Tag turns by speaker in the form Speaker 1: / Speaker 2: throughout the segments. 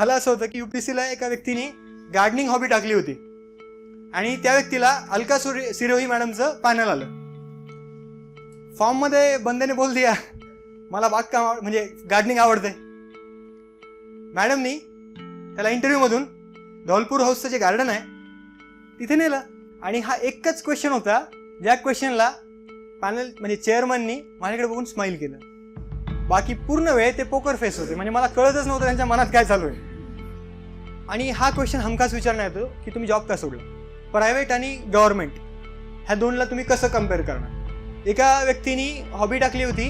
Speaker 1: झालं असं होतं की UPSCला एका व्यक्तीने गार्डनिंग हॉबी टाकली होती आणि त्या व्यक्तीला अलका सिरोही मॅडमचं पॅनल आलं. फॉर्ममध्ये बंदेने बोल दिया मला बागकाम म्हणजे गार्डनिंग आवडते. मॅडमनी त्याला इंटरव्ह्यूमधून धौलपूर हाऊसचं जे गार्डन आहे तिथे नेलं आणि हा एकच क्वेश्चन होता ज्या क्वेश्चनला पॅनल म्हणजे चेअरमननी माझ्याकडे बघून स्माईल केलं. बाकी पूर्ण वेळ ते पोकर फेस होते, म्हणजे मला कळतच नव्हतं त्यांच्या मनात काय चालू आहे. आणि हा क्वेश्चन हमखास विचारण्यात येतो की तुम्ही जॉब का सोडला. प्रायव्हेट आणि गव्हर्नमेंट ह्या दोनला तुम्ही कसं कम्पेअर करणार. एका व्यक्तीने हॉबी टाकली होती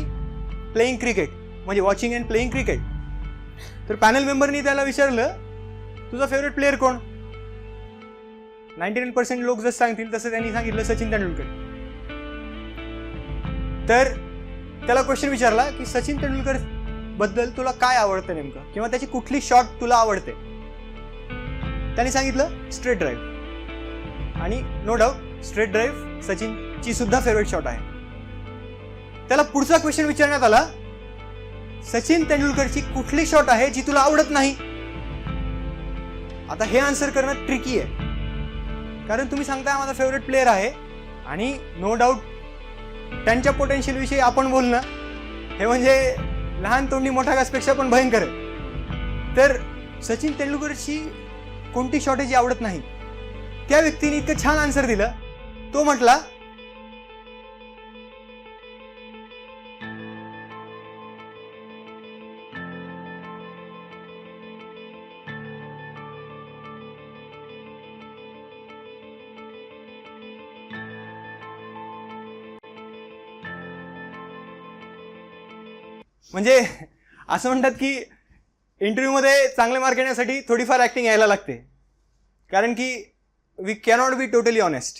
Speaker 1: प्लेईंग क्रिकेट, म्हणजे वॉचिंग अँड प्लेईंग क्रिकेट. तर पॅनल मेंबरनी त्याला विचारलं तुझा फेवरेट प्लेअर कोण. 99% लोक जसं सांगतील तसं त्यांनी सांगितलं सचिन तेंडुलकर. तर त्याला क्वेश्चन विचारला की सचिन तेंडुलकर बद्दल तुला काय आवडतं नेमकं, किंवा त्याची कुठली शॉट तुला आवडते. त्यांनी सांगितलं स्ट्रेट ड्राईव्ह. आणि नो डाऊट स्ट्रेट ड्राईव्ह सचिनची सुद्धा फेवरेट शॉट आहे. त्याला पुढचा क्वेश्चन विचारण्यात आला सचिन तेंडुलकरची कुठली शॉट आहे जी तुला आवडत नाही. आता हे आन्सर करणं ट्रिकी आहे, कारण तुम्ही सांगताय माझा फेवरेट प्लेअर आहे आणि नो डाऊट त्यांच्या पोटेन्शियल विषयी आपण बोलणं हे म्हणजे लहान तोंडी मोठा घासपेक्षा पण भयंकर आहे. तर सचिन तेंडुलकरची कोणती शॉट आहे जी आवडत नाही. त्या व्यक्तीने इतकं छान आन्सर दिलं. तो म्हटला म्हणजे असं म्हणतात की इंटरव्ह्यूमध्ये चांगले मार्क येण्यासाठी थोडीफार ॲक्टिंग यायला लागते, कारण की we cannot be totally honest.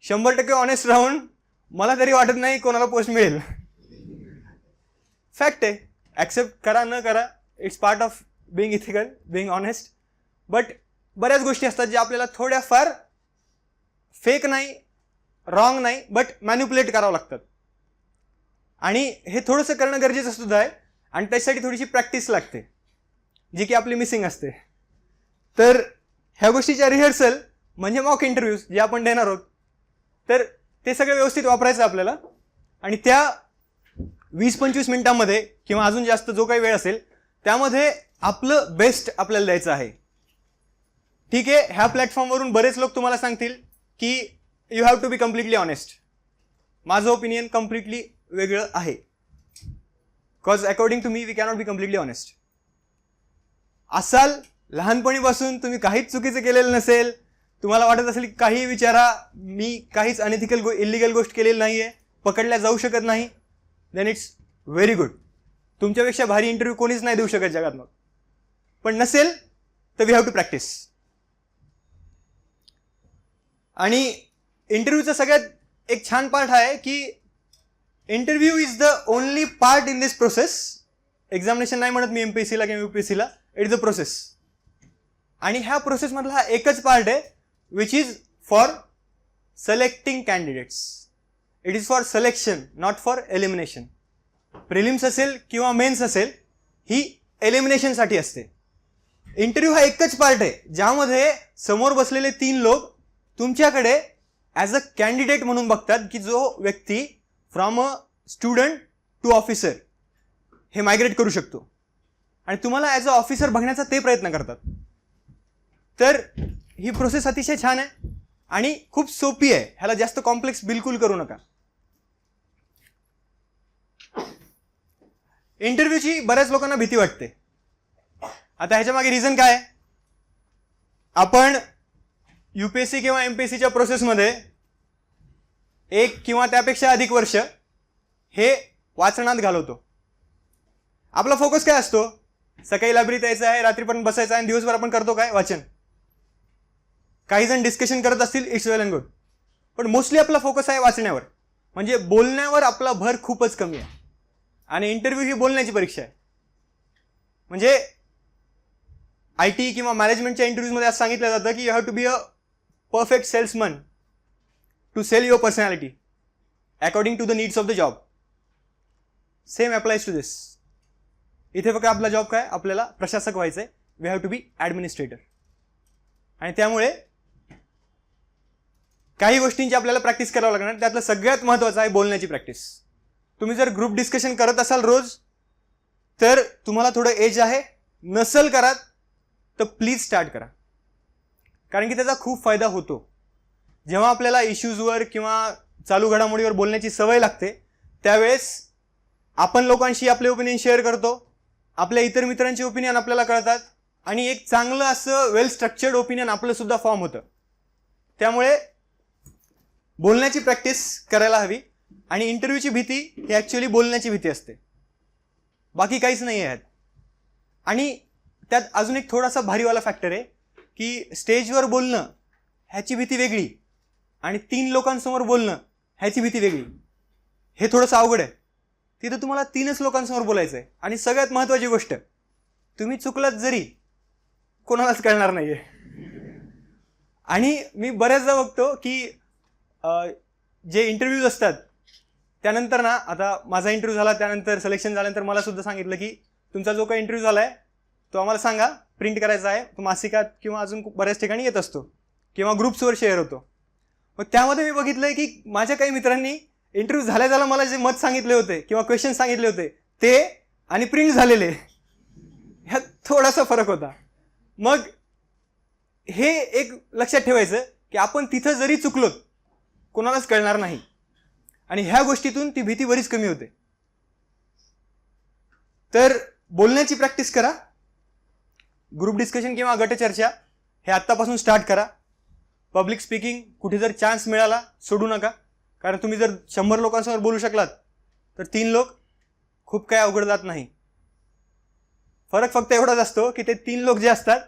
Speaker 1: 100% honest राहून मला तरी वाटत नाही कोणाला पोस्ट मिळेल. फॅक्ट आहे, ॲक्सेप्ट करा न करा, it's part of being ethical, being honest. But बऱ्याच गोष्टी असतात ज्या आपल्याला थोड्याफार फेक नाही, रॉंग नाही, बट मॅन्युप्युलेट करावं लागतात. आणि हे थोडंसं करणं गरजेचं सुद्धा आहे आणि त्याच्यासाठी थोडीशी प्रॅक्टिस लागते जी की आपली मिसिंग असते. तर ह्या गोष्टीच्या रिहर्सल म्हणजे मॉक इंटरव्ह्यूज जे आपण देणार आहोत, तर ते सगळं व्यवस्थित वापरायचं आपल्याला. आणि त्या 20-25 मिनिटांमध्ये किंवा अजून जास्त जो काही वेळ असेल त्यामध्ये आपलं बेस्ट आपल्याला द्यायचं आहे. ठीक आहे, ह्या प्लॅटफॉर्मवरून बरेच लोक तुम्हाला सांगतील की you have to be completely honest. माझं ओपिनियन कम्प्लिटली वेगळं आहे, because according to me we cannot be completely honest. असाल लहानपणीपासून तुम्ही काहीच चुकीचं केलेलं नसेल, तुम्हाला वाटत असेल की काही विचारा मी काहीच अनएथिकल इलिगल गोष्ट केलेली नाही आहे, पकडल्या जाऊ शकत नाही, देन इट्स व्हेरी गुड. तुमच्यापेक्षा भारी इंटरव्ह्यू कोणीच नाही देऊ शकत जगात. मग पण नसेल तर वी हॅव टू प्रॅक्टिस. आणि इंटरव्ह्यूचा सगळ्यात एक छान पार्ट आहे की interview is the only part in this process. Examination नाही म्हणत मी MPSCला किंवा UPSCला, इट इज अ प्रोसेस. आणि ह्या प्रोसेसमधला हा एकच पार्ट आहे which is for selecting candidates. It is for selection, not for elimination. Prelims असेल किंवा मेन्स असेल, ही एलिमिनेशनसाठी असते. इंटरव्ह्यू हा एकच पार्ट आहे ज्यामध्ये समोर बसलेले 3 लोक तुमच्याकडे ॲज अ कॅन्डिडेट म्हणून बघतात की जो व्यक्ती from a student to officer हे मायग्रेट करू शकतो, आणि तुम्हाला ॲज अ ऑफिसर बघण्याचा ते प्रयत्न करतात. तर ही प्रोसेस अतिशय छान आहे आणि खूप सोपी आहे. ह्याला जास्त कॉम्प्लेक्स बिलकुल करू नका. इंटरव्ह्यूची बऱ्याच लोकांना भीती वाटते. आता ह्याच्या मागे रिझन काय आहे. आपण UPSC किंवा MPSCच्या प्रोसेसमध्ये 1 किंवा त्यापेक्षा अधिक वर्ष हे वाचनात घालवतो. आपला फोकस काय असतो, सकाळी लायब्ररीत यायचं आहे, रात्रीपर्यंत बसायचं आहे आणि दिवसभर आपण करतो काय, वाचन. काही जण डिस्कशन करत असतील, इट्स वेल अँड गुड, पण मोस्टली आपला फोकस आहे वाचण्यावर. म्हणजे बोलण्यावर आपला भर खूपच कमी आहे. आणि इंटरव्ह्यू ही बोलण्याची परीक्षा आहे. म्हणजे IT किंवा मॅनेजमेंटच्या इंटरव्ह्यूजमध्ये असं सांगितलं जातं की you have to be a perfect salesman to sell your personality according to the needs of the job. Same applies to this. इथे फक्त आपला जॉब काय, आपल्याला प्रशासक व्हायचं आहे. We have to be administrator. आणि त्यामुळे काही गोष्टींची आपल्याला प्रॅक्टिस करावं लागणार. त्यातलं सगळ्यात महत्त्वाचं आहे बोलण्याची प्रॅक्टिस. तुम्ही जर ग्रुप डिस्कशन करत असाल रोज तर तुम्हाला थोडं एज आहे. नसल करत तर प्लीज स्टार्ट करा, कारण की त्याचा खूप फायदा होतो. जेव्हा आपल्याला इश्यूजवर किंवा चालू घडामोडीवर बोलण्याची सवय लागते त्यावेळेस आपण लोकांशी आपले ओपिनियन शेअर करतो, आपल्या इतर मित्रांचे ओपिनियन आपल्याला कळतात आणि एक चांगलं असं वेल स्ट्रक्चर्ड ओपिनियन आपलं सुद्धा फॉर्म होतं. त्यामुळे बोलण्याची प्रॅक्टिस करायला हवी. आणि इंटरव्ह्यूची भीती ही ॲक्च्युली बोलण्याची भीती असते, बाकी काहीच नाही आहे. आणि त्यात अजून एक थोडासा भारीवाला फॅक्टर आहे की स्टेजवर बोलणं ह्याची भीती वेगळी आणि 3 लोकांसमोर बोलणं ह्याची भीती वेगळी. हे थोडंसं अवघड आहे. तिथं तुम्हाला 3च लोकांसमोर बोलायचं आहे आणि सगळ्यात महत्त्वाची गोष्ट, तुम्ही चुकलात जरी कोणालाच कळणार नाही आहे. आणि मी बऱ्याचदा बघतो की जे इंटरव्ह्यूज असतात त्यानंतर ना, आता माझा इंटरव्ह्यू झाला त्यानंतर सिलेक्शन झाल्यानंतर मला सुद्धा सांगितलं की तुमचा जो काही इंटरव्ह्यू झाला आहे तो आम्हाला सांगा, प्रिंट करायचा आहे. तो मासिकात किंवा अजून बऱ्याच ठिकाणी येत असतो किंवा ग्रुप्सवर शेअर होतो. मग त्यामध्ये मी बघितलं आहे की माझ्या काही मित्रांनी इंटरव्ह्यू झाल्या मला जे मत सांगितले होते किंवा क्वेश्चन सांगितले होते ते आणि प्रिंट झालेले ह्यात थोडासा फरक होता. मग हे एक लक्षात ठेवायचं की आपण तिथं जरी चुकलो कोणालाच कळणार नाही आणि ह्या गोष्टीतून ती भीती बरीच कमी होते. तर बोलण्याची प्रॅक्टिस करा. ग्रुप डिस्कशन किंवा गटचर्चा हे आत्तापासून स्टार्ट करा. पब्लिक स्पीकिंग कुठे जर चान्स मिळाला सोडू नका, कारण तुम्ही जर 100 लोकांसमोर बोलू शकलात तर 3 लोक खूप काय अवघड जात नाही. फरक फक्त एवढाच असतो की ते 3 लोक जे असतात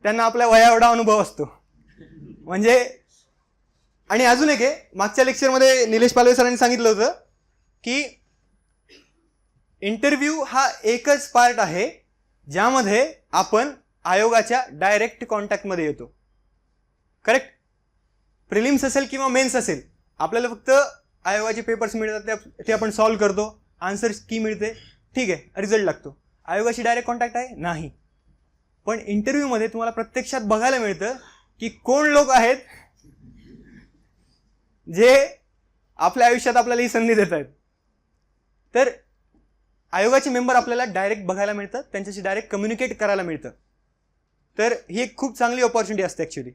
Speaker 1: त्यांना आपल्या वया एवढा अनुभव असतो. म्हणजे आणि अजून एक आहे, मागच्या लेक्चरमध्ये निलेश पालवे सरांनी सांगितलं होतं की इंटरव्ह्यू हा एकच पार्ट आहे ज्यामध्ये आपण आयोगाच्या डायरेक्ट कॉन्टॅक्टमध्ये येतो. करेक्ट? प्रिलिम्स असेल किंवा मेन्स असेल, आपल्याला फक्त आयोगाचे पेपर्स मिळतात, ते आपण सॉल्व्ह करतो, आन्सर की मिळते, ठीक आहे, रिझल्ट लागतो. आयोगाशी डायरेक्ट कॉन्टॅक्ट आहे नाही. पण इंटरव्ह्यूमध्ये तुम्हाला प्रत्यक्षात बघायला मिळतं की कोण लोक आहेत जे आपल्या आयुष्यात आपल्याला ही संधी देत आहेत. तर आयोगाचे मेंबर आपल्याला डायरेक्ट बघायला मिळतात, त्यांच्याशी डायरेक्ट कम्युनिकेट करायला मिळतं. तर ही एक खूप चांगली ऑपॉर्च्युनिटी असते ॲक्च्युली.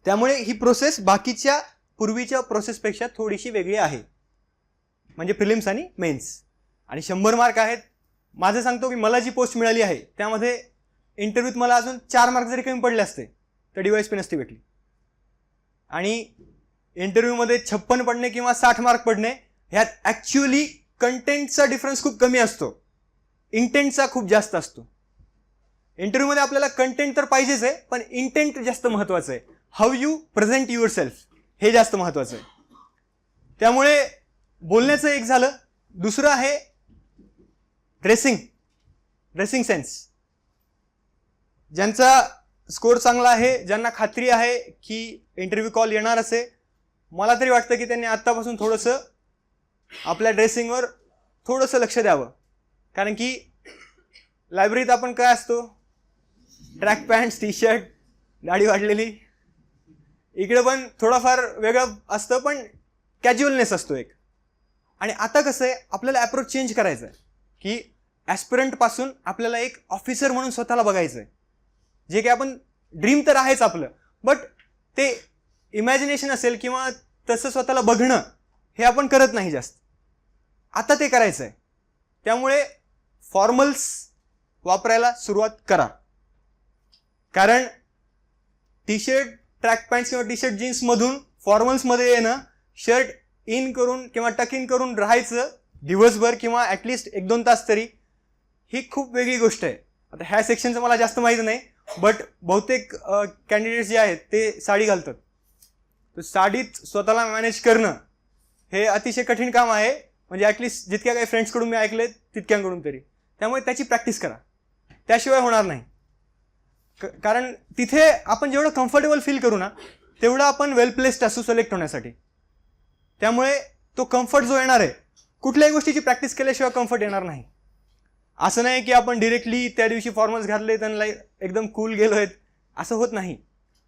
Speaker 1: त्यामुळे ही प्रोसेस बाकीच्या पूर्वीच्या प्रोसेसपेक्षा थोडीशी वेगळी आहे, म्हणजे प्रिलिम्स आणि मेन्स. आणि 100 मार्क आहेत. माझं सांगतो की मला जी पोस्ट मिळाली आहे त्यामध्ये इंटरव्ह्यूत मला अजून 4 मार्क जरी कमी पडले असते तर DYSP नसती भेटली. आणि इंटरव्ह्यूमध्ये 56 पडणे किंवा 60 मार्क पडणे ह्यात ॲक्च्युली कंटेंटचा डिफरन्स खूप कमी असतो, इंटेंटचा खूप जास्त असतो. इंटरव्ह्यूमध्ये आपल्याला कंटेंट तर पाहिजेच आहे, पण इंटेंट जास्त महत्त्वाचं आहे. How you present your self हे जास्त महत्त्वाचं आहे. त्यामुळे बोलण्याचं एक झालं. दुसरं आहे ड्रेसिंग सेन्स. ज्यांचा स्कोर चांगला आहे, ज्यांना खात्री आहे की इंटरव्ह्यू कॉल येणार असे, मला तरी वाटतं की त्यांनी आत्तापासून थोडंसं आपल्या ड्रेसिंगवर थोडंसं लक्ष द्यावं. कारण की लायब्ररीत आपण काय असतो, ट्रॅक पॅन्ट्स, टी शर्ट, दाढी वाढलेली. इकडे पण थोडाफार वेगळं असतं, पण कॅज्युअलनेस असतो एक. आणि आता कसं आहे, आपल्याला ॲप्रोच चेंज करायचं आहे की ॲस्पिरंटपासून आपल्याला एक ऑफिसर म्हणून स्वतःला बघायचं आहे. जे की आपण ड्रीम तर आहेच आपलं, बट ते इमॅजिनेशन असेल किंवा तसं स्वतःला बघणं हे आपण करत नाही जास्त. आता ते करायचं आहे. त्यामुळे फॉर्मल्स वापरायला सुरुवात करा. कारण टी शर्ट, ट्रॅक पॅन्ट्स किंवा टी शर्ट जीन्समधून फॉर्मल्समध्ये येणं, शर्ट इन करून किंवा टक इन करून राहायचं दिवसभर किंवा ॲटलिस्ट 1-2 तास तरी, ही खूप वेगळी गोष्ट आहे. आता ह्या सेक्शनचं मला जास्त माहिती नाही, बट बहुतेक कॅन्डिडेट्स जे आहेत ते साडी घालतात. तर साडीत स्वतःला मॅनेज करणं हे अतिशय कठीण काम आहे. म्हणजे ॲटलिस्ट जितक्या काही फ्रेंड्सकडून मी ऐकले तितक्यांकडून तरी. त्यामुळे त्याची प्रॅक्टिस करा, त्याशिवाय होणार नाही. कारण तिथे आपण जेवढं कम्फर्टेबल फील करू ना तेवढं आपण वेल प्लेस्ड असू सिलेक्ट होण्यासाठी. त्यामुळे तो कम्फर्ट जो येणार आहे, कुठल्याही गोष्टीची प्रॅक्टिस केल्याशिवाय कम्फर्ट येणार नाही. असं नाही की आपण डिरेक्टली त्या दिवशी फॉर्मल्स घातले त्यांना एकदम कूल गेलो आहेत, असं होत नाही.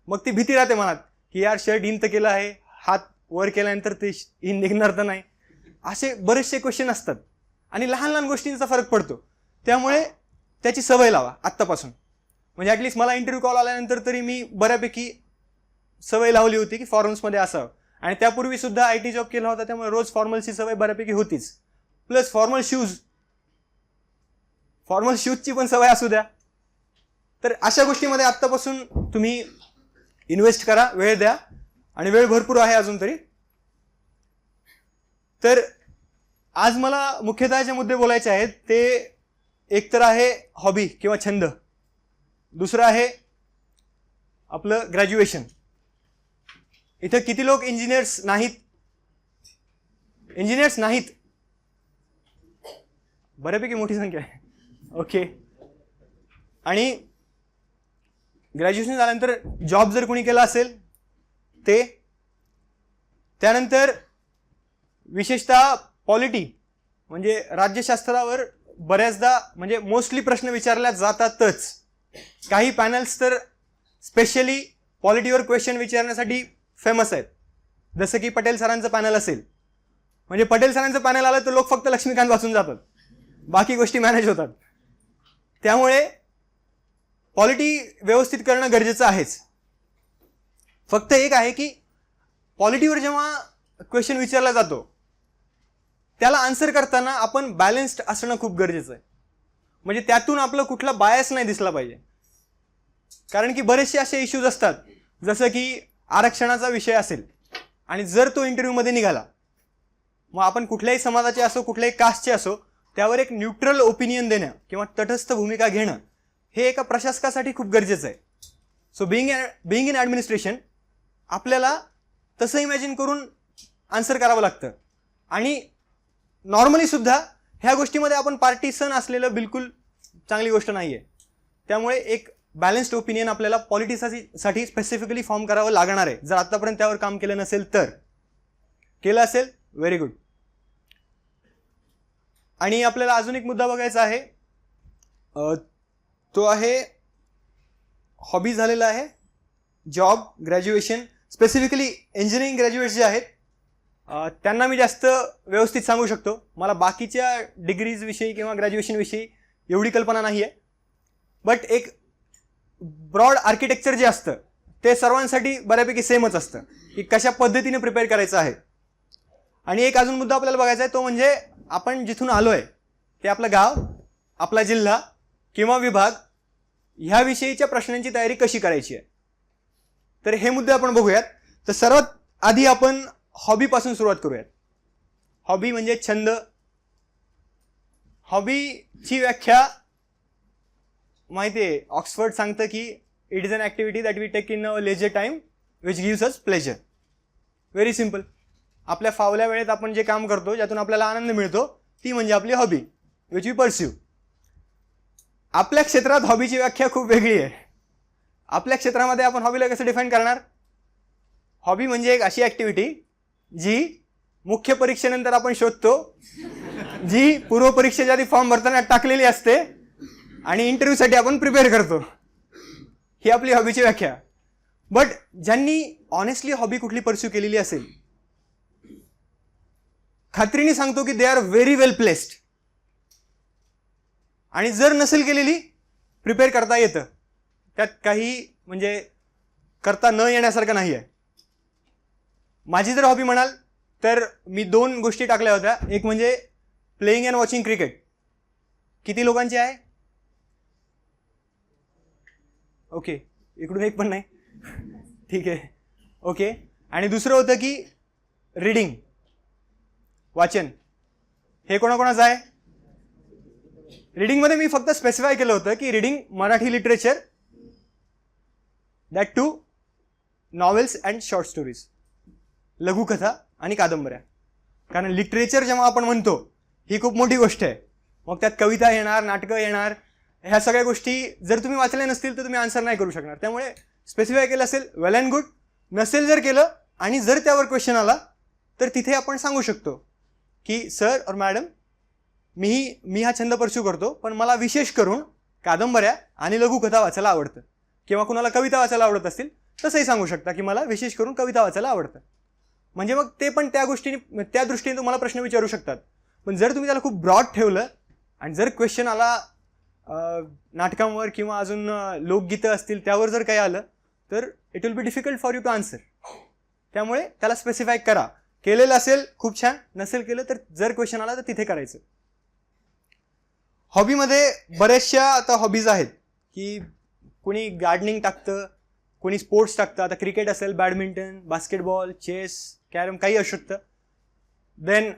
Speaker 1: मग ती भीती राहते मनात की यार शर्ट इन तर केलं आहे, हात वर केल्यानंतर ते इन निघणार तर नाही. असे बरेचसे क्वेश्चन असतात आणि लहान लहान गोष्टींचा फरक पडतो. त्यामुळे त्याची सवय लावा आत्तापासून. म्हणजे ॲटलिस्ट मला इंटरव्ह्यू कॉल आल्यानंतर तरी मी बऱ्यापैकी सवय लावली होती की फॉर्मल्समध्ये असावं. आणि त्यापूर्वी सुद्धा IT जॉब केला होता, त्यामुळे रोज फॉर्मल्सची सवय बऱ्यापैकी होतीच. प्लस फॉर्मल शूजची पण सवय असू द्या. तर अशा गोष्टीमध्ये आत्तापासून तुम्ही इन्व्हेस्ट करा, वेळ द्या, आणि वेळ भरपूर आहे अजून तरी. तर आज मला मुख्यतः जे मुद्दे बोलायचे आहेत ते एक तर आहे हॉबी किंवा छंद, दुसरं आहे आपलं ग्रॅज्युएशन. इथं किती लोक इंजिनियर्स नाहीत? बऱ्यापैकी मोठी संख्या आहे. ओके. आणि ग्रॅज्युएशन झाल्यानंतर जॉब जर कोणी केला असेल ते, त्यानंतर विशेषतः पॉलिटी म्हणजे राज्यशास्त्रावर बऱ्याचदा म्हणजे मोस्टली प्रश्न विचारल्या जातातच. काही पॅनल्स तर स्पेशली पॉलिटीवर क्वेश्चन विचारण्यासाठी फेमस आहेत, जसं की पटेल सरांचं पॅनल असेल. म्हणजे पटेल सरांचं पॅनल आलं तर लोक फक्त लक्ष्मीकांत वाचून जातात, बाकी गोष्टी मॅनेज होतात. त्यामुळे पॉलिटी व्यवस्थित करणं गरजेचं आहेच. फक्त एक आहे की पॉलिटीवर जेव्हा क्वेश्चन विचारला जातो त्याला आन्सर करताना आपण बॅलन्स्ड असणं खूप गरजेचं आहे. म्हणजे त्यातून आपलं कुठला बायस नाही दिसला पाहिजे. कारण की बरेचसे असे इश्यूज असतात, जसं की आरक्षणाचा विषय असेल आणि जर तो इंटरव्ह्यूमध्ये निघाला, मग आपण कुठल्याही समाजाचे असो, कुठल्याही कास्टचे असो, त्यावर एक न्यूट्रल ओपिनियन देणं किंवा तटस्थ भूमिका घेणं हे एका प्रशासकासाठी खूप गरजेचं आहे. सो बिईंग इन ॲडमिनिस्ट्रेशन आपल्याला तसं इमॅजिन करून आन्सर करावं लागतं. आणि नॉर्मली सुद्धा ह्या गोष्टीमध्ये आपण पार्टिसन असलेलं बिलकुल चांगली गोष्ट नाही आहे. त्यामुळे एक बॅलन्स्ड ओपिनियन आपल्याला पॉलिटिक्ससाठी स्पेसिफिकली फॉर्म करावं लागणार आहे. जर आत्तापर्यंत त्यावर काम केलं नसेल तर. केलं असेल, व्हेरी गुड. आणि आपल्याला अजून एक मुद्दा बघायचा आहे, तो आहे हॉबी झालेला आहे job, graduation. Specifically engineering graduates जे आहेत त्यांना मी जास्त व्यवस्थित सांगू शकतो. मला बाकीच्या डिग्रीजविषयी किंवा ग्रॅज्युएशनविषयी एवढी कल्पना नाही आहे. बट एक ब्रॉड आर्किटेक्चर जे असतं ते सर्वांसाठी बऱ्यापैकी सेमच असतं की कशा पद्धतीने प्रिपेअर करायचं आहे. आणि एक अजून मुद्दा आपल्याला बघायचा आहे, तो म्हणजे आपण जिथून आलो आहे ते आपलं गाव, आपला जिल्हा किंवा विभाग ह्याविषयीच्या प्रश्नांची तयारी कशी करायची आहे. तर हे मुद्दे आपण बघूयात. तर सर्वात आधी आपण हॉबीपासून सुरुवात करूयात. हॉबी म्हणजे छंद. हॉबीची व्याख्या माहिती आहे, ऑक्सफर्ड सांगतं की it is an activity that we take in our leisure time which gives us pleasure. Very simple. आपल्या फावल्या वेळेत आपण जे काम करतो, ज्यातून आपल्याला आनंद मिळतो, ती म्हणजे आपली हॉबी, विच वी परस्यू. आपल्या क्षेत्रात हॉबीची व्याख्या खूप वेगळी आहे. आपल्या क्षेत्रामध्ये आपण हॉबीला कसं डिफाईन करणार? हॉबी म्हणजे एक अशी ॲक्टिव्हिटी जी मुख्य परीक्षेनंतर आपण शोधतो, जी पूर्व परीक्षेच्या आधी फॉर्म भरताना टाकलेली असते आणि इंटरव्ह्यूसाठी आपण प्रिपेअर करतो. ही आपली हॉबीची व्याख्या. बट ज्यांनी ऑनेस्टली हॉबी कुठली परस्यू केलेली असेल, खात्रीने सांगतो की they are very well placed. आणि जर नसेल केलेली, प्रिपेअर करता येतं. त्यात काही म्हणजे करता न येण्यासारखं नाही आहे. माझी जर हॉबी म्हणाल तर मी 2 गोष्टी टाकल्या होत्या. एक म्हणजे प्लेइंग अँड वॉचिंग क्रिकेट. किती लोकांची आहे? ओके, इकडून एक पण नाही. ठीक आहे, ओके. आणि दुसरं होतं की रीडिंग, वाचन. हे कोणाकोणाचं आहे? रीडिंगमध्ये मी फक्त स्पेसिफाय केलं होतं की reading Marathi literature, that too novels and short stories, लघुकथा आणि कादंबऱ्या. कारण लिटरेचर जेव्हा आपण म्हणतो ही खूप मोठी गोष्ट आहे. मग त्यात कविता येणार, नाटकं येणार, ह्या सगळ्या गोष्टी जर तुम्ही वाचल्या नसतील तर तुम्ही आन्सर नाही करू शकणार. त्यामुळे स्पेसिफाय केलं असेल, वेल अँड गुड. नसेल जर केलं आणि जर त्यावर क्वेश्चन आला तर तिथे आपण सांगू शकतो की सर और मॅडम मी हा छंद परस्यू करतो, पण मला विशेष करून कादंबऱ्या आणि लघुकथा वाचायला आवडतं. किंवा कुणाला कविता वाचायला आवडत असतील तसंही सांगू शकता की मला विशेष करून कविता वाचायला आवडतं. म्हणजे मग ते पण त्या दृष्टीने तुम्हाला प्रश्न विचारू शकतात. पण जर तुम्ही त्याला खूप ब्रॉड ठेवलं आणि जर क्वेश्चन आला नाटकांवर किंवा अजून लोकगीतं असतील त्यावर जर काही आलं तर it will be difficult for you to answer. त्यामुळे त्याला स्पेसिफाय करा. केलेलं असेल खूप छान, नसेल केलं तर जर क्वेश्चन आला तर तिथे करायचं. हॉबीमध्ये बऱ्याचशा आता हॉबीज आहेत की कोणी गार्डनिंग टाकतं, कोणी स्पोर्ट्स टाकतं. आता क्रिकेट असेल, बॅडमिंटन, बास्केटबॉल, चेस, कॅरम काही असू शकतं. देन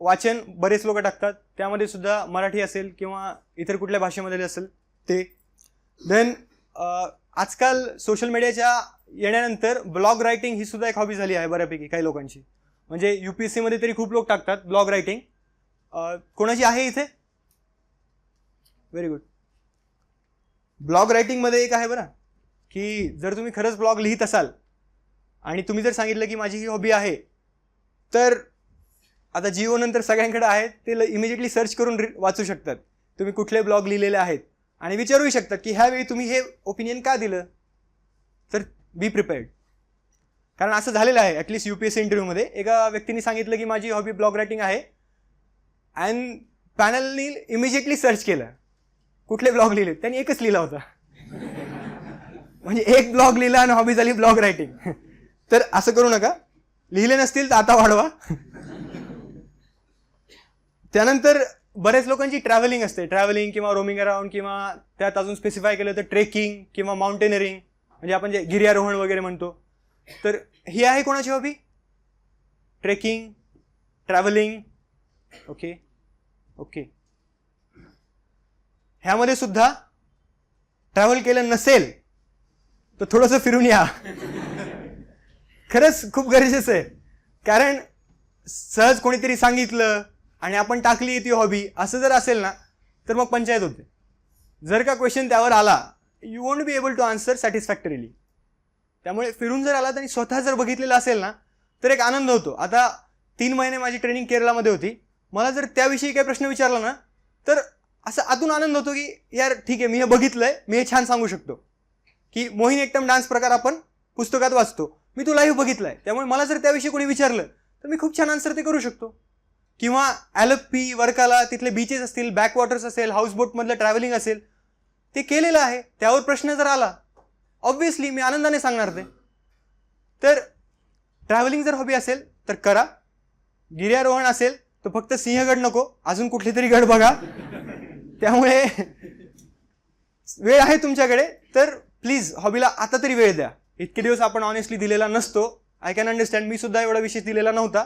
Speaker 1: वाचन बरेच लोक टाकतात, त्यामध्ये सुद्धा मराठी असेल किंवा इतर कुठल्या भाषेमध्ये असेल ते. देन आजकाल सोशल मीडियाच्या येण्यानंतर ब्लॉग रायटिंग ही सुद्धा एक हॉबी झाली आहे बऱ्यापैकी काही लोकांची. म्हणजे UPSC मध्ये तरी खूप लोक टाकतात ब्लॉग रायटिंग. कोणाची आहे इथे? Very good. ब्लॉग रायटिंगमध्ये एक आहे बरं की जर तुम्ही खरंच ब्लॉग लिहित असाल आणि तुम्ही जर सांगितलं की माझी ही हॉबी आहे, तर आता जिओ नंतर सगळ्यांकडे आहेत, ते इमिजिएटली सर्च करून वाचू शकतात तुम्ही कुठले ब्लॉग लिहिलेले आहेत आणि विचारूही शकतात की ह्यावेळी तुम्ही हे ओपिनियन का दिलं. तर बी प्रिपेअर्ड. कारण असं झालेलं आहे ॲटलिस्ट UPSC इंटरव्ह्यूमध्ये एका व्यक्तीने सांगितलं की माझी हॉबी ब्लॉग रायटिंग आहे अँड पॅनलनी इमिजिएटली सर्च केलं कुठले ब्लॉग लिहिले, त्यांनी एकच लिहिला होता. म्हणजे एक ब्लॉग लिहिला आणि हॉबी झाली ब्लॉग रायटिंग. तर असं करू नका. लिहिले नसतील तर आता वाढवा. त्यानंतर बऱ्याच लोकांची ट्रॅव्हलिंग असते, ट्रॅव्हलिंग किंवा रोमिंग अराउंड, किंवा त्यात अजून स्पेसिफाय केलं तर ट्रेकिंग किंवा माउंटेनरिंग, म्हणजे आपण जे गिर्यारोहण वगैरे म्हणतो. तर ही आहे कोणाची hobby? Trekking, travelling. Okay okay. ह्यामध्ये सुद्धा ट्रॅव्हल केलं नसेल तर थोडंसं फिरून या. खरंच खूप गरजेचं आहे. कारण सहज कोणीतरी सांगितलं आणि आपण टाकली ती हॉबी असं जर असेल ना तर मग पंचायत होते. जर का क्वेश्चन त्यावर आला you won't be able to answer satisfactorily. त्यामुळे फिरून जर आला आणि स्वतः जर बघितलेलं असेल ना तर एक आनंद होतो. आता 3 महिने माझी ट्रेनिंग केरळमध्ये होती. मला जर त्याविषयी काही प्रश्न विचारला ना तर असं आतून आनंद होतो की यार ठीक आहे, मी हे बघितलंय, मी हे छान सांगू शकतो. की मोहिनीअट्टम डान्स प्रकार आपण पुस्तकात वाचतो, मी तो लाईव्ह बघितलाय, त्यामुळे मला जर त्याविषयी कोणी विचारलं तर मी खूप छान आन्सर ते करू शकतो. किंवा ॲलप्पी, वर्काला, तिथले बीचेस असतील, बॅकवॉटर्स असेल, हाऊसबोटमधलं ट्रॅव्हलिंग असेल, ते केलेलं आहे. त्यावर प्रश्न जर आला ऑब्व्हियसली मी आनंदाने सांगणार ते. तर ट्रॅव्हलिंग जर हॉबी असेल तर करा. गिर्यारोहण असेल तर फक्त सिंहगड नको, अजून कुठले तरी गड बघा. त्यामुळे वेळ आहे तुमच्याकडे तर प्लीज हॉबीला आता तरी वेळ द्या. इतके दिवस आपण ऑनेस्टली दिलेला नसतो. I can understand. मी सुद्धा एवढा विशेष दिलेला नव्हता.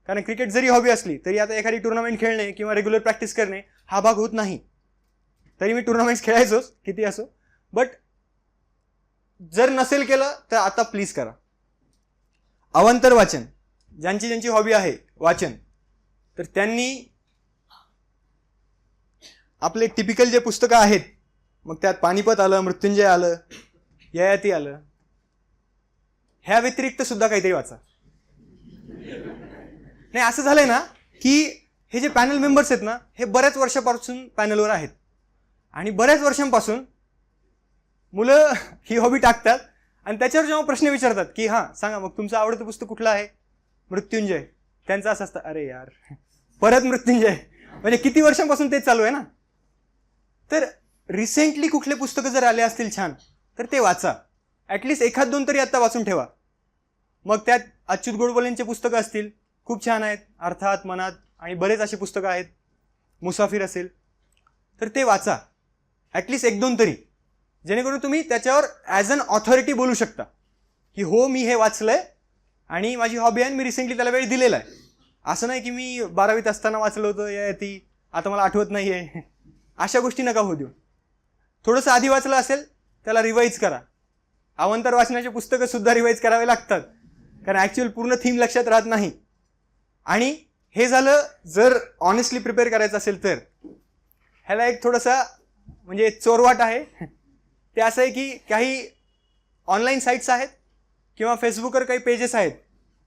Speaker 1: कारण क्रिकेट जरी हॉबी असली तरी आता एखादी टुर्नामेंट खेळणे किंवा रेग्युलर प्रॅक्टिस करणे हा भाग होत नाही. तरी मी टुर्नामेंट्स खेळायचोच किती असो. बट जर नसेल केलं तर आता प्लीज करा. अवांतर वाचन, ज्यांची हॉबी आहे वाचन, तर त्यांनी आपले टिपिकल जे पुस्तकं आहेत, मग त्यात पानिपत आलं, मृत्युंजय आलं, ययाती आलं, ह्या व्यतिरिक्त सुद्धा काहीतरी वाचा. नाही, असं झालंय ना की हे जे पॅनल मेंबर्स आहेत ना हे बऱ्याच वर्षापासून पॅनलवर आहेत आणि बऱ्याच वर्षांपासून मुलं ही हॉबी टाकतात आणि त्याच्यावर जेव्हा प्रश्न विचारतात की हां सांगा मग तुमचं आवडतं पुस्तक कुठलं आहे, मृत्युंजय, त्यांचं असं असतं अरे यार परत मृत्युंजय. म्हणजे किती वर्षांपासून तेच चालू आहे ना. तर रिसेंटली कुठले पुस्तकं जर आले असतील छान तर ते वाचा. ॲटलिस्ट 1-2 तरी आत्ता वाचून ठेवा. मग त्यात अच्युत गोडबोलेंचे पुस्तकं असतील, खूप छान आहेत, अर्थात मनात, आणि बरेच अशी पुस्तकं आहेत, मुसाफिर असेल, तर ते वाचा ॲटलिस्ट 1-2 तरी, जेणेकरून तुम्ही त्याच्यावर ॲज अन ऑथॉरिटी बोलू शकता की हो मी हे वाचलंय आणि माझी हॉबी आहे, मी रिसेंटली त्याला वेळ दिलेला आहे. असं नाही की मी 12वीत असताना वाचलं होतं ययाती, आता मला आठवत नाही आहे. अशा गोष्टी नका होऊ देऊ. थोडंसं आधी वाचलं असेल त्याला रिवाईज करा. अवांतर वाचनाची पुस्तकं सुद्धा रिवाईज करावे लागतात कारण ॲक्च्युअल पूर्ण थीम लक्षात राहत नाही. आणि हे झालं जर ऑनेस्टली प्रिपेअर करायचं असेल तर. ह्याला एक थोडंसं म्हणजे चोरवाट आहे. ते असं आहे की काही ऑनलाईन साईट्स आहेत किंवा फेसबुकवर काही पेजेस आहेत,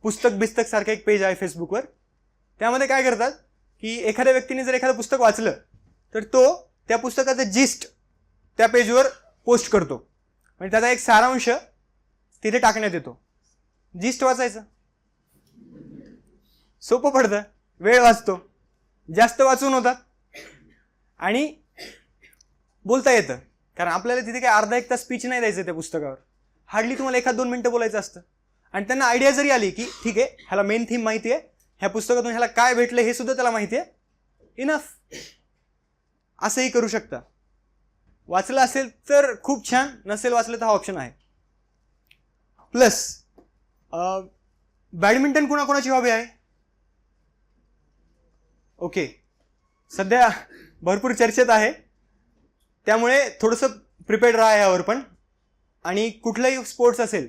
Speaker 1: पुस्तक बिस्तक सारखं एक पेज आहे फेसबुकवर. त्यामध्ये काय करतात की एखाद्या व्यक्तीने जर एखादं पुस्तक वाचलं तर तो त्या पुस्तकाचं जिस्ट त्या पेजवर पोस्ट करतो, म्हणजे त्याचा एक सारांश तिथे टाकण्यात येतो. जिस्ट वाचायचं, सोपं पडतं, वेळ वाचतो, जास्त वाचून होतात आणि बोलता येतं. कारण आपल्याला तिथे काही अर्धा एक तास स्पीच नाही द्यायचं त्या पुस्तकावर, हार्डली तुम्हाला 1-2 मिनिटं बोलायचं असतं. आणि त्यांना आयडिया जरी आली की ठीक आहे ह्याला मेन थीम माहिती आहे, ह्या पुस्तकातून ह्याला काय भेटलं हे सुद्धा त्याला माहिती आहे, इनफ, असंही करू शकता. वाचलं असेल तर खूप छान, नसेल वाचलं तर हा ऑप्शन आहे. प्लस बॅडमिंटन कुणाकोणाची हॉबी आहे? ओके, सध्या भरपूर चर्चेत आहे, त्यामुळे थोडंसं प्रिपेअर्ड राहा यावर पण. आणि कुठलाही स्पोर्ट्स असेल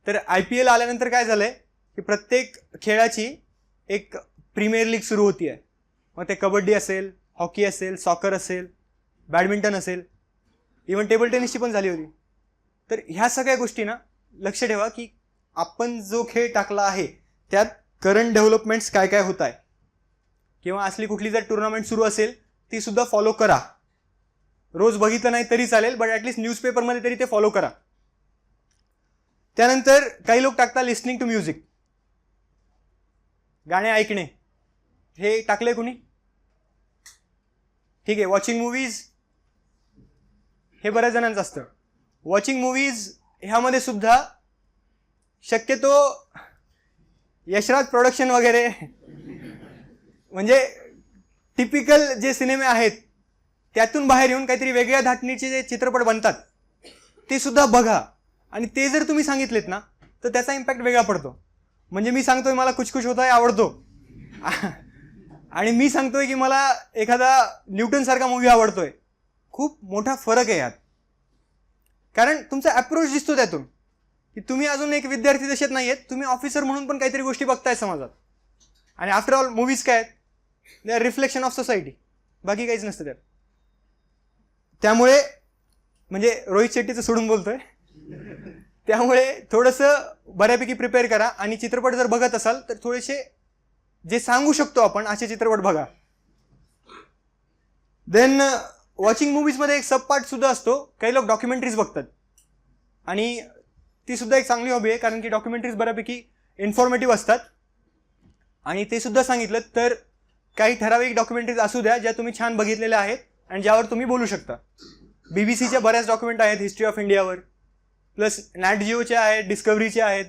Speaker 1: तर IPL आल्यानंतर काय झालं आहे की प्रत्येक खेळाची एक प्रीमियर लीग सुरू होती आहे. मग ते कबड्डी असेल, हॉकी असेल, सॉकर असेल, बॅडमिंटन असेल, इवन टेबल टेनिसची पण झाली होती. तर ह्या सगळ्या गोष्टी ना लक्ष ठेवा की आपण जो खेळ टाकला आहे त्यात करंट डेव्हलपमेंट्स काय काय होत आहे, किंवा असली कुठली जर टुर्नामेंट सुरू असेल ती सुद्धा फॉलो करा. रोज बघितलं नाही तरी चालेल, बट ॲटलिस्ट न्यूजपेपरमध्ये तरी ते फॉलो करा. त्यानंतर काही लोक टाकतात लिस्निंग टू म्युझिक, गाणे ऐकणे, हे टाकले कुणी? ठीक आहे. वॉचिंग मूवीज, हे बऱ्याच जणांचं असतं. वॉचिंग मूवीज ह्यामध्ये सुद्धा शक्यतो यशराज प्रोडक्शन वगैरे म्हणजे टिपिकल जे सिनेमे आहेत त्यातून बाहेर येऊन काहीतरी वेगळ्या धाटणीचे जे चित्रपट बनतात ते सुद्धा बघा. आणि ते जर तुम्ही सांगितलेत ना तर त्याचा इम्पॅक्ट वेगळा पडतो. म्हणजे मी सांगतोय मला कुछ कुछ होता है आवडतो आणि मी सांगतोय की मला एखादा न्यूटन सारखा मूवी आवडतोय, खूप मोठा फरक आहे यात. कारण तुमचा अप्रोच दिसतो त्यातून की तुम्ही अजून एक विद्यार्थी दशेत नाही आहेत, तुम्ही ऑफिसर म्हणून पण काहीतरी गोष्टी बघताय समाजात. आणि आफ्टर ऑल मूवीज काय आहेत? They are reflection of society, बाकी काहीच नसतं त्यात. त्यामुळे म्हणजे रोहित शेट्टीचं सोडून बोलतोय, त्यामुळे थोडंसं बऱ्यापैकी प्रिपेअर करा. आणि चित्रपट जर बघत असाल तर थोडेसे जे सांगू शकतो आपण असे चित्रपट बघा. देन वॉचिंग मूवीजमध्ये एक सब पार्ट सुद्धा असतो. काही लोक डॉक्युमेंटरीज बघतात आणि ती सुद्धा एक चांगली हॉबी आहे, कारण की डॉक्युमेंटरीज बऱ्यापैकी इन्फॉर्मेटिव्ह असतात. आणि ते सुद्धा सांगितलं तर काही ठराविक डॉक्युमेंटरीज असू द्या ज्या तुम्ही छान बघितलेल्या आहेत आणि ज्यावर तुम्ही बोलू शकता. BBCच्या बऱ्याच डॉक्युमेंट आहेत हिस्ट्री ऑफ इंडियावर, प्लस नॅट जिओच्या आहेत, डिस्कव्हरीच्या आहेत,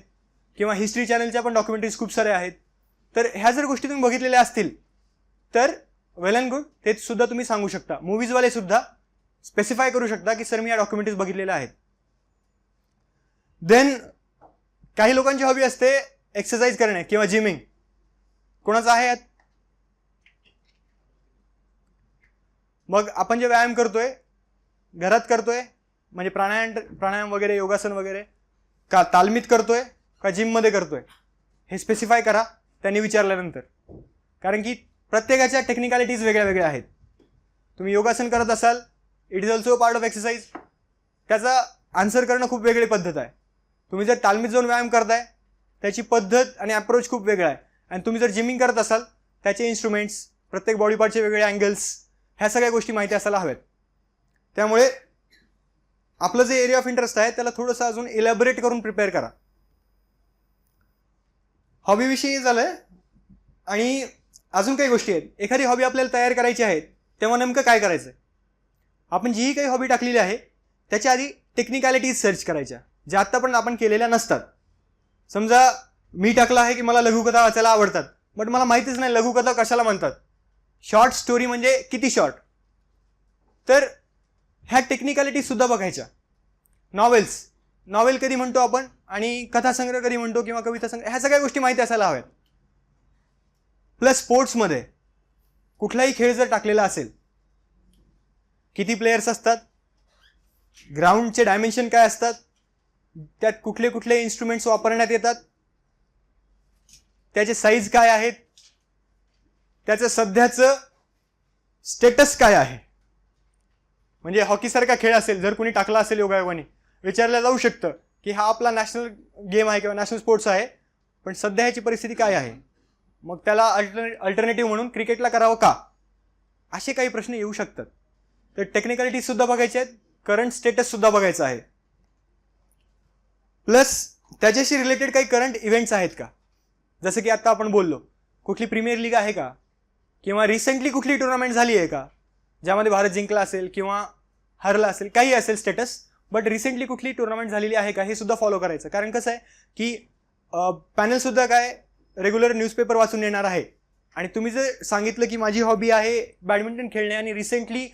Speaker 1: किंवा हिस्ट्री चॅनलच्या पण डॉक्युमेंटरीज खूप साऱ्या आहेत. तर ह्या जर गोष्टी तुम्ही बघितलेल्या असतील तर वेल अँड गुड, ते सुद्धा तुम्ही सांगू शकता. मूवीजवाले सुद्धा स्पेसिफाय करू शकता की सर मी या डॉक्युमेंटरीज बघितलेल्या आहेत. देन काही लोकांची हॉबी असते एक्सरसाइज करणे किंवा जिमिंग. कोणाचं आहे यात? मग आपण जे व्यायाम करतोय घरात करतोय, म्हणजे प्राणायाम वगैरे, योगासन वगैरे, का तालमीत करतोय का जिममध्ये करतोय, हे स्पेसिफाय करा त्यांनी विचारल्यानंतर. कारण की प्रत्येकाच्या टेक्निकॅलिटीज वेगळ्या वेगळ्या आहेत. तुम्ही योगासन करत असाल, it is also part of exercise, त्याचा आन्सर करणं खूप वेगळी पद्धत आहे. तुम्ही जर तालमीत जाऊन व्यायाम करताय त्याची पद्धत आणि अप्रोच खूप वेगळा आहे. आणि तुम्ही जर जिमिंग करत असाल त्याचे इन्स्ट्रुमेंट्स, प्रत्येक बॉडी पार्टचे वेगळे अँगल्स, ह्या सगळ्या गोष्टी माहिती असायला हव्यात. त्यामुळे आपलं जे एरिया ऑफ इंटरेस्ट आहे त्याला थोडंसं अजून इलॅबोरेट करून प्रिपेअर करा. हॉबीविषयी झालंय. आणि अजून काही गोष्टी आहेत. एखादी हॉबी आपल्याला तयार करायची आहे तेव्हा नेमकं काय करायचं? आपण जीही काही हॉबी टाकलेली आहे त्याच्या आधी टेक्निकॅलिटीज सर्च करायच्या ज्या आत्तापर्यंत आपण केलेल्या नसतात. समजा मी टाकलं आहे की मला लघुकथा वाचायला आवडतात, बट मला माहितीच नाही लघुकथा कशाला म्हणतात, शॉर्ट स्टोरी म्हणजे किती शॉर्ट. तर ह्या टेक्निकॅलिटीज सुद्धा बघायच्या. नॉवेल कधी म्हणतो आपण आणि कथासंग्रह कधी म्हणतो किंवा कविता संग्रह, ह्या सगळ्या गोष्टी माहिती असायला हव्यात. प्लस स्पोर्ट्समध्ये कुठलाही खेळ जर टाकलेला असेल, किती प्लेयर्स असतात, ग्राउंडचे डायमेन्शन काय असतात, त्यात कुठले कुठले इन्स्ट्रुमेंट्स वापरण्यात येतात, त्याचे साईज काय आहेत, त्याचं सध्याचं स्टेटस काय आहे. म्हणजे हॉकीसारखा खेळ असेल, जर कोणी टाकला असेल योगायोगाने, विचारलं जाऊ शकतं की हा आपला नॅशनल गेम आहे किंवा नॅशनल स्पोर्ट्स आहे, पण सध्या ह्याची परिस्थिती काय आहे. मग त्याला अल्टरनेटिव्ह म्हणून क्रिकेटला करावं का, असे काही प्रश्न येऊ शकतात. तर टेक्निकॅलिटीज सुद्धा बघायचे आहेत, करंट स्टेटस सुद्धा बघायचं आहे, प्लस त्याच्याशी रिलेटेड काही करंट इव्हेंट्स आहेत का. जसं की आता आपण बोललो, कुठली प्रीमियर लीग आहे का, किंवा रिसेंटली कुठली टुर्नामेंट झाली आहे का ज्यामध्ये भारत जिंकला असेल किंवा हरला असेल, काही असेल स्टेटस, बट रिसेंटली कुठली टुर्नामेंट झालेली आहे का हे सुद्धा फॉलो करायचं. कारण कसं आहे की पॅनलसुद्धा काय रेग्युलर न्यूजपेपर वाचून येणार आहे, आणि तुम्ही जर सांगितलं की माझी हॉबी आहे बॅडमिंटन खेळणे आणि रिसेंटली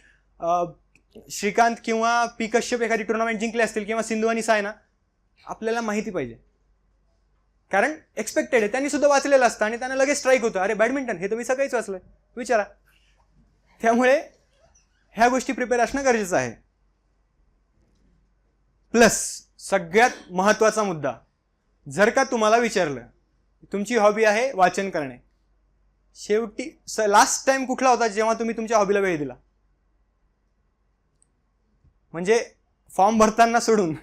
Speaker 1: श्रीकांत किंवा पी कश्यप एखादी टुर्नामेंट जिंकले असतील किंवा सिंधू आणि सायना, आपल्याला माहिती पाहिजे. कारण एक्सपेक्टेड आहे, त्यांनी सुद्धा वाचलेलं असतं आणि त्यांना लगेच स्ट्राईक होतं, अरे बॅडमिंटन हे तर मी सकाळीच वाचलंय, विचारा. त्यामुळे ह्या गोष्टी प्रिपेअर असणं गरजेचं आहे. प्लस सगळ्यात महत्त्वाचा मुद्दा, जर का तुम्हाला विचारलं तुमची हॉबी आहे वाचन करणे, शेवटी लास्ट टाइम कुठला होता जेव्हा तुम्ही तुमच्या हॉबीला वेळ दिला, म्हणजे फॉर्म भरताना सोडून,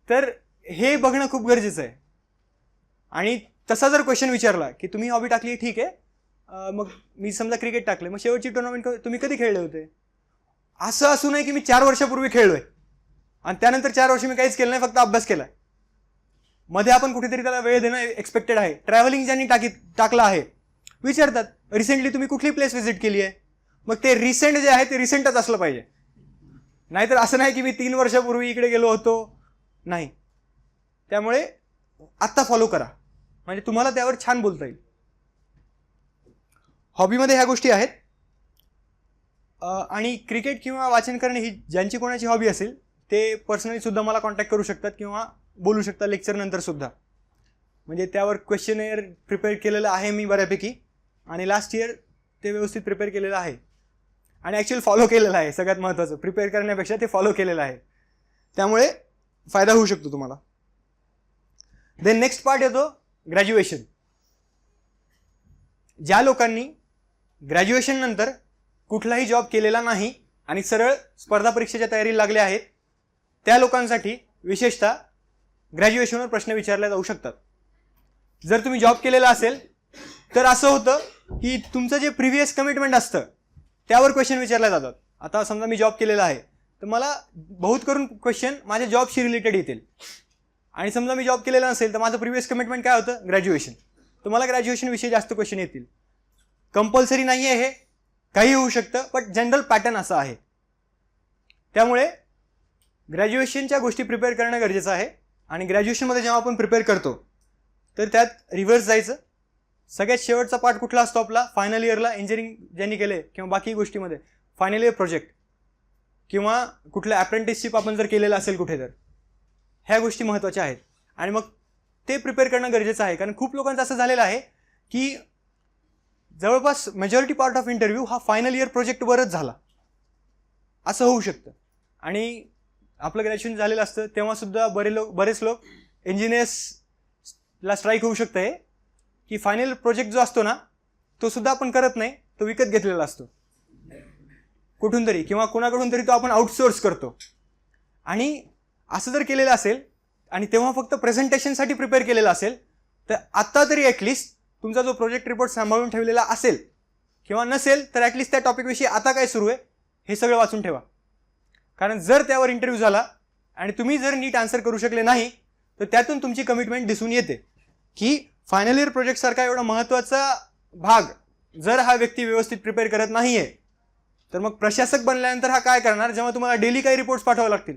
Speaker 1: तर हे बघणं खूप गरजेचं आहे. आणि तसा जर क्वेश्चन विचारला की तुम्ही हॉबी टाकली, ठीक आहे, मग मी समजा क्रिकेट टाकले, मग शेवटची टुर्नामेंट तुम्ही कधी खेळले होते, असं असू नये की मी 4 वर्षापूर्वी खेळलोय आणि त्यानंतर 4 वर्ष मी काहीच केलं नाही, फक्त अभ्यास केलाय. मध्ये आपण कुठेतरी त्याला वेळ देणं एक्सपेक्टेड आहे. ट्रॅव्हलिंग ज्यांनी टाकलं आहे विचारतात रिसेंटली तुम्ही कुठली प्लेस व्हिजिट केली आहे, मग ते रिसेंट जे आहे ते रिसेंटच असलं पाहिजे. नाहीतर असं नाही की मी 3 वर्षापूर्वी इकडे गेलो होतो, नाही. त्यामुळे आत्ता फॉलो करा, म्हणजे तुम्हाला त्यावर छान बोलता येईल. हॉबीमध्ये ह्या गोष्टी आहेत. आणि क्रिकेट किंवा वाचन करणे ही ज्यांची कोणाची हॉबी असेल ते पर्सनली सुद्धा मला कॉन्टॅक्ट करू शकतात किंवा बोलू शकता लेक्चर नंतर सुद्धा. म्हणजे त्यावर क्वेश्चनेअर प्रिपेअर केलेलं आहे मी बऱ्यापैकी, आणि लास्ट इयर ते व्यवस्थित प्रिपेअर केलेलं आहे आणि ॲक्च्युअल फॉलो केलेलं आहे. सगळ्यात महत्त्वाचं, प्रिपेअर करण्यापेक्षा ते फॉलो केलेलं आहे, त्यामुळे फायदा होऊ शकतो तुम्हाला. देन नेक्स्ट पार्ट येतो ग्रॅज्युएशन. ज्या लोकांनी ग्रॅज्युएशन नंतर कुठलाही जॉब केलेला नाही आणि सरळ स्पर्धा परीक्षेच्या तयारीला लागले आहेत, त्या लोकांसाठी विशेषतः ग्रॅज्युएशनवर प्रश्न विचारले जाऊ शकतात. जर तुम्ही जॉब केलेला असेल तर असं होतं की तुमचं जे प्रिव्हियस कमिटमेंट असतं त्यावर क्वेश्चन विचारले जातात. आता समजा मी जॉब केलेला आहे तर मला बहुत करून क्वेश्चन माझ्या जॉबशी रिलेटेड येतील, आणि समजा मी जॉब केलेला नसेल तर माझं प्रिव्हियस कमिटमेंट काय होतं, ग्रॅज्युएशन, तर मला ग्रॅज्युएशनविषयी जास्त क्वेश्चन येतील. कंपल्सरी नाही आहे हे, काही होऊ शकतं, बट जनरल पॅटर्न असा आहे. त्यामुळे ग्रॅज्युएशनच्या गोष्टी प्रिपेअर करणं गरजेचं आहे. आणि ग्रॅज्युएशनमध्ये जेव्हा आपण प्रिपेअर करतो तर त्यात रिव्हर्स जायचं. सगळ्यात शेवटचा पार्ट कुठला असतो आपला, फायनल इयरला इंजिनिअरिंग ज्यांनी केले किंवा बाकी गोष्टीमध्ये फायनल इयर प्रोजेक्ट किंवा कुठलं अप्रेंटिसशिप आपण जर केलेलं असेल कुठे, तर ह्या गोष्टी महत्त्वाच्या आहेत. आणि मग ते प्रिपेअर करणं गरजेचं आहे. कारण खूप लोकांचं असं झालेलं आहे की जवळपास मेजॉरिटी पार्ट ऑफ इंटरव्ह्यू हा फायनल इयर प्रोजेक्टवरच झाला, असं होऊ शकतं. आणि आपलं ग्रॅज्युएशन झालेलं असतं तेव्हा सुद्धा बरेच लोक इंजिनियर्सला स्ट्राईक होऊ शकतं आहे की फायनल प्रोजेक्ट जो असतो ना तो सुद्धा आपण करत नाही, तो विकत घेतलेला असतो कुठून तरी किंवा कोणाकडून तरी, तो आपण आउटसोर्स करतो. आणि असं जर केलेलं असेल आणि तेव्हा फक्त प्रेझेंटेशनसाठी प्रिपेअर केलेलं असेल तर आत्ता तरी ॲटलिस्ट तुमचा जो प्रोजेक्ट रिपोर्ट सांभाळून ठेवलेला असेल किंवा नसेल तर ॲटलिस्ट त्या टॉपिकविषयी आता काय सुरू आहे हे सगळं वाचून ठेवा. कारण जर त्यावर इंटरव्ह्यू झाला आणि तुम्ही जर नीट आन्सर करू शकले नाही तर त्यातून तुमची कमिटमेंट दिसून येते की फायनल इयर प्रोजेक्टसारखा एवढा महत्त्वाचा भाग जर हा व्यक्ती व्यवस्थित प्रिपेअर करत नाही आहे तर मग प्रशासक बनल्यानंतर हा काय करणार, जेव्हा तुम्हाला डेली काही रिपोर्ट्स पाठवावे लागतील.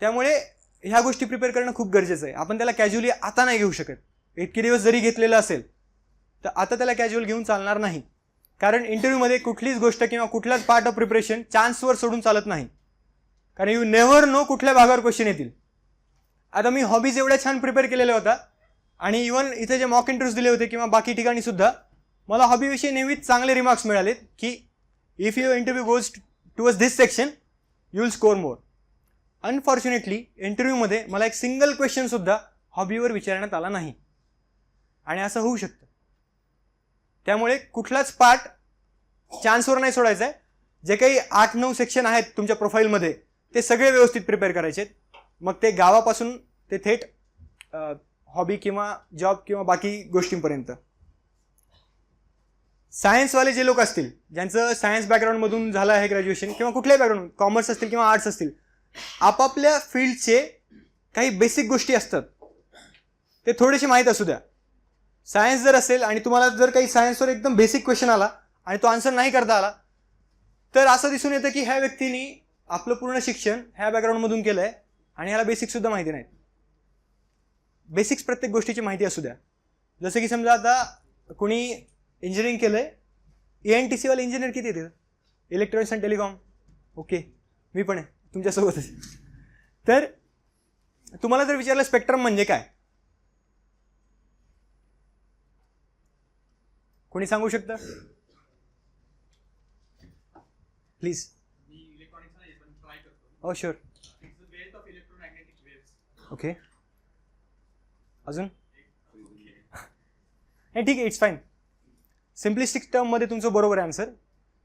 Speaker 1: त्यामुळे ह्या गोष्टी प्रिपेअर करणं खूप गरजेचं आहे. आपण त्याला कॅज्युअली आता नाही घेऊ शकत. इतके दिवस जरी घेतलेलं असेल तर आता त्याला कॅज्युअल घेऊन चालणार नाही. कारण इंटरव्ह्यूमध्ये कुठलीच गोष्ट किंवा कुठलाच पार्ट ऑफ प्रिपरेशन चान्सवर सोडून चालत नाही. कारण यू नेव्हर नो कुठल्या भागावर क्वेश्चन येतील. आता मी हॉबीज एवढ्या छान प्रिपेअर केलेल्या होता आणि इव्हन इथे जे मॉक इंटरव्ह्यूज दिले होते किंवा बाकी ठिकाणी सुद्धा मला हॉबीविषयी नेहमीच चांगले रिमार्क्स मिळालेत की if your interview goes towards this section you will score more. Unfortunately इंटरव्ह्यूमध्ये मला एक सिंगल क्वेश्चनसुद्धा हॉबीवर विचारण्यात आला नाही, आणि असं होऊ शकतं. त्यामुळे कुठलाच पार्ट चान्सवर नाही सोडायचा आहे. जे काही 8-9 सेक्शन आहेत तुमच्या प्रोफाईलमध्ये ते सगळे व्यवस्थित प्रिपेअर करायचे आहेत. मग ते गावापासून ते थेट हॉबी किंवा जॉब किंवा बाकी गोष्टींपर्यंत. सायन्सवाले जे लोक असतील, ज्यांचं सायन्स बॅकग्राऊंडमधून झालं आहे ग्रॅज्युएशन किंवा कुठल्याही बॅकग्राऊंड, कॉमर्स असतील किंवा आर्ट्स असतील, आपापल्या फील्डचे काही बेसिक गोष्टी असतात ते थोडेसे माहीत असू द्या. सायन्स जर असेल आणि तुम्हाला जर काही सायन्सवर एकदम बेसिक क्वेश्चन आला आणि तो आन्सर नाही करता आला, तर असं दिसून येतं की ह्या व्यक्तीने आपलं पूर्ण शिक्षण ह्या बॅकग्राऊंडमधून केलं आहे आणि ह्याला बेसिकसुद्धा माहिती नाहीत. बेसिक्स प्रत्येक गोष्टीची माहिती असू द्या. जसं की समजा आता कोणी इंजिनिअरिंग केलं आहे, ENTC वाले इंजिनियर किती येते, इलेक्ट्रॉनिक्स अँड टेलिकॉम. ओके, मी पण आहे तुमच्यासोबतच. तर तुम्हाला जर विचारलं स्पेक्ट्रम म्हणजे काय, कोणी सांगू शकतं प्लीज? हो शुअर. ओके, अजून? नाही ठीक आहे, इट्स फाईन. सिम्प्लिस्टिक टर्ममध्ये तुमचं बरोबर आहे answer.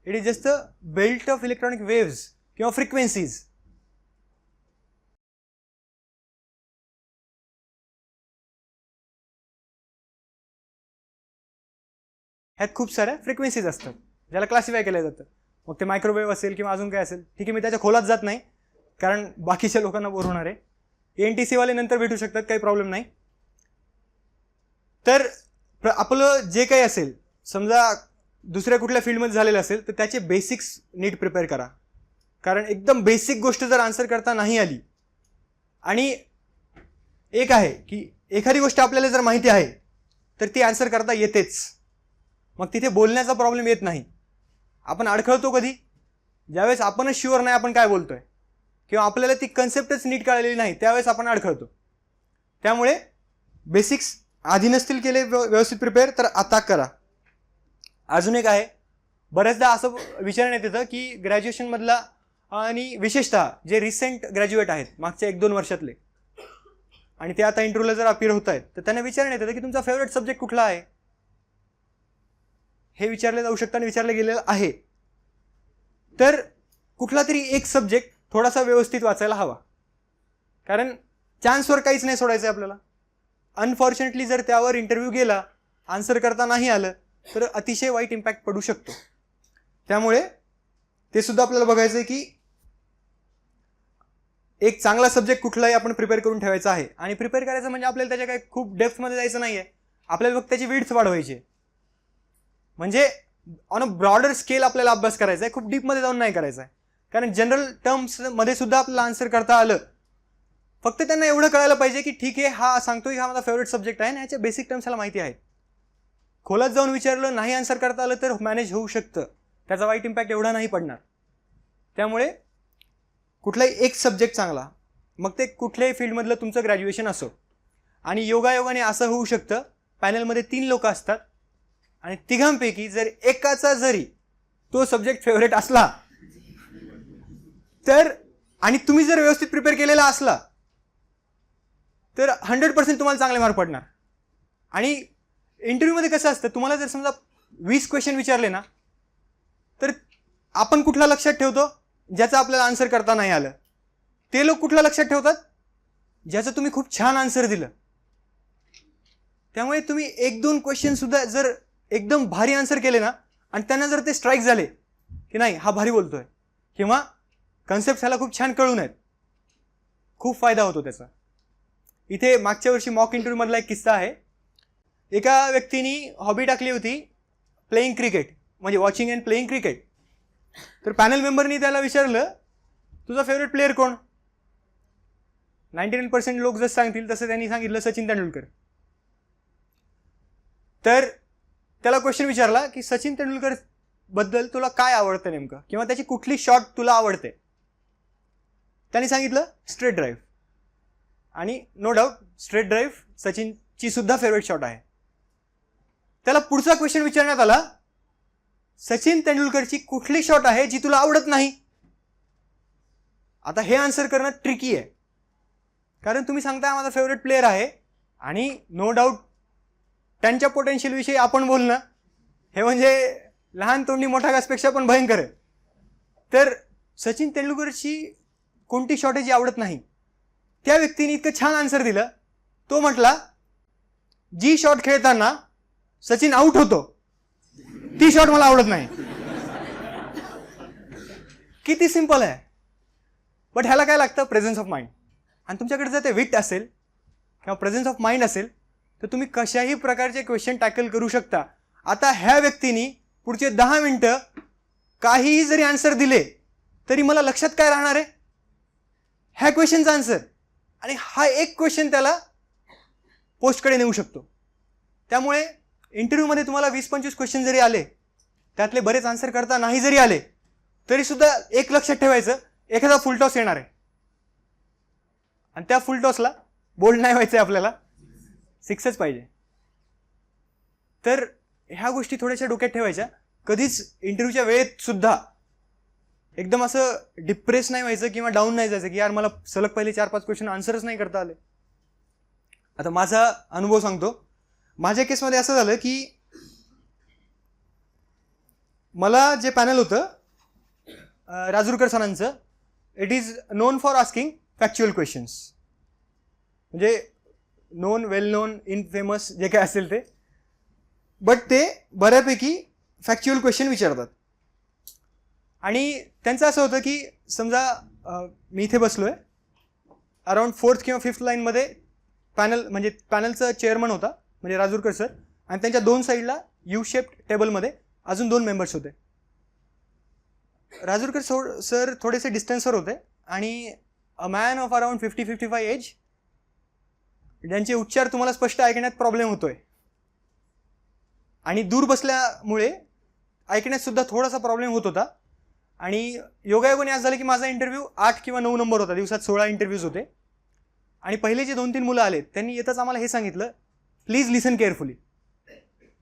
Speaker 1: It is just the belt of electronic waves किंवा फ्रिक्वेन्सीज. ह्यात खूप साऱ्या फ्रिक्वेन्सीज असतात ज्याला क्लासिफाय केलं जातं. मग ते मायक्रोवेव्ह असेल किंवा अजून काय असेल, ठीक आहे, मी त्याच्या खोलात जात नाही कारण बाकीच्या लोकांना बोर होणार आहे. ENTC वाले नंतर भेटू शकतात, काही प्रॉब्लेम नाही. तर आपलं जे काही असेल, समजा दुसऱ्या कुठल्या फील्डमध्ये झालेलं असेल, तर त्याचे बेसिक्स नीट प्रिपेअर करा. कारण एकदम बेसिक गोष्ट जर आन्सर करता नाही आली, आणि एक आहे की एखादी गोष्ट आपल्याला जर माहिती आहे तर ती आन्सर करता येतेच, मग तिथे बोलण्याचा प्रॉब्लेम येत नाही. आपण अडखळतो कधी, ज्यावेळेस आपणच शुअर नाही आपण काय बोलतोय किंवा आपल्याला ती कन्सेप्टच नीट कळलेली नाही, त्यावेळेस आपण अडखळतो. त्यामुळे बेसिक्स आधी नसतील केले व्यवस्थित प्रिपेअर, तर आता करा. अजून एक आहे, बऱ्याचदा असं विचारण्यात येतं की ग्रॅज्युएशनमधला आणि विशेषतः जे रिसेंट ग्रॅज्युएट आहेत मागच्या 1-2 वर्षातले, आणि ते आता इंटरव्ह्यूला जर अपीयर होत आहेत, तर त्यांना विचारण्यात येतं की तुमचा फेवरेट सब्जेक्ट कुठला आहे. हे विचारले जाऊ शकतं आणि विचारलं गेलेलं आहे. तर कुठला तरी एक सब्जेक्ट थोडासा व्यवस्थित वाचायला हवा, कारण चान्सवर काहीच नाही सोडायचं आहे आपल्याला. अनफॉर्च्युनेटली जर त्यावर इंटरव्ह्यू गेला, आन्सर करता नाही आलं, तर अतिशय वाईट इम्पॅक्ट पडू शकतो. त्यामुळे ते सुद्धा आपल्याला बघायचं आहे की एक चांगला सब्जेक्ट कुठलाही आपण प्रिपेअर करून ठेवायचा आहे. आणि प्रिपेअर करायचं म्हणजे आपल्याला त्याच्या काही खूप डेप्थमध्ये जायचं नाही आहे, आपल्याला फक्त त्याची विड्थ वाढवायची. म्हणजे ऑन अ ब्रॉडर स्केल आपल्याला अभ्यास करायचा आहे, खूप डीपमध्ये जाऊन नाही करायचा आहे. कारण जनरल टर्म्समध्ये सुद्धा आपल्याला आन्सर करता आलं, फक्त त्यांना एवढं कळायला पाहिजे की ठीक आहे, हा सांगतोय की हा माझा फेवरेट सब्जेक्ट आहे आणि ह्याच्या बेसिक टर्म्स ह्याला माहिती आहेत. खोलात जाऊन विचारलं, नाही आन्सर करता आलं तर मॅनेज होऊ शकतं, त्याचा वाईट इम्पॅक्ट एवढा नाही पडणार. त्यामुळे कुठलाही एक सब्जेक्ट चांगला, मग ते कुठल्याही फील्डमधलं तुमचं ग्रॅज्युएशन असो. आणि योगायोगाने असं होऊ शकतं, पॅनलमध्ये 3 लोक असतात आणि तिघांपैकी जर एकाचा जरी तो सब्जेक्ट फेवरेट असला तर, आणि तुम्ही जर व्यवस्थित प्रिपेअर केलेला असला, तर 100% तुम्हाला चांगले मार्क पडणार. आणि इंटरव्ह्यूमध्ये कसं असतं, तुम्हाला जर समजा 20 क्वेश्चन विचारले ना, तर आपण कुठला लक्षात ठेवतो, ज्याचा आपल्याला आन्सर करता नाही आलं. ते लोक कुठला लक्षात ठेवतात, ज्याचं तुम्ही खूप छान आन्सर दिलं. त्यामुळे तुम्ही 1-2 क्वेश्चन सुद्धा जर एकदम भारी आन्सर केले ना, आणि त्यांना जर ते स्ट्राईक झाले की नाही हा भारी बोलतोय किंवा कन्सेप्ट ह्याला खूप छान कळून आहेत, खूप फायदा होतो त्याचा. इथे मागच्या वर्षी मॉक इंटरव्ह्यूमधला एक किस्सा आहे. एका व्यक्तीने हॉबी टाकली होती प्लेइंग क्रिकेट, म्हणजे वॉचिंग अँड प्लेइंग क्रिकेट. तर पॅनल मेंबरनी त्याला विचारलं, तुझा फेवरेट प्लेअर कोण? 99% लोक जसं सांगतील तसं त्यांनी सांगितलं सचिन तेंडुलकर. तर त्याला क्वेश्चन विचारला की सचिन तेंडुलकर बद्दल तुला काय आवडतं नेमकं, किंवा त्याची कुठली शॉट तुला आवडते? त्यांनी सांगितलं स्ट्रेट ड्राईव्ह. आणि नो डाऊट स्ट्रेट ड्राईव्ह सचिनची सुद्धा फेवरेट शॉट आहे. त्याला पुढचा क्वेश्चन विचारण्यात आला, सचिन तेंडुलकरची कुठली शॉट आहे जी तुला आवडत नाही? आता हे आन्सर करणं ट्रिकी आहे, कारण तुम्ही सांगताय माझा फेवरेट प्लेअर आहे, आणि नो डाऊट त्यांच्या पोटेन्शियलविषयी आपण बोलणं हे म्हणजे लहान तोंडी मोठा घासपेक्षा पण भयंकर आहे. तर सचिन तेंडुलकरची कोणती शॉट आहे जी आवडत नाही? त्या व्यक्तीने इतकं छान आन्सर दिलं. तो म्हटला जी शॉट खेळताना सचिन आउट होतो ती शॉट मला आवडत नाही. किती सिंपल आहे. बट ह्याला काय लागतं? Presence of mind. आणि तुमच्याकडे जर ते विट असेल किंवा प्रेझेन्स ऑफ माइंड असेल तर तुम्ही कशाही प्रकारचे क्वेश्चन टॅकल करू शकता. आता ह्या व्यक्तीने पुढचे 10 मिनिटं काहीही जरी आन्सर दिले तरी मला लक्षात काय राहणार आहे? ह्या क्वेश्चनचा आन्सर. आणि हा एक क्वेश्चन त्याला पोस्टकडे नेऊ शकतो. त्यामुळे इंटरव्ह्यूमध्ये तुम्हाला 20-25 क्वेश्चन जरी आले, त्यातले बरेच आन्सर करता नाही जरी आले, तरी सुद्धा एक लक्षात ठेवायचं, एखादा फुल टॉस येणार आहे आणि त्या फुल टॉसला बोल्ड नाही व्हायचं आहे, आपल्याला 6च पाहिजे. तर ह्या गोष्टी थोड्याशा डोक्यात ठेवायच्या. कधीच इंटरव्ह्यूच्या वेळेत सुद्धा एकदम असं डिप्रेस नाही व्हायचं किंवा डाऊन नाही जायचं की यार मला सलग पहिले 4-5 क्वेश्चन आन्सरच नाही करता आले. आता माझा अनुभव सांगतो. माझ्या केसमध्ये असं झालं की मला जे पॅनल होतं राजूरकर सरांचं, it is known for asking factual questions. म्हणजे known, well known, in famous जे काय असेल ते, बट ते बऱ्यापैकी फॅक्च्युअल क्वेश्चन विचारतात. आणि त्यांचं असं होतं की समजा मी इथे बसलो आहे, अराउंड 4th किंवा 5th लाईनमध्ये पॅनल, म्हणजे पॅनलचं चेअरमन होता म्हणजे राजूरकर सर, आणि त्यांच्या 2 साईडला यू शेप्ड टेबलमध्ये अजून 2 मेंबर्स होते. राजूरकर सर थोडेसे डिस्टन्सवर होते आणि a man of around 50-55 age, ज्यांचे उच्चार तुम्हाला स्पष्ट ऐकण्यात प्रॉब्लेम होतोय आणि दूर बसल्यामुळे ऐकण्यात सुद्धा थोडासा प्रॉब्लेम होत होता. आणि योगायोगाने असं झालं की माझा इंटरव्ह्यू 8 किंवा 9 नंबर होता. दिवसात 16 इंटरव्ह्यूज होते. आणि पहिले जे 2-3 मुलं आले त्यांनी येतच आम्हाला हे सांगितलं, प्लीज लिसन केअरफुली.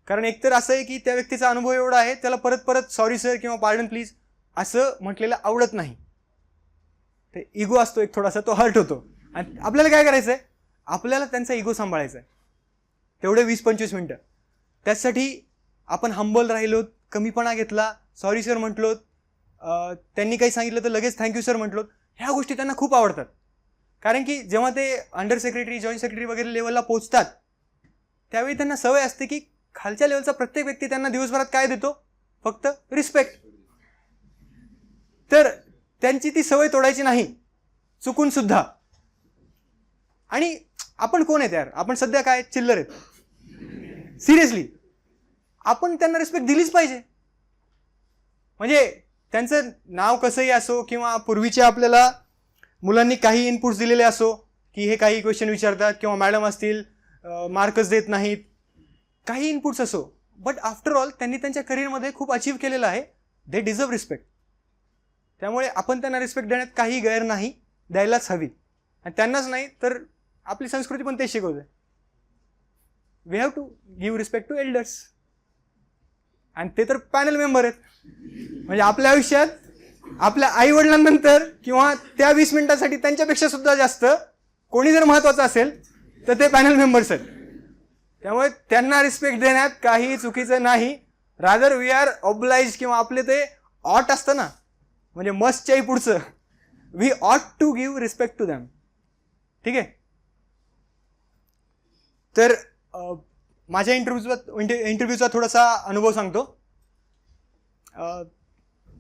Speaker 1: कारण एकतर असं आहे की त्या व्यक्तीचा अनुभव एवढा आहे, त्याला परत परत सॉरी सर किंवा पार्डन प्लीज असं म्हटलेलं आवडत नाही. ते इगो असतो एक थोडासा, तो हर्ट होतो. आणि आपल्याला काय करायचं आहे? आपल्याला त्यांचा इगो सांभाळायचा आहे तेवढे 20-25 मिनटं. त्यासाठी आपण हंबल राहिलोत, कमीपणा घेतला, सॉरी सर म्हटलोत, त्यांनी काही सांगितलं तर लगेच थँक्यू सर म्हटलोत. ह्या गोष्टी त्यांना खूप आवडतात. कारण की जेव्हा ते अंडर सेक्रेटरी, जॉईंट सेक्रेटरी वगैरे लेवलला पोहोचतात त्यावेळी त्यांना सवय असते की खालच्या लेवलचा प्रत्येक व्यक्ती त्यांना दिवसभरात काय देतो? फक्त रिस्पेक्ट. तर त्यांची ती सवय तोडायची नाही चुकून सुद्धा. आणि आपण कोण आहेत यार? आपण सध्या काय चिल्लर आहेत? सिरियसली आपण त्यांना रिस्पेक्ट दिलीच पाहिजे. म्हणजे त्यांचं नाव कसंही असो किंवा पूर्वीच्या आपल्याला मुलांनी काही इनपुट्स दिलेले असो की हे काही क्वेश्चन विचारतात किंवा मॅडम असतील मार्कच देत नाहीत, काही इनपुट्स असो, बट आफ्टर ऑल त्यांनी त्यांच्या करिअरमध्ये खूप अचीव्ह केलेलं आहे. दे डिझर्व रिस्पेक्ट. त्यामुळे आपण त्यांना रिस्पेक्ट देण्यात काही गैर नाही, द्यायलाच हवी. आणि त्यांनाच नाही तर आपली संस्कृती पण तेच शिकवते. We have to give respect to elders. आणि ते तर पॅनल मेंबर आहेत. म्हणजे आपल्या आयुष्यात आपल्या आईवडिलांनंतर किंवा त्या 20 मिनिटांसाठी त्यांच्यापेक्षा सुद्धा जास्त कोणी जर महत्त्वाचं असेल तर ते पॅनल मेंबर्स आहेत. त्यामुळे त्यांना रिस्पेक्ट देण्यात काही चुकीचं नाही. रादर वी आर ऑब्लाइज, किंवा आपले ते ऑट असतं ना, म्हणजे मस्टच्याही पुढचं, we ought to give respect to them. ठीक आहे. तर माझ्या इंटरव्ह्यूचा थोडासा अनुभव सांगतो.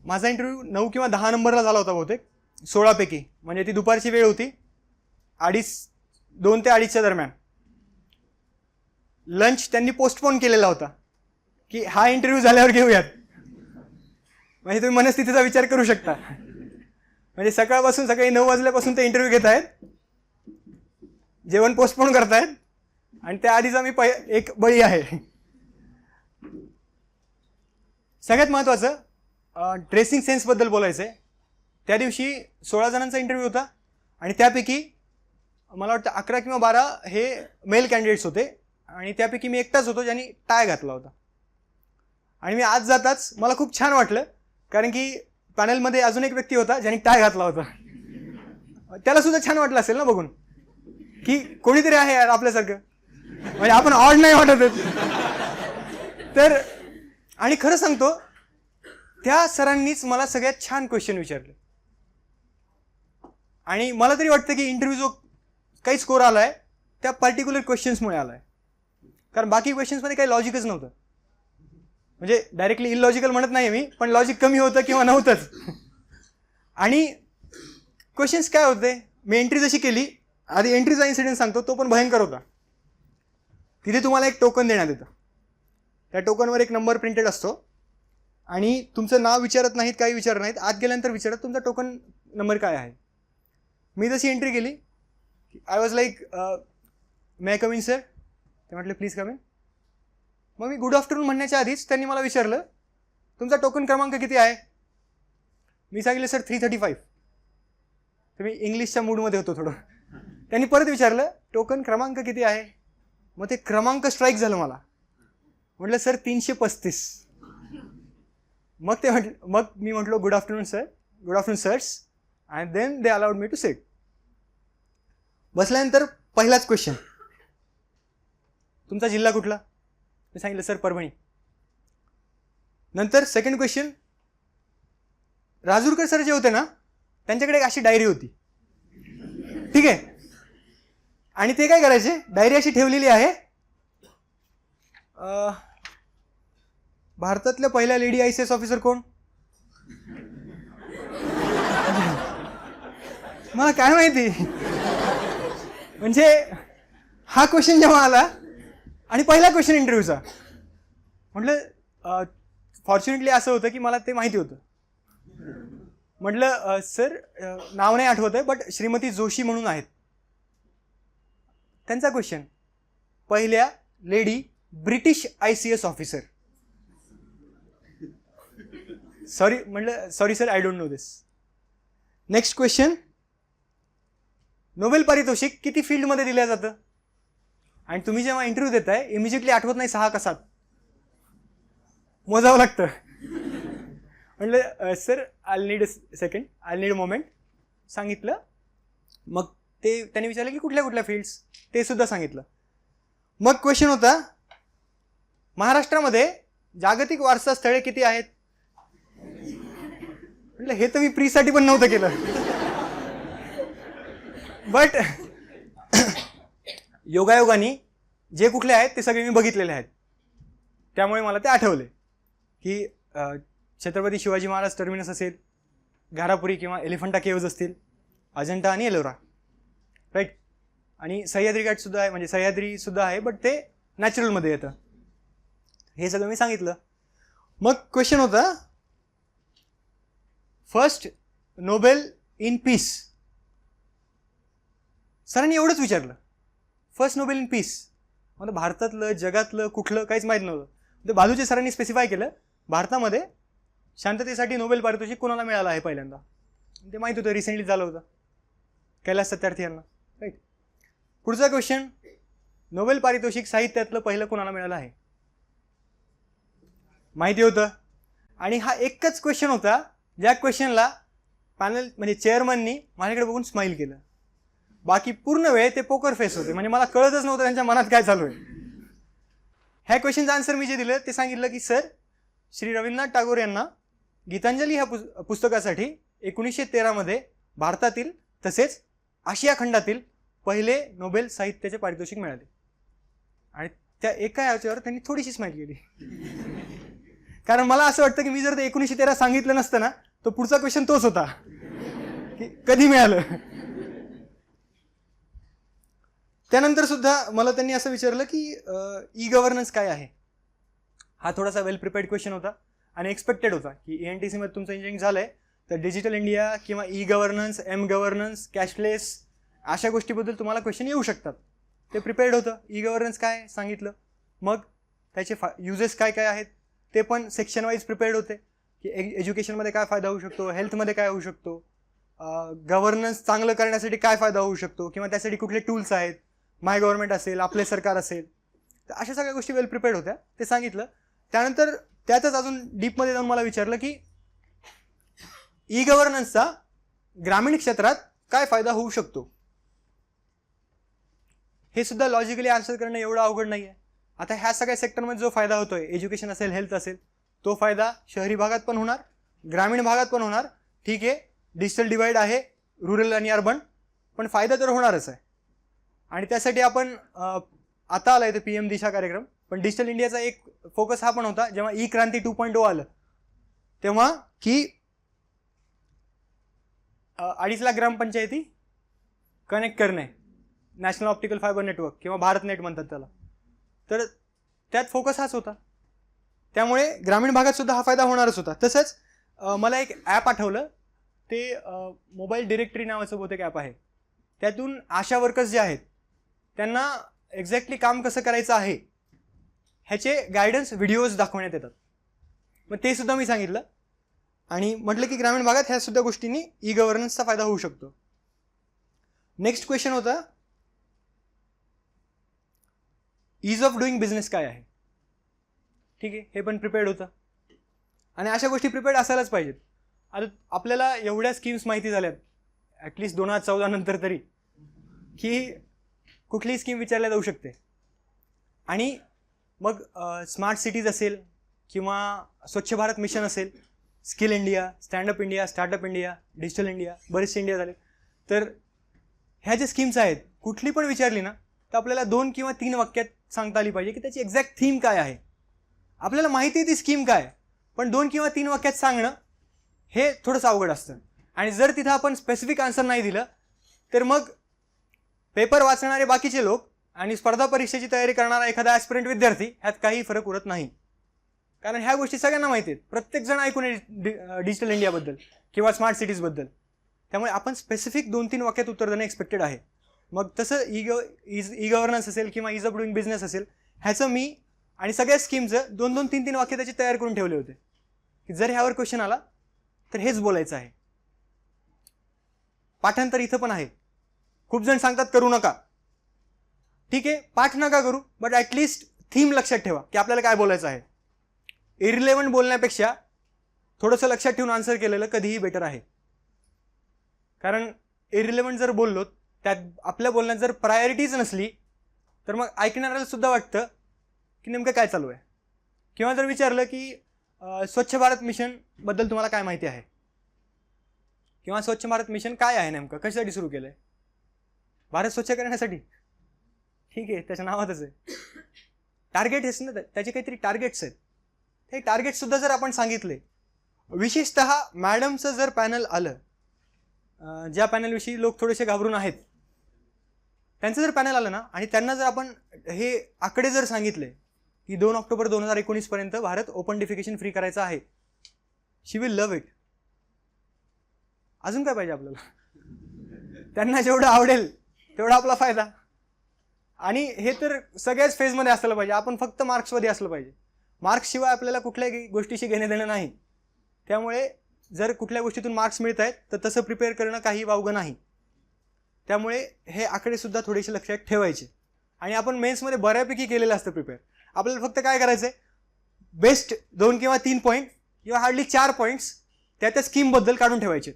Speaker 1: माझा इंटरव्ह्यू 9 किंवा 10 नंबरला झाला होता बहुतेक, 16 पैकी. म्हणजे ती दुपारची वेळ होती, 2 ते 2:30च्या दरम्यान. लंच त्यांनी पोस्टपोन केलेला होता की हा इंटरव्ह्यू झाल्यावर घेऊयात. म्हणजे तुम्ही मनस्थितीचा विचार करू शकता. म्हणजे सकाळपासून, सकाळी 9 वाजल्यापासून ते इंटरव्ह्यू घेत आहेत, जेवण पोस्टपोन करतायत, आणि त्याआधीचा मी एक बळी आहे. सगळ्यात महत्त्वाचं ड्रेसिंग सेन्सबद्दल बोलायचं आहे. त्या दिवशी 16 जणांचा इंटरव्ह्यू होता आणि त्यापैकी मला वाटतं 11 किंवा 12 हे मेल कॅन्डिडेट्स होते आणि त्यापैकी मी एकटाच होतो ज्यांनी टाय घातला होता. आणि मी आज जाताच मला खूप छान वाटलं, कारण की पॅनलमध्ये अजून एक व्यक्ती होता ज्यांनी टाय घातला होता. त्याला सुद्धा छान वाटलं असेल ना बघून की कोणीतरी आहे यार आपल्यासारखं, म्हणजे आपण ऑड नाही वाटत. तर आणि खरं सांगतो, त्या सरांनीच मला सगळ्यात छान क्वेश्चन विचारले. आणि मला तरी वाटतं की इंटरव्ह्यू जो काही स्कोर आला आहे त्या पर्टिक्युलर क्वेश्चन्समुळे आला आहे. कारण बाकी क्वेश्चन्समध्ये काही लॉजिकच नव्हतं. म्हणजे डायरेक्टली इलॉजिकल म्हणत नाही मी, पण लॉजिक कमी होतं किंवा नव्हतंच. आणि क्वेश्चन्स काय होते, मी एंट्री जशी केली, आधी एंट्रीचा इन्सिडेंट सांगतो, तो पण भयंकर होता. तिथे तुम्हाला एक टोकन देण्यात येतं. त्या टोकनवर एक नंबर प्रिंटेड असतो आणि तुमचं नाव विचारत नाहीत, काही विचारत नाहीत. आत गेल्यानंतर विचारत तुमचा टोकन नंबर काय आहे. मी जशी एंट्री केली, I was like may I come in sir. ते म्हटले प्लीज कम इन. मग मी गुड आफ्टरनून म्हणण्याच्या आधीच त्यांनी मला विचारलं तुमचा टोकन क्रमांक किती आहे. मी सांगितलं सर 335. तर मी इंग्लिशच्या मूडमध्ये होतो थोडं. त्यांनी परत विचारलं टोकन क्रमांक किती आहे. मग ते क्रमांक स्ट्राईक झालं मला. म्हटलं सर 335. मग मी म्हटलो good afternoon sir, good afternoon sirs, and then they allowed me to sit. बसल्यानंतर पहिलाच क्वेश्चन, तुमचा जिल्हा कुठला. मी सांगितलं सर परभणी. नंतर सेकंड क्वेश्चन, राजूरकर सर जे होते ना त्यांच्याकडे एक अशी डायरी होती, ठीक आहे. आणि ते काय करायचे, डायरी अशी ठेवलेली आहे, भारतातल्या पहिल्या लेडी ICS ऑफिसर कोण. मला काय माहिती. म्हणजे हा क्वेश्चन जेव्हा आला आणि पहिला क्वेश्चन इंटरव्ह्यूचा, म्हटलं फॉर्च्युनेटली असं होतं की मला ते माहिती होतं. म्हटलं सर नाव नाही आठवत आहे, बट श्रीमती जोशी म्हणून आहेत. त्यांचा क्वेश्चन, पहिल्या लेडी ब्रिटिश ICS ऑफिसर. म्हटलं sorry sir, I don't know this. Next question, Nobel पारितोषिक किती फील्डमध्ये दिलं जातं. आणि तुम्ही जेव्हा इंटरव्ह्यू देताय इमिजिएटली आठवत नाही 6 का 7, मोजावं लागतं. म्हटलं sir I need a second, I need a moment. सांगितलं. मग ते त्यांनी विचारलं की कुठल्या कुठल्या फील्ड्स, ते सुद्धा सांगितलं. मग क्वेश्चन होता, महाराष्ट्रामध्ये जागतिक वारसा स्थळे किती आहेत. म्हटलं हे तर मी प्रीसाठी पण नव्हतं केलं, बट योगायोगाने जे कुठले आहेत ते सगळे मी बघितलेले आहेत. त्यामुळे मला ते आठवले की छत्रपती शिवाजी महाराज टर्मिनस असेल, घारापुरी किंवा एलिफंटा केव्ज असतील, अजंठा आणि एलोरा, राईट. आणि सह्याद्री घाट सुद्धा आहे, म्हणजे सह्याद्री सुद्धा आहे, बट ते नॅचरलमध्ये येतं. हे सगळं मी सांगितलं. मग क्वेश्चन होता, फर्स्ट नोबेल इन पीस. सरांनी एवढंच विचारलं, फर्स्ट नोबेल इन पीस. मला भारतातलं जगातलं कुठलं काहीच माहीत नव्हतं. ते बाजूच्या सरांनी स्पेसिफाय केलं, भारतामध्ये शांततेसाठी नोबेल पारितोषिक कोणाला मिळालं आहे पहिल्यांदा. ते माहीत होतं, रिसेंटली झालं होतं, कैलास सत्यार्थी यांना, राईट. पुढचा क्वेश्चन, नोबेल पारितोषिक साहित्यातलं पहिलं कोणाला मिळालं आहे. माहिती होतं. आणि हा एकच क्वेश्चन होता ज्या क्वेश्चनला पॅनल म्हणजे चेअरमननी माझ्याकडे बघून स्माईल केलं. बाकी पूर्ण वेळ ते पोकर फेस होते, म्हणजे मला कळतच नव्हतं त्यांच्या मनात काय चालू आहे. ह्या क्वेश्चनचं आन्सर मी जे दिलं ते सांगितलं की सर, श्री रवींद्रनाथ टागोर यांना गीतांजली ह्या पुस्तकासाठी 1913 भारतातील तसेच आशिया खंडातील पहिले नोबेल साहित्याचे पारितोषिक मिळाले. आणि त्या एका याच्यावर त्यांनी थोडीशी स्माईल केली. कारण मला असं वाटतं की मी जर ते 1913 सांगितलं नसतं ना, तो पुढचा क्वेश्चन तोच होता की कधी मिळालं. त्यानंतर सुद्धा मला त्यांनी असं विचारलं की ई गव्हर्नन्स काय आहे. हा थोडासा वेल प्रिपेअर्ड क्वेश्चन होता आणि एक्सपेक्टेड होता की ENTC मध्ये तुमचं इंजिनिअरिंग झालंय तर डिजिटल इंडिया किंवा e governance, m governance, cashless अशा गोष्टीबद्दल तुम्हाला क्वेश्चन येऊ शकतात. ते प्रिपेअर्ड होतं. ई गव्हर्नन्स काय सांगितलं, मग त्याचे युजेस काय काय आहेत ते पण सेक्शन वाईज प्रिपेअर्ड होते की एज्युकेशनमध्ये काय फायदा होऊ शकतो, हेल्थमध्ये काय होऊ शकतो, गव्हर्नन्स चांगलं करण्यासाठी काय फायदा होऊ शकतो किंवा त्यासाठी कुठले टूल्स आहेत, माय गव्हर्नमेंट असेल, आपले सरकार असेल, तर अशा सगळ्या गोष्टी वेल प्रिपेअर्ड होत्या, ते सांगितलं. त्यानंतर त्यातच अजून डीपमध्ये जाऊन मला विचारलं की ई गव्हर्नन्सचा ग्रामीण क्षेत्रात काय फायदा होऊ शकतो. हे सुद्धा लॉजिकली आन्सर करणं एवढं अवघड नाही आहे. आता ह्या सगळ्या सेक्टरमध्ये जो फायदा होतोय, एज्युकेशन असेल, हेल्थ असेल, तो फायदा शहरी भागात पण होणार, ग्रामीण भागात पण होणार. ठीक आहे, डिजिटल डिवाइड आहे रुरल आणि अर्बन, पण फायदा तर होणारच आहे. आणि त्यासाठी आपण आता आला आहे PM दिशा कार्यक्रम, पण डिजिटल इंडियाचा एक फोकस हा पण होता जेव्हा ई क्रांती 2.0 आलं तेव्हा की 2.5 लाख ग्रामपंचायती कनेक्ट करणे, नॅशनल ऑप्टिकल फायबर नेटवर्क किंवा भारत नेट म्हणतात त्याला, तर त्यात फोकस हाच होता. त्यामुळे ग्रामीण भागात सुद्धा हा फायदा होणारच होता. तसंच मला एक ॲप आठवलं, ते मोबाईल डिरेक्टरी नावाचं बहुतेक ॲप आहे. त्यातून आशा वर्कर्स जे आहेत त्यांना एक्झॅक्टली काम कसं करायचं आहे ह्याचे गायडन्स व्हिडिओज दाखवण्यात येतात. मग ते सुद्धा मी सांगितलं आणि म्हटलं की ग्रामीण भागात ह्या सुद्धा गोष्टींनी ई गव्हर्नन्सचा फायदा होऊ शकतो. नेक्स्ट क्वेश्चन होता ईज ऑफ डुईंग बिझनेस काय आहे. ठीक आहे, हे पण प्रिपेअर्ड होतं आणि अशा गोष्टी प्रिपेअर्ड असायलाच पाहिजेत. आता आपल्याला एवढ्या स्कीम्स माहिती झाल्यात ॲटलिस्ट 2014 नंतर तरी, की कुठलीही स्कीम विचारल्या जाऊ शकते. आणि मग स्मार्ट सिटीज असेल किंवा स्वच्छ भारत मिशन असेल, skill India, standup India, startup India, digital India, बरेचसे इंडिया झाले, तर ह्या ज्या स्कीम्स आहेत कुठली पण विचारली ना तर आपल्याला 2 किंवा 3 वाक्यात सांगता आली पाहिजे की त्याची एक्झॅक्ट थीम काय आहे. आपल्याला माहिती आहे ती स्कीम काय, पण 2 किंवा 3 वाक्यात सांगणं हे थोडंसं अवघड असतं. आणि जर तिथं आपण स्पेसिफिक आन्सर नाही दिलं तर मग पेपर वाचणारे बाकीचे लोक आणि स्पर्धा परीक्षेची तयारी करणारा एखादा ॲस्पिरंट विद्यार्थी ह्यात काही फरक उरत नाही. कारण ह्या गोष्टी सगळ्यांना माहिती आहेत, प्रत्येकजण ऐकून डिजिटल इंडियाबद्दल किंवा स्मार्ट सिटीजबद्दल. त्यामुळे आपण स्पेसिफिक 2-3 वाक्यात उत्तर देणं एक्सपेक्टेड आहे. मग तसं ई गव्हर्नन्स असेल किंवा ईज ऑफ डुईंग बिझनेस असेल, ह्याचं मी आणि सगळ्या स्कीमचं 2-2, 3-3 वाक्य त्याची तयार करून ठेवले होते की जर ह्यावर क्वेश्चन आला तर हेच बोलायचं आहे. पाठांतर इथं पण आहे. खूप जण सांगतात करू नका. ठीक आहे, पाठ नका करू, बट ॲटलिस्ट थीम लक्षात ठेवा की आपल्याला काय बोलायचं आहे. इरिलेव्हंट बोलण्यापेक्षा थोडंसं लक्षात ठेवून आन्सर केलेलं कधीही बेटर आहे. कारण इरिलेव्हंट जर बोललो, त्यात आपल्या बोलण्यात जर प्रायोरिटीज नसली तर मग ऐकणाऱ्याला सुद्धा वाटतं की नेमकं काय चालू आहे. किंवा जर विचारलं की स्वच्छ भारत मिशन बद्दल तुम्हाला काय माहिती आहे, किंवा स्वच्छ भारत मिशन काय आहे, नेमकं कशासाठी सुरू केलं आहे, भारत स्वच्छ करण्यासाठी. ठीक आहे, त्याच्या नावातच आहे. टार्गेट हेच ना, त्याचे काहीतरी टार्गेट्स आहेत. ते टार्गेटसुद्धा जर आपण सांगितले, विशेषतः मॅडमचं जर पॅनल आलं, ज्या पॅनलविषयी लोक थोडेसे घाबरून आहेत, त्यांचं जर पॅनल आलं ना आणि त्यांना जर आपण हे आकडे जर सांगितले की 2 ऑक्टोबर 2019 पर्यंत भारत ओपन डिफिकेशन फ्री करायचा आहे, शी विल लव्ह इट. अजून काय पाहिजे आपल्याला. त्यांना जेवढं आवडेल तेवढा आपला फायदा. आणि हे तर सगळ्याच फेजमध्ये असलं पाहिजे. आपण फक्त मार्क्समध्ये असलं पाहिजे. मार्क्सशिवाय आपल्याला कुठल्याही गोष्टीशी घेणे देणं नाही. त्यामुळे जर कुठल्या गोष्टीतून मार्क्स मिळत आहेत तर तसं प्रिपेअर करणं काही वावगं नाही. त्यामुळे हे आकडेसुद्धा थोडेसे लक्षात ठेवायचे. आणि आपण मेन्समध्ये बऱ्यापैकी केलेलं असतं प्रिपेअर. आपल्याला फक्त काय करायचं आहे, बेस्ट 2 किंवा 3 पॉईंट किंवा हार्डली 4 पॉईंट्स त्या स्कीमबद्दल काढून ठेवायचे.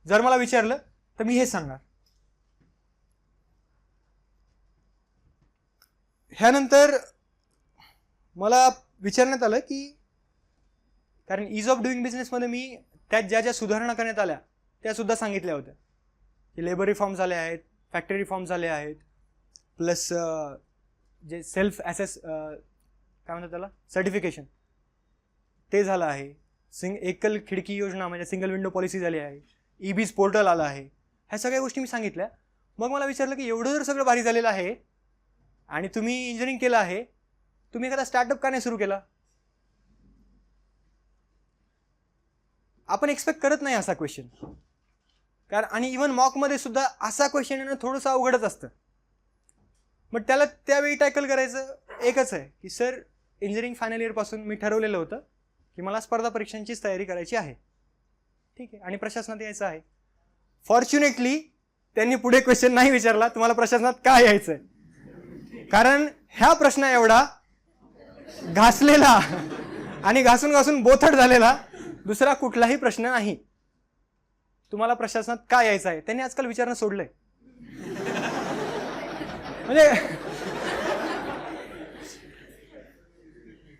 Speaker 1: जर मला विचारलं तर मी हेच सांगणार. ह्यानंतर मला विचारण्यात आलं की, कारण ईज ऑफ डुईंग बिझनेसमध्ये मी त्यात ज्या ज्या सुधारणा करण्यात आल्या त्यासुद्धा सांगितल्या होत्या की लेबर रिफॉर्म झाले आहेत, फॅक्टरी रिफॉर्म झाले आहेत, प्लस जे सेल्फ ॲसेस काय म्हणतात त्याला सर्टिफिकेशन ते झालं आहे, एकल खिडकी योजना म्हणजे सिंगल विंडो पॉलिसी झाली आहे, ई-बीज पोर्टल आलं आहे. ह्या सगळ्या गोष्टी मी सांगितल्या. मग मला विचारलं की एवढं जर सगळं भारी झालेलं आहे आणि तुम्ही इंजिनिअरिंग केलं आहे, तुम्ही एखादा स्टार्टअप का नाही सुरू केला. आपण एक्सपेक्ट करत नाही असा क्वेश्चन. कारण आणि इव्हन मॉकमध्ये सुद्धा असा क्वेश्चन येणं थोडंसं अवघडच असतं. बट त्याला त्यावेळी टॅकल करायचं एकच आहे की सर, इंजिनिअरिंग फायनल इयरपासून मी ठरवलेलं होतं की मला स्पर्धा परीक्षांचीच तयारी करायची आहे. ठीक आहे, आणि प्रशासनात यायचं आहे. फॉर्च्युनेटली त्यांनी पुढे क्वेश्चन नाही विचारला तुम्हाला प्रशासनात का यायचं आहे. कारण ह्या प्रश्न एवढा घासलेला आणि घासून घासून बोथट झालेला दुसरा कुठलाही प्रश्न नाही. तुम्हाला प्रशासनात का यायचं आहे त्यांनी आजकाल विचारणं सोडलंय. म्हणजे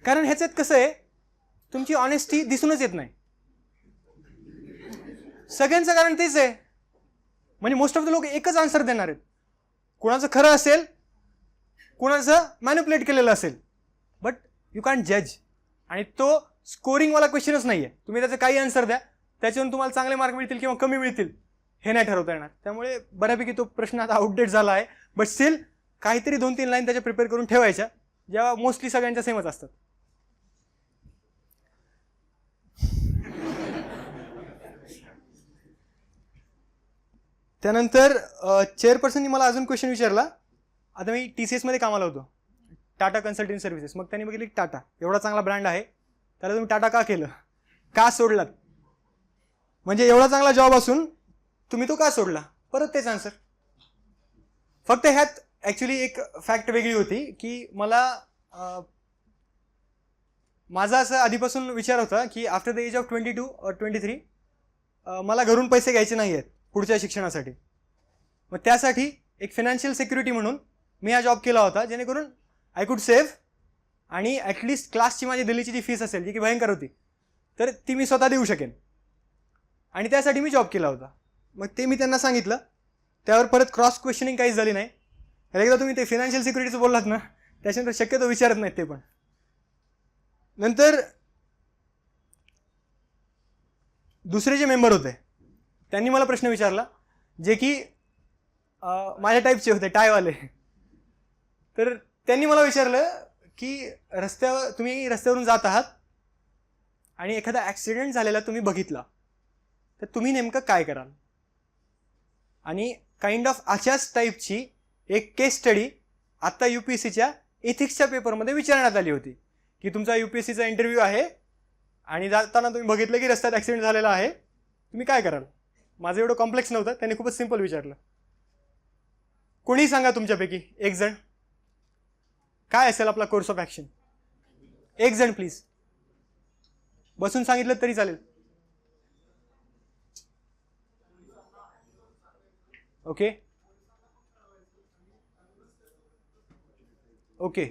Speaker 1: कारण ह्याच्यात कसं आहे, तुमची ऑनेस्टी दिसूनच येत नाही. सगळ्यांचं कारण तेच आहे. म्हणजे मोस्ट ऑफ द लोक एकच आन्सर देणार आहेत. कुणाचं खरं असेल कोणाचं मॅनिप्युलेट केलेलं असेल, बट यू कॅन्ट जज. आणि तो स्कोरिंगवाला क्वेश्चनच नाही आहे. तुम्ही त्याचं काही आन्सर द्या, त्याच्यावरून तुम्हाला चांगले मार्क मिळतील किंवा कमी मिळतील हे नाही ठरवता येणार. त्यामुळे बऱ्यापैकी तो प्रश्न आता आउटडेट झाला आहे. बट स्टील काहीतरी 2-3 लाईन त्याच्या प्रिपेअर करून ठेवायच्या, जेव्हा मोस्टली सगळ्यांच्या सेमच असतात. त्यानंतर चेअरपर्सननी मला अजून क्वेश्चन विचारला. आता मी TCS मध्ये कामाला होतो, टाटा कन्सल्टिंग सर्व्हिसेस. मग त्यांनी बघितली टाटा एवढा चांगला ब्रँड आहे, त्याला तुम्ही टाटा का केलं, का सोडलात, म्हणजे एवढा चांगला जॉब असून तुम्ही तो का सोडला. परत तेच आन्सर. फक्त ह्यात ॲक्च्युली एक फॅक्ट वेगळी होती की मला माझा असं आधीपासून विचार होता की after the age of 22 or 23 मला घरून पैसे घ्यायचे नाही आहेत पुढच्या शिक्षणासाठी. मग त्यासाठी एक फायनान्शियल सिक्युरिटी म्हणून मी हा जॉब केला होता, जेणेकरून आय कुड सेव्ह आणि ॲटलिस्ट क्लासची माझी दिल्लीची जी फीस असेल, जी की भयंकर होती, तर ती मी स्वतः देऊ शकेन. आणि त्यासाठी मी जॉब केला होता. मग ते मी त्यांना सांगितलं. त्यावर परत क्रॉस क्वेश्चनिंग काहीच झाली नाही. एकदा तुम्ही ते फायनान्शियल सिक्युरिटीचं बोललात ना, त्याच्यानंतर शक्यतो विचारत नाहीत ते पण. नंतर दुसरे जे मेंबर होते त्यांनी मला प्रश्न विचारला, जे की माझ्या टाईपचे होते, टायवाले. तर त्यांनी मला विचारलं की तुम्ही रस्त्यावरून जात आहात आणि एखादा ॲक्सिडेंट झालेला तुम्ही बघितला, तर तुम्ही नेमकं काय कराल. आणि काइंड ऑफ अशाच टाईपची एक केस स्टडी आत्ता UPSCच्या एथिक्सच्या पेपरमध्ये विचारण्यात आली होती की तुमचा UPSCचा इंटरव्ह्यू आहे आणि जाताना तुम्ही बघितलं की रस्त्यात ॲक्सिडेंट झालेला आहे, तुम्ही काय कराल. माझं एवढं कॉम्प्लेक्स नव्हतं, त्यांनी खूपच सिम्पल विचारलं. कोणीही सांगा तुमच्यापैकी एक जण, काय असेल आपला कोर्स ऑफ ॲक्शन. एक जण प्लीज. बसून सांगितलं तरी चालेल. Okay okay.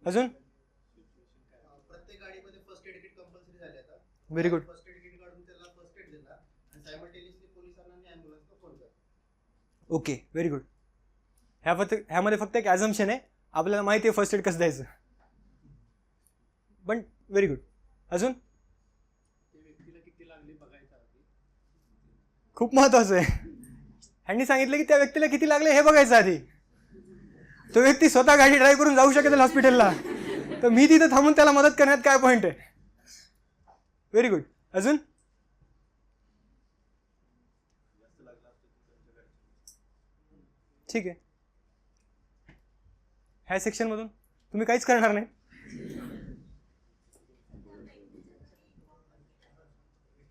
Speaker 1: अजून.
Speaker 2: प्रत्येक गाडीमध्ये फर्स्ट एड किट कंपल्सरी झाले आता.
Speaker 1: Very good.
Speaker 2: First aid kit काढून त्याला फर्स्ट एड देणार आणि सायमल्टेनियसली पोलिसांना आणि ॲम्ब्युलन्सला फोन करणार.
Speaker 1: Okay, very good. ह्यामध्ये फक्त एक ॲझम्पशन आहे, आपल्याला माहिती आहे फर्स्ट एड कसं द्यायचं. पण व्हेरी गुड. अजून.
Speaker 2: ते व्यक्तीला किती लागले बघायचं आधी.
Speaker 1: खूप महत्वाचं आहे. ह्यांनी सांगितलं की त्या व्यक्तीला किती लागले हे बघायचं आधी. तो व्यक्ती स्वतः गाडी ड्राईव्ह करून जाऊ शकेल हॉस्पिटलला, तर मी तिथं थांबून त्याला मदत करण्यात काय पॉईंट आहे. Very good. अजून. ठीक आहे. ह्या सेक्शनमधून तुम्ही काहीच करणार नाही.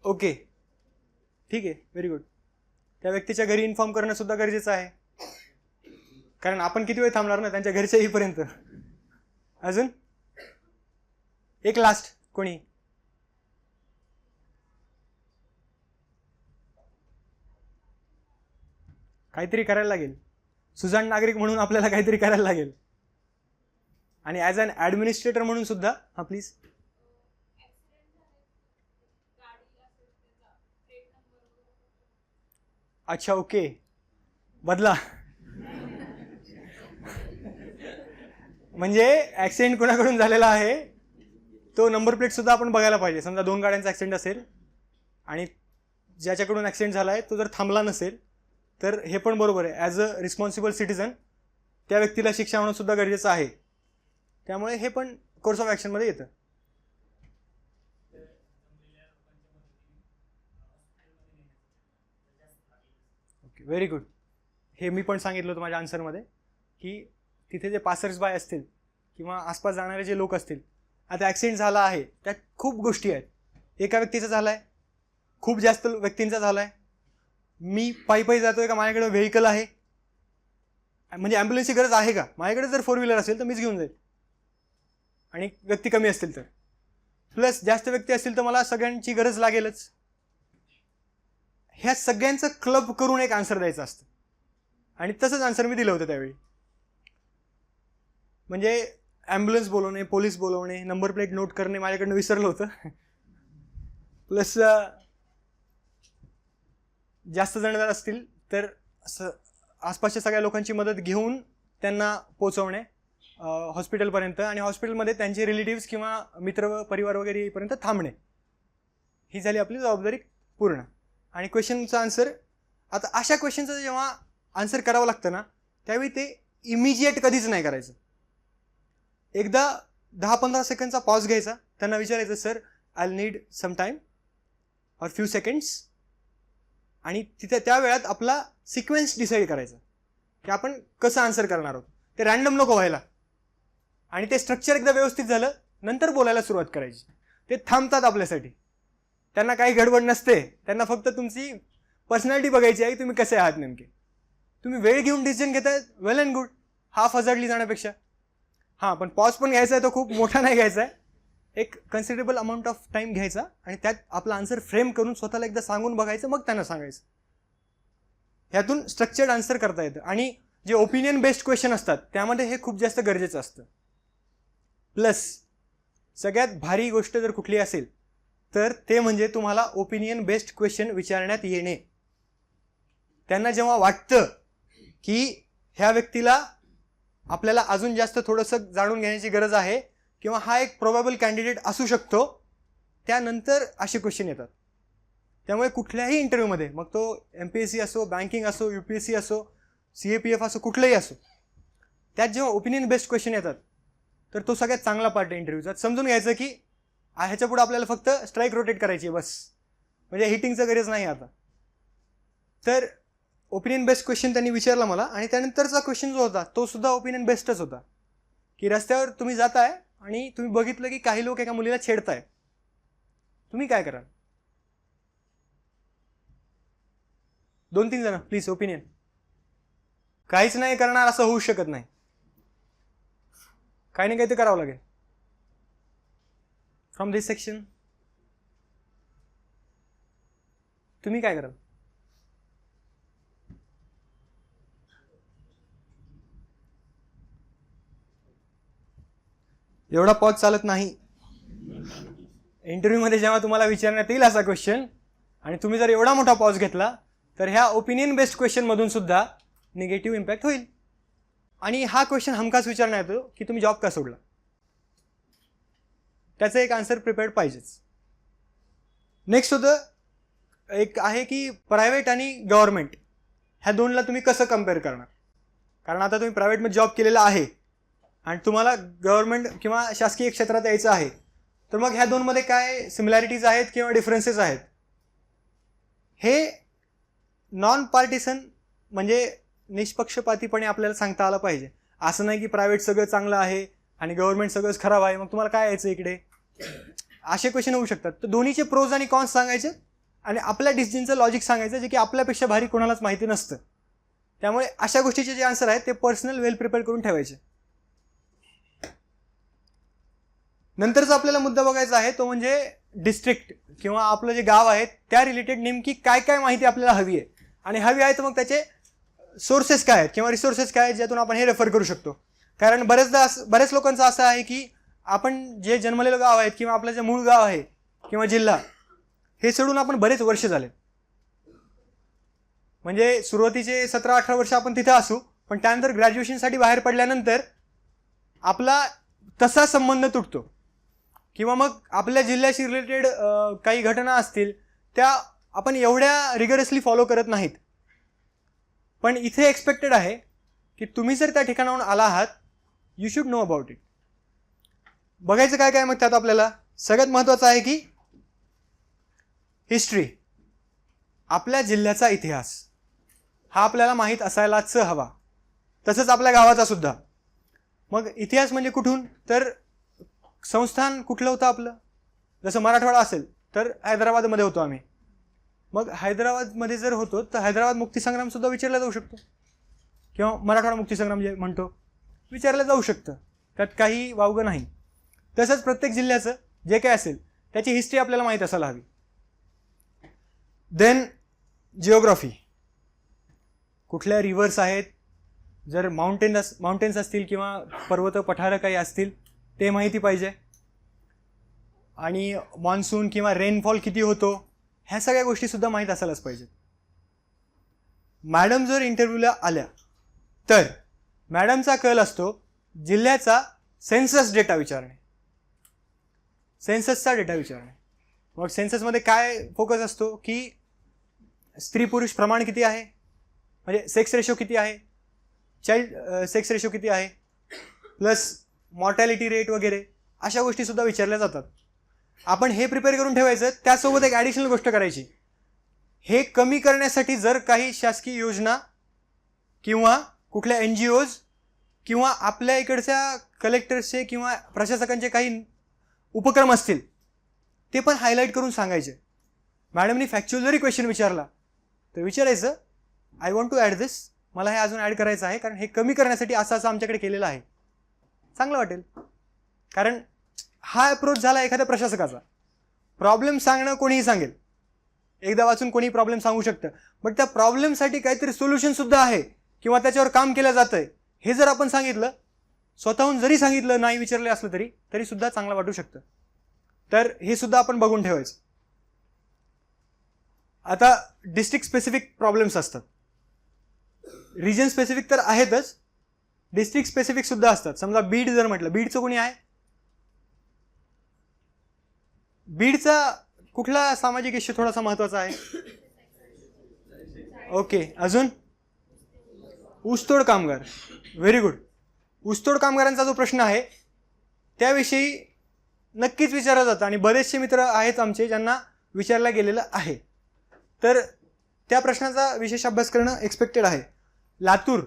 Speaker 1: ओके, ठीक आहे. Very good. त्या व्यक्तीच्या घरी इन्फॉर्म करणं सुद्धा गरजेचं आहे, कारण आपण किती वेळ थांबणार ना त्यांच्या घरच्या येईपर्यंत. अजून एक लास्ट. कोणी. काहीतरी करायला लागेल. सुजाण नागरिक म्हणून आपल्याला काहीतरी करायला लागेल, आणि ॲज अन ॲडमिनिस्ट्रेटर म्हणून सुद्धा. हां प्लीज. अच्छा, ओके. बदला. म्हणजे ॲक्सिडेंट कोणाकडून झालेला आहे तो नंबर प्लेट सुद्धा आपण बघायला पाहिजे. समजा 2 गाड्यांचा ॲक्सिडेंट असेल आणि ज्याच्याकडून ॲक्सिडेंट झाला आहे तो जर थांबला नसेल, तर हे पण बरोबर आहे. ॲज अ रिस्पॉन्सिबल सिटिझन त्या व्यक्तीला शिक्षा होणं सुद्धा गरजेचं आहे. त्यामुळे हे पण कोर्स ऑफ ॲक्शनमध्ये येतं. Okay, very good. हे मी पण सांगितलं होतं माझ्या आन्सरमध्ये की तिथे जे पासर्स बाय असतील किंवा आसपास जाणारे जे लोक असतील, आता ॲक्सिडेंट झाला आहे त्यात खूप गोष्टी आहेत. एका व्यक्तीचा झाला आहे, खूप जास्त व्यक्तींचा झाला आहे, मी पायी जातोय का माझ्याकडे व्हेकल आहे, म्हणजे ॲम्ब्युलन्सची गरज आहे का, माझ्याकडे जर 4 व्हीलर असेल तर मीच घेऊन जाईल, आणि व्यक्ती कमी असतील तर, प्लस जास्त व्यक्ती असतील तर मला सगळ्यांची गरज लागेलच. ह्या सगळ्यांचं क्लब करून एक आन्सर द्यायचं असतं, आणि तसंच आन्सर मी दिलं होतं त्यावेळी. म्हणजे ॲम्ब्युलन्स बोलवणे, पोलीस बोलवणे, नंबर प्लेट नोट करणे माझ्याकडनं विसरलं होतं. प्लस जास्त जण जर असतील तर आसपासच्या सगळ्या लोकांची मदत घेऊन त्यांना पोचवणे हॉस्पिटलपर्यंत, आणि हॉस्पिटलमध्ये त्यांचे रिलेटिव्स किंवा मित्र परिवार वगैरे येईपर्यंत थांबणे. ही झाली आपली जबाबदारी पूर्ण. आणि क्वेश्चनचा आन्सर, आता अशा क्वेश्चनचं जेव्हा आन्सर करावं लागतं ना, त्यावेळी ते इमिजिएट कधीच नाही करायचं. एकदा 10-15 सेकंडचा पॉज घ्यायचा, त्यांना विचारायचं sir I need some time or few seconds, आणि तिथे त्या वेळात आपला सिक्वेन्स डिसाईड करायचा की आपण कसं आन्सर करणार आहोत. ते रॅन्डम नको व्हायला, आणि ते स्ट्रक्चर एकदा व्यवस्थित झालं नंतर बोलायला सुरुवात करायची. ते थांबतात आपल्यासाठी, त्यांना काही गडबड नसते, त्यांना फक्त तुमची पर्सनॅलिटी बघायची आहे, तुम्ही कसे आहात नेमके. तुम्ही वेळ घेऊन डिसिजन घेताय, वेल अँड गुड, हाफ हजार्डली जाण्यापेक्षा. हां, पण पॉज पण घ्यायचा आहे, तो खूप मोठा नाही घ्यायचा आहे, एक कन्सिडरेबल अमाऊंट ऑफ टाईम घ्यायचा आणि त्यात आपला आन्सर फ्रेम करून स्वतःला एकदा सांगून बघायचं, मग त्यांना सांगायचं. ह्यातून स्ट्रक्चर्ड आन्सर करता येतं. आणि जे ओपिनियन बेस्ड क्वेश्चन असतात त्यामध्ये हे खूप जास्त गरजेचं असतं. प्लस सगळ्यात भारी गोष्ट जर कुठली असेल तर ते म्हणजे तुम्हाला ओपिनियन बेस्ड क्वेश्चन विचारण्यात येणे. त्यांना जेव्हा वाटतं की ह्या व्यक्तीला आपल्याला अजून जास्त थोडंसं जाणून घेण्याची गरज आहे किंवा हा एक प्रोबेबल कॅन्डिडेट असू शकतो, त्यानंतर असे क्वेश्चन येतात. त्यामुळे कुठल्याही इंटरव्ह्यूमध्ये, मग तो MPSC असो, बँकिंग असो, UPSC असो, CAPF असो, कुठलंही असो, त्यात जेव्हा ओपिनियन बेस्ड क्वेश्चन येतात तर तो सगळ्यात चांगला पार्ट आहे इंटरव्ह्यूचा. समजून घ्यायचं की ह्याच्या पुढे आपल्याला फक्त स्ट्राईक रोटेट करायची आहे बस, म्हणजे हिटिंगचं गरज नाही आता. तर ओपिनियन बेस्ड क्वेश्चन त्यांनी विचारला मला, आणि त्यानंतरचा क्वेश्चन जो होता तो सुद्धा ओपिनियन बेस्डच होता. की रस्त्यावर तुम्ही जाताय आणि तुम्ही बघितलं की काही लोक एका मुलीला छेडताय, तुम्ही काय कराल? 2-3 जण प्लीज ओपिनियन. काहीच नाही करणार असं होऊ शकत नाही, काही ना काही ते करावं लागेल. फ्रॉम दिस सेक्शन तुम्ही काय कराल? एवढा पॉज चालत नाही. इंटरव्ह्यूमध्ये जेव्हा तुम्हाला विचारण्यात येईल असा क्वेश्चन आणि तुम्ही जर एवढा मोठा पॉज घेतला तर ह्या ओपिनियन बेस्ड क्वेश्चनमधून सुद्धा निगेटिव्ह इम्पॅक्ट होईल. आणि हा क्वेश्चन हमखास विचारण्यात येतो की तुम्ही जॉब का सोडला, त्याचं एक आन्सर प्रिपेअर्ड पाहिजेच. नेक्स्ट होतं एक आहे की प्रायव्हेट आणि गव्हर्नमेंट ह्या दोनला तुम्ही कसं कम्पेअर करणार. कारण आता तुम्ही प्रायव्हेटमध्ये जॉब केलेला आहे आणि तुम्हाला गव्हर्नमेंट किंवा शासकीय क्षेत्रात यायचं आहे, तर मग ह्या दोनमध्ये काय सिमिलॅरिटीज आहेत किंवा डिफरन्सेस आहेत. हे नॉन पार्टिसन म्हणजे निष्पक्षपातीपणे आपल्याला सांगता आलं पाहिजे. असं नाही की प्रायव्हेट सगळं चांगलं आहे आणि गव्हर्नमेंट सगळंच खराब आहे, मग तुम्हाला काय यायचं इकडे, असे क्वेश्चन होऊ शकतात. तर दोन्हीचे प्रोज आणि कॉन्स सांगायचे आणि आपल्या डिसिजनचं लॉजिक सांगायचं, जे की आपल्यापेक्षा भारी कोणालाच माहिती नसतं. त्यामुळे अशा गोष्टीचे जे आन्सर आहेत ते पर्सनल वेल प्रिपेअर करून ठेवायचे. नंतरचा आपल्याला मुद्दा बघायचा आहे तो म्हणजे डिस्ट्रिक्ट किंवा आपलं जे गाव आहे त्या रिलेटेड नेमकी काय काय माहिती आपल्याला हवी आहे, आणि हवी आहे तर मग त्याचे सोर्सेस काय आहेत किंवा रिसोर्सेस काय आहेत ज्यातून आपण हे रेफर करू शकतो. कारण बऱ्याच लोकांचं असं आहे की आपण जे जन्मलेलं गाव आहेत किंवा आपलं जे मूळ गाव आहे किंवा जिल्हा हे सोडून आपण बरेच वर्ष झाले, म्हणजे सुरुवातीचे 17-18 वर्ष आपण तिथं असू, पण त्यानंतर ग्रॅज्युएशनसाठी बाहेर पडल्यानंतर आपला तसा संबंध तुटतो किंवा मग आपल्या जिल्ह्याशी रिलेटेड काही घटना असतील त्या आपण एवढ्या रिगरसली फॉलो करत नाहीत. पण इथे एक्सपेक्टेड आहे की तुम्ही जर त्या ठिकाणाहून आला आहात, you should know about it. बघायचं काय काय मग त्यात आपल्याला सगळ्यात महत्त्वाचं आहे की हिस्ट्री, आपल्या जिल्ह्याचा इतिहास हा आपल्याला माहीत असायलाच हवा, तसंच आपल्या गावाचा सुद्धा. मग इतिहास म्हणजे कुठून, तर संस्थान कुठलं होतं आपलं, जसं मराठवाडा असेल तर हैदराबादमध्ये होतो आम्ही, मग हैदराबादमध्ये जर होतो तर हैदराबाद मुक्तीसंग्रामसुद्धा विचारला जाऊ शकतो किंवा मराठवाडा मुक्तीसंग्राम जे म्हणतो विचारलं जाऊ शकतं, त्यात काही वावगं नाही. तसंच प्रत्येक जिल्ह्याचं जे काय असेल त्याची हिस्ट्री आपल्याला माहीत असायला हवी. देन जिओग्राफी, कुठल्या रिव्हर्स आहेत, जर माउंटेन्स असतील किंवा पर्वत पठारं काही असतील ते माहिती पाहिजे, आणि मॉन्सून किंवा रेनफॉल किती होतो ह्या सगळ्या गोष्टीसुद्धा माहीत असायलाच पाहिजेत. मॅडम जर इंटरव्ह्यूला आल्या तर मॅडमचा कल असतो जिल्ह्याचा सेन्सस डेटा विचारणे, सेन्ससचा डेटा विचारणे. मग सेन्ससमध्ये काय फोकस असतो की स्त्री पुरुष प्रमाण किती आहे, म्हणजे सेक्स रेशो किती आहे, चाइल्ड सेक्स रेशो किती आहे, प्लस मॉर्टॅलिटी रेट वगैरे अशा गोष्टीसुद्धा विचारल्या जातात. आपण हे प्रिपेअर करून ठेवायचं. त्यासोबत एक ॲडिशनल गोष्ट करायची, हे कमी करण्यासाठी जर काही शासकीय योजना किंवा कुठल्या NGOज किंवा आपल्या इकडच्या कलेक्टर्सचे किंवा प्रशासकांचे काही उपक्रम असतील ते पण हायलाईट करून सांगायचे. मॅडमनी फॅक्च्युअल जरी क्वेश्चन विचारला तर विचारायचं, आय वॉन्ट टू ॲड दिस, मला हे अजून ॲड करायचं आहे कारण हे कमी करण्यासाठी असं असं आमच्याकडे केलेलं आहे. चांगलं वाटेल. कारण हा अप्रोच झाला एखाद्या प्रशासकाचा. प्रॉब्लेम सांगणं कोणीही सांगेल, एकदा वाचून कोणी प्रॉब्लेम सांगू शकतं, बट त्या प्रॉब्लेमसाठी काहीतरी सोल्युशनसुद्धा आहे किंवा त्याच्यावर काम केलं जातं आहे हे जर आपण सांगितलं, स्वतःहून जरी सांगितलं, नाही विचारले असलं तरी सुद्धा चांगलं वाटू शकतं. तर हे सुद्धा आपण बघून ठेवायचं. आता डिस्ट्रिक्ट स्पेसिफिक प्रॉब्लेम्स असतात, रिजन स्पेसिफिक तर आहेतच, डिस्ट्रिक्ट स्पेसिफिक सुद्धा असतात. समजा बीड जर म्हटलं, बीडचं कोणी आहे, बीडचा कुठला सामाजिक इश्यू थोडासा महत्त्वाचा आहे? ओके, अजून ऊसतोड कामगार. Very good. ऊसतोड कामगारांचा जो प्रश्न आहे त्याविषयी नक्कीच विचारलं जातं आणि बरेचसे मित्र आहेत आमचे ज्यांना विचारला गेलेलं आहे. तर त्या प्रश्नाचा विशेष अभ्यास करणं एक्सपेक्टेड आहे. लातूर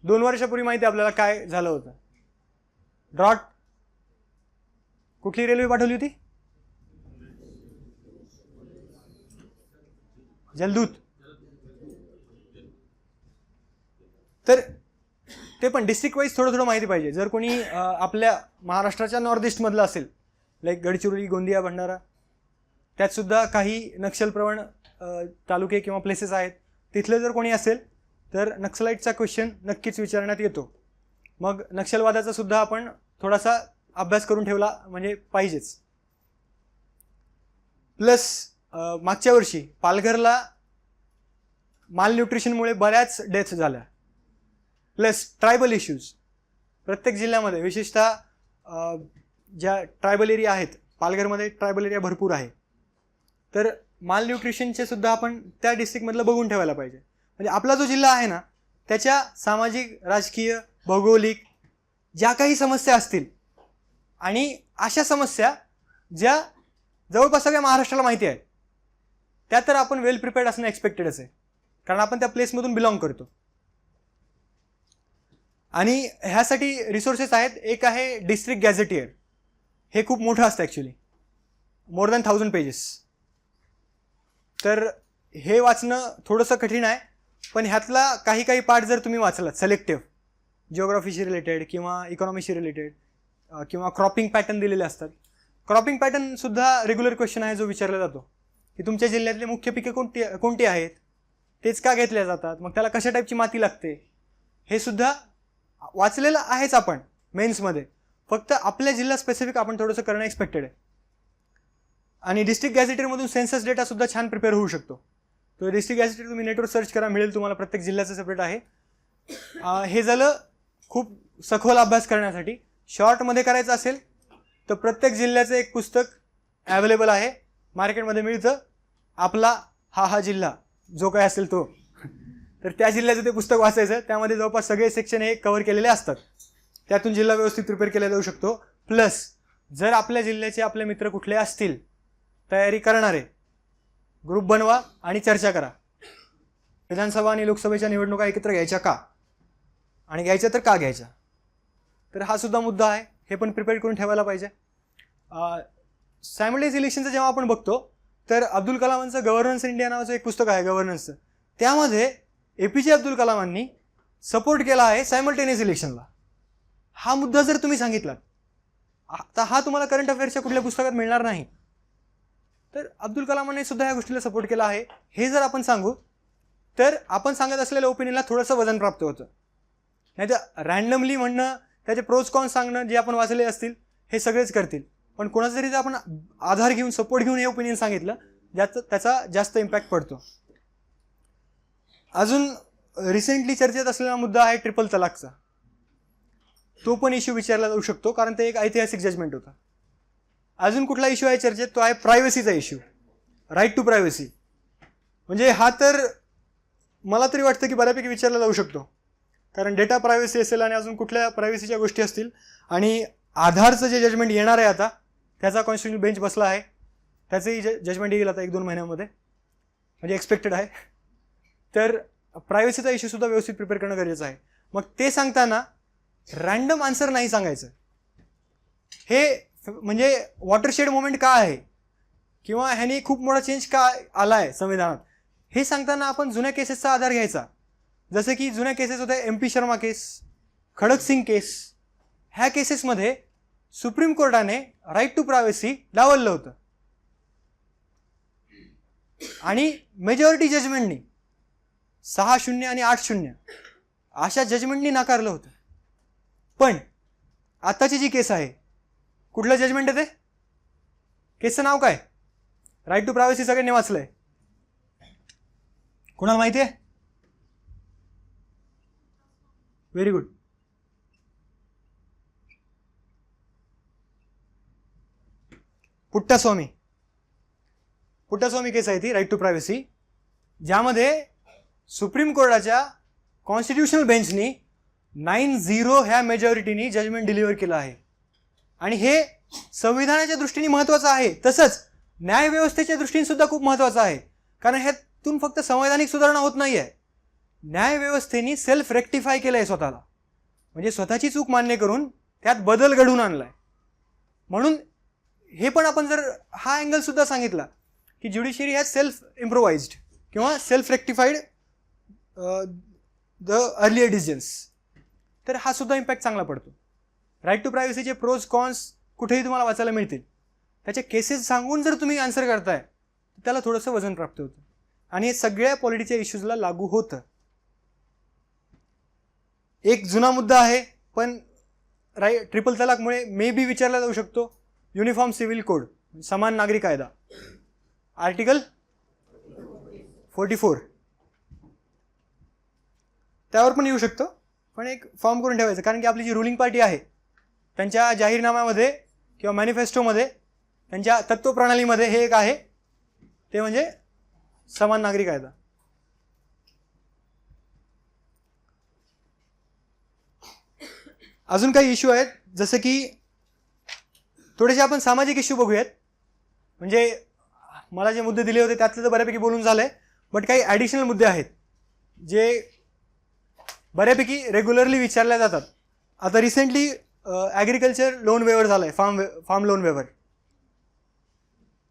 Speaker 1: 2 वर्षापूर्वी माहिती आहे आपल्याला काय झालं होतं. ड्रॉट. कुठली रेल्वे पाठवली होती? जलदूत. तर ते पण डिस्ट्रिक्ट वाईज थोडं माहिती पाहिजे. जर कोणी आपल्या महाराष्ट्राच्या नॉर्थ ईस्टमधलं असेल, लाईक गडचिरोली, गोंदिया, भंडारा, त्यातसुद्धा काही नक्षलप्रवण तालुके किंवा प्लेसेस आहेत, तिथले जर कोणी असेल तर नक्सलाईटचा क्वेश्चन नक्कीच विचारण्यात येतो. मग नक्षलवादाचा सुद्धा आपण थोडासा अभ्यास करून ठेवला म्हणजे पाहिजेच. प्लस मागच्या वर्षी पालघरला माल न्यूट्रिशनमुळे बऱ्याच डेथ्स झाल्या. प्लस ट्रायबल इश्यूज प्रत्येक जिल्ह्यामध्ये, विशेषतः ज्या ट्रायबल एरिया आहेत, पालघरमध्ये ट्रायबल एरिया भरपूर आहे, तर माल न्यूट्रिशनचे सुद्धा आपण त्या डिस्ट्रिक्टमधलं बघून ठेवायला पाहिजे. म्हणजे आपला जो जिल्हा आहे ना त्याच्या सामाजिक, राजकीय, भौगोलिक ज्या काही समस्या असतील आणि अशा समस्या ज्या जवळपास सगळ्या महाराष्ट्राला माहिती आहेत, त्या तर आपण वेल प्रिपेअर्ड असणं एक्सपेक्टेडच आहे, कारण आपण त्या प्लेसमधून बिलॉंग करतो. आणि ह्यासाठी रिसोर्सेस आहेत. एक आहे डिस्ट्रिक्ट गॅझेटियर. हे खूप मोठं असतं ॲक्च्युली, मोर दॅन 1000 पेजेस. तर हे वाचणं थोडंसं कठीण आहे, पण ह्यातला काही पार्ट जर तुम्ही वाचलात सिलेक्टिव्ह, जिओग्राफीशी रिलेटेड किंवा इकॉनॉमीशी रिलेटेड किंवा क्रॉपिंग पॅटर्न दिलेले असतात. क्रॉपिंग पॅटर्नसुद्धा रेग्युलर क्वेश्चन आहे जो विचारला जातो की तुमच्या जिल्ह्यातले मुख्य पिके कोणती आहेत, तेच का घेतल्या जातात, मग त्याला कशा टाईपची माती लागते, हे सुद्धा वाचलेलं आहेच आपण मेन्समध्ये. फक्त आपल्या जिल्हा स्पेसिफिक आपण थोडंसं करणं एक्सपेक्टेड आहे. आणि डिस्ट्रिक्ट गॅझेटेडमधून सेन्सस डेटासुद्धा छान प्रिपेअर होऊ शकतो. तो डिस्ट्रिक्ट गॅझेटेड तुम्ही नेटवर सर्च करा, मिळेल तुम्हाला. प्रत्येक जिल्ह्याचं सेपरेट आहे. हे झालं खूप सखोल अभ्यास करण्यासाठी. शॉर्टमध्ये करायचं असेल तर प्रत्येक जिल्ह्याचं एक पुस्तक ॲवेलेबल आहे, मार्केटमध्ये मिळतं. आपला हा जिल्हा जो काय असेल तो, तर त्या जिल्ह्याचं ते पुस्तक वाचायचं. त्यामध्ये जवळपास सगळे सेक्शन हे कव्हर केलेले असतात. त्यातून जिल्हा व्यवस्थित प्रिपेअर केला जाऊ शकतो. प्लस जर आपल्या जिल्ह्याचे आपले मित्र कुठले असतील तयारी करणारे, ग्रुप बनवा आणि चर्चा करा. विधानसभा आणि लोकसभेच्या निवडणुका एकत्र घ्यायच्या का, आणि घ्यायच्या तर का घ्यायच्या, तर हा सुद्धा मुद्दा आहे. हे पण प्रिपेअर करून ठेवायला पाहिजे. सायमल्टेनियस इलेक्शनचं जेव्हा आपण बघतो तर अब्दुल कलामांचं गव्हर्नन्स इंडिया नावाचं एक पुस्तक आहे गव्हर्नन्सचं. त्यामध्ये APJ अब्दुल कलामांनी सपोर्ट केला आहे सायमल्टेनियस इलेक्शनला. हा मुद्दा जर तुम्ही सांगितलात तर हा तुम्हाला करंट अफेअर्सच्या कुठल्या पुस्तकात मिळणार नाही. तर अब्दुल कलामांनी सुद्धा या गोष्टीला सपोर्ट केला आहे हे जर आपण सांगू तर आपण सांगत असलेल्या ओपिनियनला थोडंसं वजन प्राप्त होतं. नाही तर रँडमली म्हणणं, त्याचे प्रोज कॉन्स सांगणं, जे आपण वाचले असतील हे सगळेच करतील, पण कोणाचं जरी आपण आधार घेऊन, सपोर्ट घेऊन हे ओपिनियन सांगितलं त्याचा जास्त इम्पॅक्ट पडतो. अजून रिसेंटली चर्चेत असलेला मुद्दा आहे ट्रिपल तलाकचा. तो पण इश्यू विचारला जाऊ शकतो कारण ते एक ऐतिहासिक जजमेंट होता. अजून कुठला इश्यू आहे चर्चेत, तो आहे प्रायव्हसीचा इश्यू, राईट टू प्रायव्हसी. म्हणजे हा तर मला तरी वाटतं की बऱ्यापैकी विचारला जाऊ शकतो, कारण डेटा प्रायव्हसी असेल आणि अजून कुठल्या प्रायव्हसीच्या गोष्टी असतील. आणि आधारचं जे जजमेंट येणार आहे आता, त्याचा कॉन्स्टिट्युशनल बेंच बसला आहे, त्याचंही जजमेंट येईल आता 1-2 महिन्यामध्ये, म्हणजे एक्सपेक्टेड आहे. तर प्रायव्हसीचा इश्यूसुद्धा व्यवस्थित प्रिपेअर करणं गरजेचं आहे. मग ते सांगताना रँडम आन्सर नाही सांगायचं. हे म्हणजे वॉटरशेड मोमेंट का आहे किंवा ह्याने खूप मोठा चेंज का आला आहे संविधानात, हे सांगताना आपण जुन्या केसेसचा आधार घ्यायचा. जसं की जुन्या केसेस होत्या MP शर्मा केस, खडक सिंग केस. ह्या केसेसमध्ये सुप्रीम कोर्टाने राईट टू प्रायव्हसी डावललं होतं आणि मेजॉरिटी जजमेंटनी 6-0 आणि 8-0 अशा जजमेंटनी नाकारलं होतं. पण आताची जी केस आहे, कुठलं जजमेंट आहे ते, केसचं नाव काय, राईट टू प्रायव्हसी सगळ्यांनी वाचलंय, कुणाला माहिती आहे? Very good. पुट्टास्वामी केस आहे ती, राईट टू प्रायव्हसी, ज्यामध्ये सुप्रीम कोर्टाच्या कॉन्स्टिट्युशनल बेंचनी 9-0 ह्या मेजॉरिटीनी जजमेंट डिलिव्हर केलं आहे. आणि हे संविधानाच्या दृष्टीने महत्त्वाचं आहे, तसंच न्यायव्यवस्थेच्या दृष्टीने सुद्धा खूप महत्त्वाचं आहे. कारण ह्यातून फक्त संवैधानिक सुधारणा होत नाही आहे, न्यायव्यवस्थेने सेल्फ रेक्टिफाय केलं आहे स्वतःला, म्हणजे स्वतःची चूक मान्य करून त्यात बदल घडवून आणला आहे. म्हणून हे पण आपण जर हा अँगल सुद्धा सांगितला की ज्युडिशियरी हॅज सेल्फ इम्प्रोवाइज्ड किंवा self rectified the earlier decisions, तर हा सुद्धा इम्पॅक्ट चांगला पडतो. राईट टू प्रायव्हसीचे प्रोज कॉन्स कुठेही तुम्हाला वाचायला मिळतील. त्याचे केसेस सांगून जर तुम्ही आन्सर करताय तर त्याला थोडंसं वजन प्राप्त होतं आणि हे सगळ्या पॉलिटीच्या इश्यूजला लागू होतं. एक जुना मुद्दा आहे पण ट्रिपल तलाकमुळे मे बी विचारला जाऊ शकतो, युनिफॉर्म सिव्हिल कोड, समान नागरी कायदा, आर्टिकल 44, त्यावर पण येऊ शकतो. पण एक फॉर्म करून ठेवायचं, कारण की आपली जी रुलिंग पार्टी आहे त्यांच्या जाहीरनाम्यामध्ये किंवा मॅनिफेस्टोमध्ये, त्यांच्या तत्वप्रणालीमध्ये हे एक आहे, ते म्हणजे समान नागरी कायदा. अजून काही इश्यू आहेत, जसं की थोडेसे आपण सामाजिक इश्यू बघूयात. म्हणजे मला जे मुद्दे दिले होते त्यातले तर बऱ्यापैकी बोलून झालंय, बट काही ॲडिशनल मुद्दे आहेत जे बऱ्यापैकी रेग्युलरली विचारल्या जातात. आता रिसेंटली ॲग्रिकल्चर लोन वेवर झालं आहे, फार्म लोन वेवर,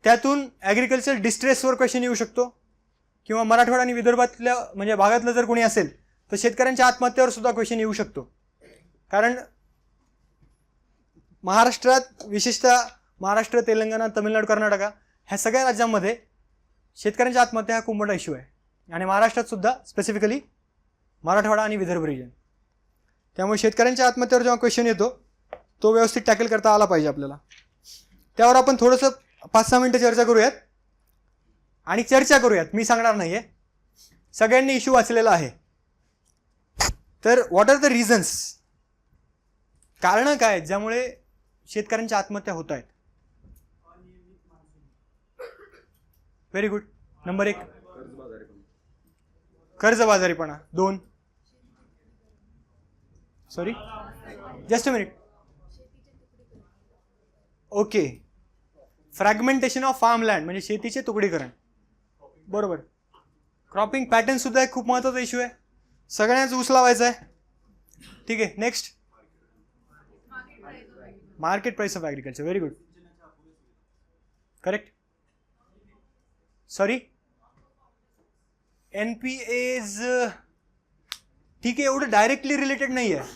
Speaker 1: त्यातून ॲग्रिकल्चर डिस्ट्रेसवर क्वेश्चन येऊ शकतो, किंवा मराठवाडा आणि विदर्भातल्या म्हणजे भागातलं जर कोणी असेल तर शेतकऱ्यांच्या आत्महत्येवर सुद्धा क्वेश्चन येऊ शकतो. कारण महाराष्ट्रात, विशेषतः महाराष्ट्र, तेलंगणा, तमिळनाडू, कर्नाटका ह्या सगळ्या राज्यांमध्ये शेतकऱ्यांच्या आत्महत्या हा खूप मोठा इश्यू आहे. आणि महाराष्ट्रात सुद्धा स्पेसिफिकली मराठवाडा आणि विदर्भ रिजन. त्यामुळे शेतकऱ्यांच्या आत्महत्यावर जेव्हा क्वेश्चन येतो तो व्यवस्थित टॅकल करता आला पाहिजे आपल्याला. त्यावर आपण थोडंसं 5-6 मिनिटं चर्चा करूयात. आणि चर्चा करूयात, मी सांगणार नाही आहे, सगळ्यांनी इश्यू वाचलेला आहे. तर व्हॉट आर द रिझन्स, कारणं काय ज्यामुळे शेतकऱ्यांच्या आत्महत्या होत आहेत? Very good. नंबर 1 कर्जबाजारीपणा. 2 sorry just a minute. Okay, fragmentation of farm land म्हणजे शेतीचे तुकडीकरण. बरोबर. क्रॉपिंग पॅटर्न सुद्धा एक खूप महत्त्वाचा इश्यू आहे, सगळ्यांनाच ऊस लावायचा आहे. ठीक आहे. Next, market price of agriculture. Very good. Correct. Sorry, NPAs ठीक आहे, एवढं डायरेक्टली रिलेटेड नाही आहे.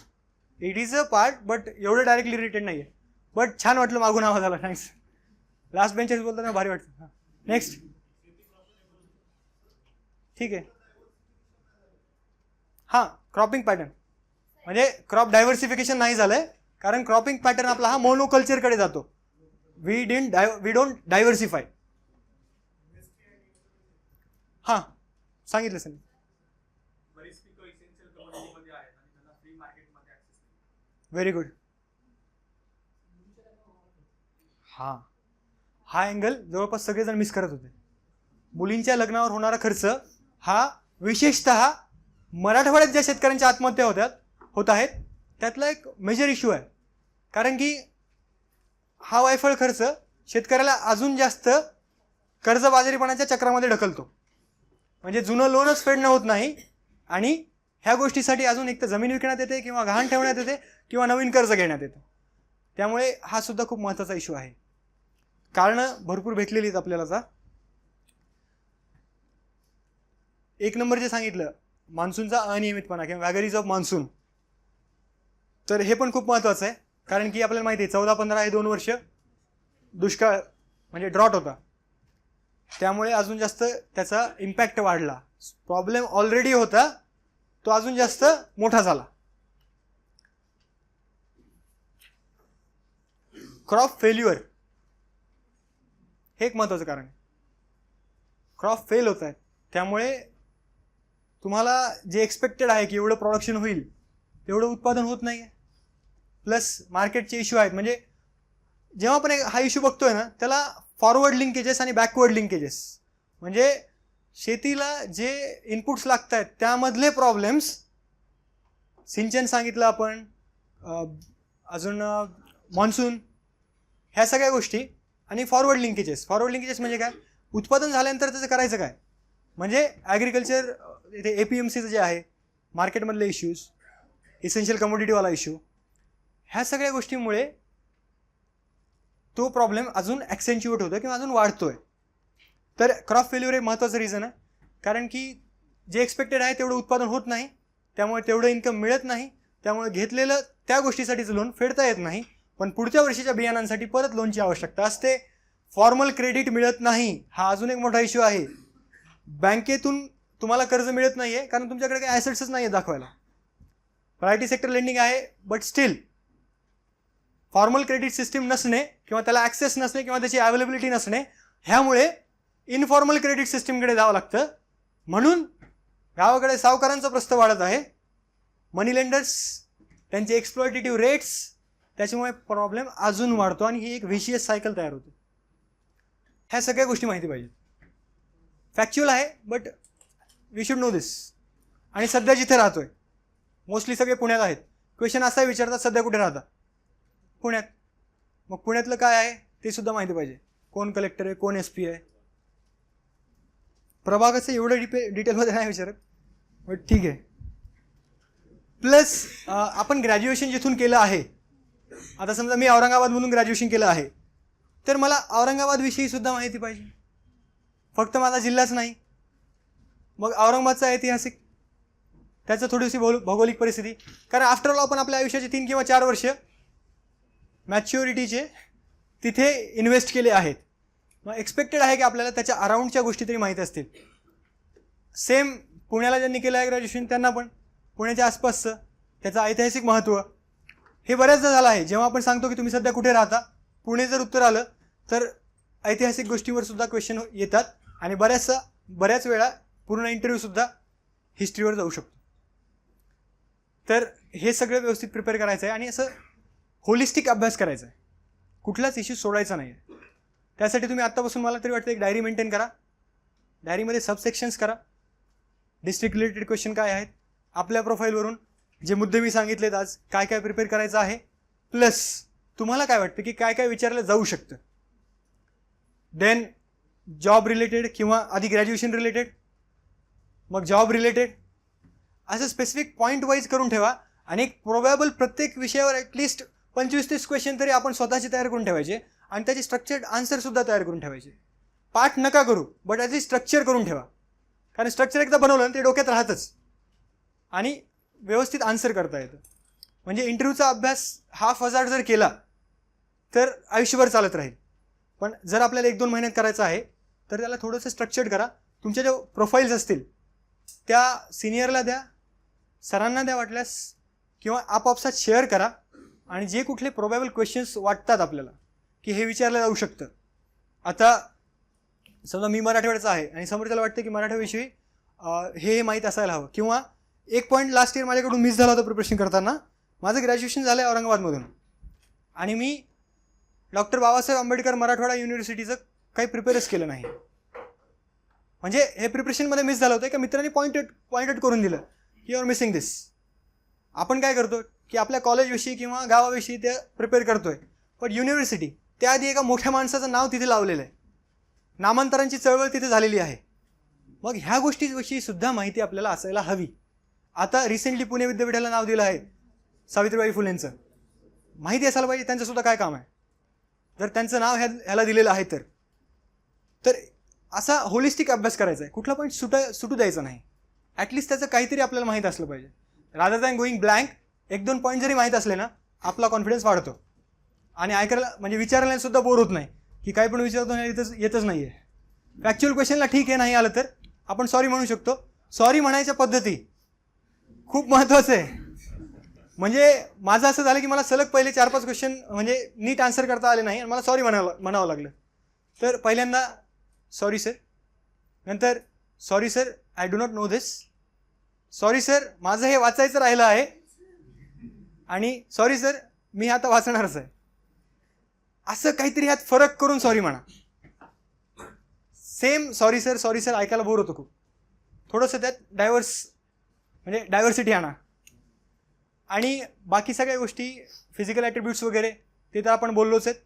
Speaker 1: It is a part, but एवढं डायरेक्टली रिलेटेड नाही आहे. बट छान वाटलं मागून आवाज आला. थँक्स. लास्ट बेंचेस बोलताना भारी वाटतं. नेक्स्ट. ठीक आहे. हां, क्रॉपिंग पॅटर्न म्हणजे क्रॉप डायव्हर्सिफिकेशन नाही झालंय, कारण क्रॉपिंग पॅटर्न आपला हा मोनोकल्चरकडे जातो. We don't diversify. हां, सांगितलं सर. Very good. हा अँगल जवळपास सगळेजण मिस करत होते. मुलींच्या लग्नावर होणारा खर्च हा विशेषतः मराठवाड्यात ज्या शेतकऱ्यांच्या आत्महत्या होत आहेत त्यातला एक मेजर इश्यू आहे. कारण की हा वायफळ खर्च शेतकऱ्याला अजून जास्त कर्जबाजारीपणाच्या चक्रामध्ये ढकलतो. म्हणजे जुनं लोनच फेडणं होत नाही आणि ह्या गोष्टीसाठी अजून एक तर जमीन विकण्यात येते किंवा गहाण ठेवण्यात येते किंवा नवीन कर्ज घेण्यात येतं. त्यामुळे हा सुद्धा खूप महत्त्वाचा इश्यू आहे. कारणं भरपूर भेटलेली आहेत आपल्याला. आता एक नंबर जे सांगितलं मान्सूनचा अनियमितपणा किंवा वॅगरीज ऑफ मान्सून, तर हे पण खूप महत्त्वाचं आहे. कारण की आपल्याला माहिती आहे 14-15 हे 2 वर्ष दुष्काळ म्हणजे ड्रॉट होता. त्यामुळे अजून जास्त त्याचा इम्पॅक्ट वाढला. प्रॉब्लेम ऑलरेडी होता, तो अजून जास्त मोठा झाला. क्रॉप फेल्युअर हे एक महत्त्वाचं कारण आहे. क्रॉप फेल होत आहे त्यामुळे तुम्हाला जे एक्सपेक्टेड आहे की एवढं प्रोडक्शन होईल तेवढं उत्पादन होत नाही आहे. प्लस मार्केटचे इश्यू आहेत. म्हणजे जेव्हा आपण हा इश्यू बघतोय ना त्याला फॉरवर्ड लिंकेजेस आणि बॅकवर्ड लिंकेजेस म्हणजे शेतीला जे इनपुट्स लागत आहेत त्यामधले प्रॉब्लेम्स, सिंचन सांगितलं आपण, अजून मॉन्सून, ह्या सगळ्या गोष्टी आणि फॉरवर्ड लिंकेजेस. फॉरवर्ड लिंकेजेस म्हणजे काय, उत्पादन झाल्यानंतर त्याचं करायचं काय. म्हणजे ॲग्रिकल्चर इथे APMCचं जे आहे मार्केटमधले इश्यूज, इसेन्शियल कमोडिटीवाला इश्यू, ह्या सगळ्या गोष्टींमुळे तो प्रॉब्लेम अजून ॲक्सेंच्युएट होतो किंवा अजून वाढतोय. तर क्रॉप फेल्युअर हे महत्त्वाचं रिझन आहे. कारण की जे एक्सपेक्टेड आहे तेवढं उत्पादन होत नाही, त्यामुळे तेवढं इन्कम मिळत नाही. त्यामुळे घेतलेलं त्या गोष्टीसाठीचं लोन फेडता येत नाही, पण पुढच्या वर्षीच्या बियाणांसाठी परत लोनची आवश्यकता असते. फॉर्मल क्रेडिट मिळत नाही, हा अजून एक मोठा इश्यू आहे. बँकेतून तुम्हाला कर्ज मिळत नाही आहे कारण तुमच्याकडे काही ॲसेट्सच नाही आहे दाखवायला. प्रायव्हेट सेक्टर लेंडिंग आहे, but still formal credit system नसणे किंवा त्याला ॲक्सेस नसणे किंवा त्याची अवेलेबिलिटी नसणे, ह्यामुळे इनफॉर्मल क्रेडिट सिस्टीमकडे जावं लागतं. म्हणून गावाकडे सावकारांचा प्रस्ताव वाढत आहे, मनी लेंडर्स, त्यांचे एक्सप्लॉयटेटिव्ह रेट्स, त्याच्यामुळे प्रॉब्लेम अजून वाढतो आणि ही एक व्हिशियस सायकल तयार होते. ह्या सगळ्या गोष्टी माहिती पाहिजे. फॅक्च्युअल आहे बट वी शुड नो दिस. आणि सध्या जिथे राहतोय मोस्टली सगळे पुण्यात आहेत. क्वेश्चन असा विचारतात सध्या कुठे राहता, पुण्यात. मग पुण्यातलं काय आहे ते सुद्धा माहिती पाहिजे. कोण कलेक्टर आहे, कोण SP आहे. प्रभागाचं एवढं डिटेलमध्ये नाही विचारत, बट ठीक आहे. प्लस आपण ग्रॅज्युएशन जिथून केलं आहे, आता समजा मी औरंगाबादमधून ग्रॅज्युएशन केलं आहे, तर मला औरंगाबादविषयी सुद्धा माहिती पाहिजे. फक्त माझा जिल्हाच नाही. मग औरंगाबादचा ऐतिहासिक, त्याचं थोडीशी भौगोलिक परिस्थिती. कारण आफ्टर ऑल आपण आपल्या आयुष्याचे 3 किंवा 4 वर्ष मॅच्युरिटीचे तिथे इन्व्हेस्ट केले आहेत. मग एक्सपेक्टेड आहे की आपल्याला त्याच्या अराउंडच्या गोष्टी तरी माहीत असतील. सेम पुण्याला ज्यांनी केलं आहे ग्रॅज्युएशन त्यांना पण पुण्याच्या आसपासचं त्याचं ऐतिहासिक महत्त्व हे बऱ्याचदा झालं आहे. जेव्हा आपण सांगतो की तुम्ही सध्या कुठे राहता, पुणे जर उत्तर आलं तर ऐतिहासिक गोष्टीवर सुद्धा क्वेश्चन येतात आणि बऱ्याच वेळा पूर्ण इंटरव्ह्यूसुद्धा हिस्ट्रीवर जाऊ शकतो. तर हे सगळं व्यवस्थित प्रिपेअर करायचं आहे आणि असं होलिस्टिक अभ्यास करायचा आहे. कुठलाच इश्यू सोडायचा नाही आहे. त्यासाठी तुम्ही आत्तापासून मला तरी वाटतं एक डायरी मेंटेन करा. डायरीमध्ये सबसेक्शन्स करा. डिस्ट्रिक्ट रिलेटेड क्वेश्चन काय आहेत, आपल्या प्रोफाईलवरून जे मुद्दे मी सांगितलेत आज, काय काय प्रिपेअर करायचं आहे, प्लस तुम्हाला काय वाटतं की काय काय विचारलं जाऊ शकतं. देन जॉब रिलेटेड किंवा आधी ग्रॅज्युएशन रिलेटेड, मग जॉब रिलेटेड, असं स्पेसिफिक पॉईंट वाईज करून ठेवा. आणि एक प्रोबॅबल प्रत्येक विषयावर ॲटलिस्ट 25-30 क्वेश्चन तरी आपण स्वतःचे तयार करून ठेवायचे आणि त्याची स्ट्रक्चर्ड आन्सरसुद्धा तयार करून ठेवायचे. पाठ नका करू, बट ॲटलिस्ट स्ट्रक्चर करून ठेवा. कारण स्ट्रक्चर एकदा बनवलं ना ते डोक्यात राहतच आणि व्यवस्थित आन्सर करता येतं. म्हणजे इंटरव्ह्यूचा अभ्यास हाफ हजार्ड जर केला तर आयुष्यभर चालत राहील. पण जर आपल्याला 1-2 महिन्यात करायचं आहे तर त्याला थोडंसं स्ट्रक्चर्ड करा. तुमच्या ज्या प्रोफाईल्स असतील त्या सिनियरला द्या, सरांना द्या वाटल्यास, किंवा आपापसात शेअर करा. आणि जे कुठले प्रोबॅबल क्वेश्चन्स वाटतात आपल्याला की हे विचारलं जाऊ शकतं. आता समजा मी मराठवाड्याचा आहे आणि समोरच्याला वाटतं की मराठीविषयी हे माहीत असायला हवं, किंवा एक पॉईंट लास्ट इयर माझ्याकडून मिस झाला होता प्रिपरेशन करताना, माझं ग्रॅज्युएशन झालं आहे औरंगाबादमधून आणि मी डॉक्टर बाबासाहेब आंबेडकर मराठवाडा युनिव्हर्सिटीचं काही प्रिपेअरच केलं नाही. म्हणजे हे प्रिपरेशनमध्ये मिस झालं होतं का मित्रांनी पॉइंट आउट करून दिलं की यू आर मिसिंग दिस. आपण काय करतो की आपल्या कॉलेजविषयी किंवा गावाविषयी ते प्रिपेअर करतोय, पण युनिव्हर्सिटी त्याआधी एका मोठ्या माणसाचं नाव तिथे लावलेलं आहे, नामांतरांची चळवळ तिथे झालेली आहे. मग ह्या गोष्टीविषयी सुद्धा माहिती आपल्याला असायला हवी. आता रिसेंटली पुणे विद्यापीठाला नाव दिलं आहे सावित्रीबाई फुलेंचं, माहिती असायला पाहिजे त्यांचंसुद्धा काय काम आहे जर त्यांचं नाव ह्याला दिलेलं आहे. तर असा होलिस्टिक अभ्यास करायचा आहे, कुठला पॉईंट सुटू द्यायचा नाही. ॲटलिस्ट त्याचं काहीतरी आपल्याला माहीत असलं पाहिजे. Rather than going blank, 1-2 point जरी माहीत असले ना आपला कॉन्फिडन्स वाढतो आणि ऐकायला म्हणजे विचारायला सुद्धा बोर होत नाही की काही पण विचारतो नाही येतच नाही आहे. फॅक्च्युअल क्वेश्चनला ठीक आहे नाही आलं तर आपण सॉरी म्हणू शकतो. सॉरी म्हणायच्या पद्धती खूप महत्त्वाचं आहे. म्हणजे माझं असं झालं की मला सलग पहिले 4-5 क्वेश्चन म्हणजे नीट आन्सर करता आले नाही आणि मला सॉरी म्हणावं लागलं. तर पहिल्यांदा सॉरी सर, नंतर sorry sir I do not know this, sorry sir माझं हे वाचायचं राहिलं आहे, आणि सॉरी सर मी आता वाचणारच आहे. असं काहीतरी ह्यात फरक करून सॉरी म्हणा. सेम सॉरी सर ऐकायला बोर होतो खूप. थोडंसं त्यात डायव्हर्सिटी आणा. आणि बाकी सगळ्या गोष्टी फिजिकल ॲट्रिब्यूट्स वगैरे ते तर आपण बोललोच आहेत.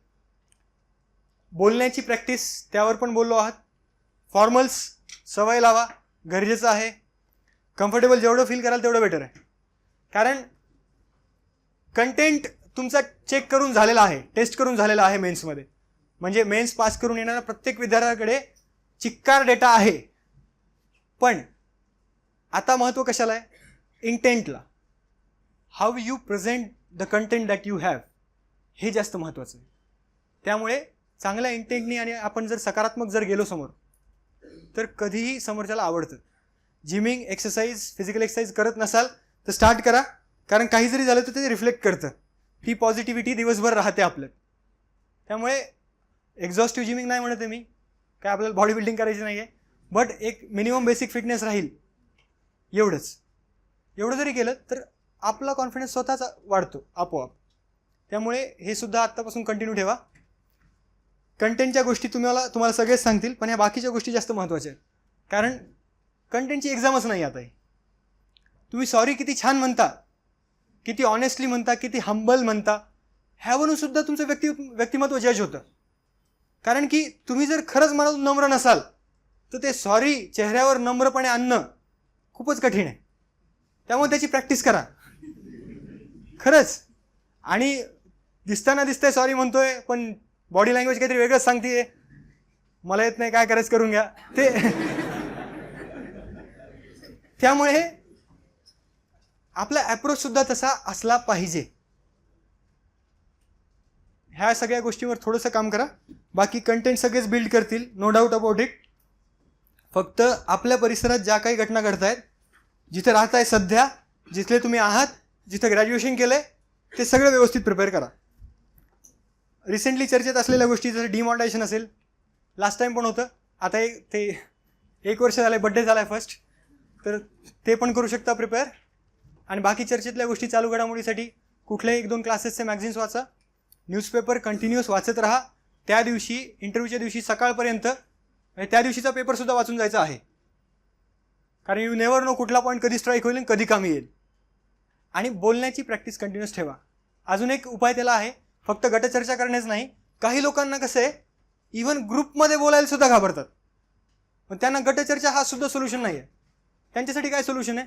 Speaker 1: बोलण्याची प्रॅक्टिस त्यावर पण बोललो आहात. फॉर्मल्स सवय लावा, गरजेचं आहे. कम्फर्टेबल जेवढं फील कराल तेवढं बेटर आहे. कारण कंटेंट तुमचा चेक करून झालेला आहे, टेस्ट करून झालेला आहे मेन्समध्ये. म्हणजे मेन्स पास करून येणाऱ्या प्रत्येक विद्यार्थ्याकडे चिक्कार डेटा आहे. पण आता महत्त्व कशाला आहे? इंटेंटला. How you present the content that you have, हे जास्त महत्त्वाचं आहे. त्यामुळे चांगल्या इंटेंटनी आणि आपण जर सकारात्मक जर गेलो समोर तर कधीही समोरच्याला आवडतं. जिमिंग, एक्सरसाइज, फिजिकल एक्सरसाइज करत नसाल तर स्टार्ट करा. कारण काही जरी झालं तर ते रिफ्लेक्ट करतं. ती पॉझिटिव्हिटी दिवसभर राहते आपल्यात. त्यामुळे एक्झॉस्टिव्ह जिमिंग नाही म्हणते मी, काय आपल्याला बॉडी बिल्डिंग करायची नाही आहे, बट एक मिनिमम बेसिक फिटनेस राहील एवढंच. एवढं जरी केलं तर आपला कॉन्फिडन्स स्वतःचा वाढतो आपोआप. त्यामुळे हे सुद्धा आत्तापासून कंटिन्यू ठेवा. कंटेंटच्या गोष्टी तुम्हाला सगळेच सांगतील, पण ह्या बाकीच्या गोष्टी जास्त महत्त्वाच्या आहेत. कारण कंटेंटची एक्झामच नाही आता ही. तुम्ही सॉरी किती छान म्हणता, किती ऑनेस्टली म्हणता, किती हंबल म्हणता, ह्यावरून सुद्धा तुमचं व्यक्तिमत्व जज होतं. कारण की तुम्ही जर खरंच मनातून नम्र नसाल तर ते सॉरी चेहऱ्यावर नम्रपणे आणणं खूपच कठीण आहे. त्यामुळे त्याची प्रॅक्टिस करा खरंच. आणि दिसतंय सॉरी म्हणतोय पण बॉडी लँग्वेज काहीतरी वेगळंच सांगते, मला येत नाही काय करायचं करून घ्या ते. त्यामुळे आपला ॲप्रोच सुद्धा तसा असला पाहिजे. ह्या सगळ्या गोष्टींवर थोडंसं काम करा. बाकी कंटेंट सगळेच बिल्ड करतील, नो डाऊट अबाउट इट. फक्त आपल्या परिसरात ज्या काही घटना घडत आहेत, जिथे राहताय सध्या, जिथले तुम्ही आहात, जिथं ग्रॅज्युएशन केलं आहे, ते सगळं व्यवस्थित प्रिपेअर करा. रिसेंटली चर्चेत असलेल्या गोष्टी जसं डिमॉनिटायझेशन असेल, लास्ट टाईम पण होतं, आता ते 1 वर्ष झालं आहे, बड्डे झाला आहे फर्स्ट, तर ते पण करू शकता प्रिपेअर. आणि बाकी चर्चेतल्या गोष्टी चालू घडामोडीसाठी कुठल्याही 1-2 क्लासेसचे मॅगझिन्स वाचा, न्यूजपेपर कंटिन्युअस वाचत राहा. त्या दिवशी इंटरव्ह्यूच्या दिवशी सकाळपर्यंत त्या दिवशीचा पेपरसुद्धा वाचून जायचा आहे. कारण यू नेवर नो कुठला पॉईंट कधी स्ट्राईक होईल आणि कधी कामी येईल. आणि बोलण्याची प्रॅक्टिस कंटिन्युअस ठेवा. अजून एक उपाय त्याला आहे, फक्त गटचर्चा करण्याच नाही. काही लोकांना कसं आहे, इव्हन ग्रुपमध्ये बोलायला सुद्धा घाबरतात, पण त्यांना गटचर्चा हा सुद्धा सोल्युशन नाही आहे. त्यांच्यासाठी काय सोल्युशन आहे?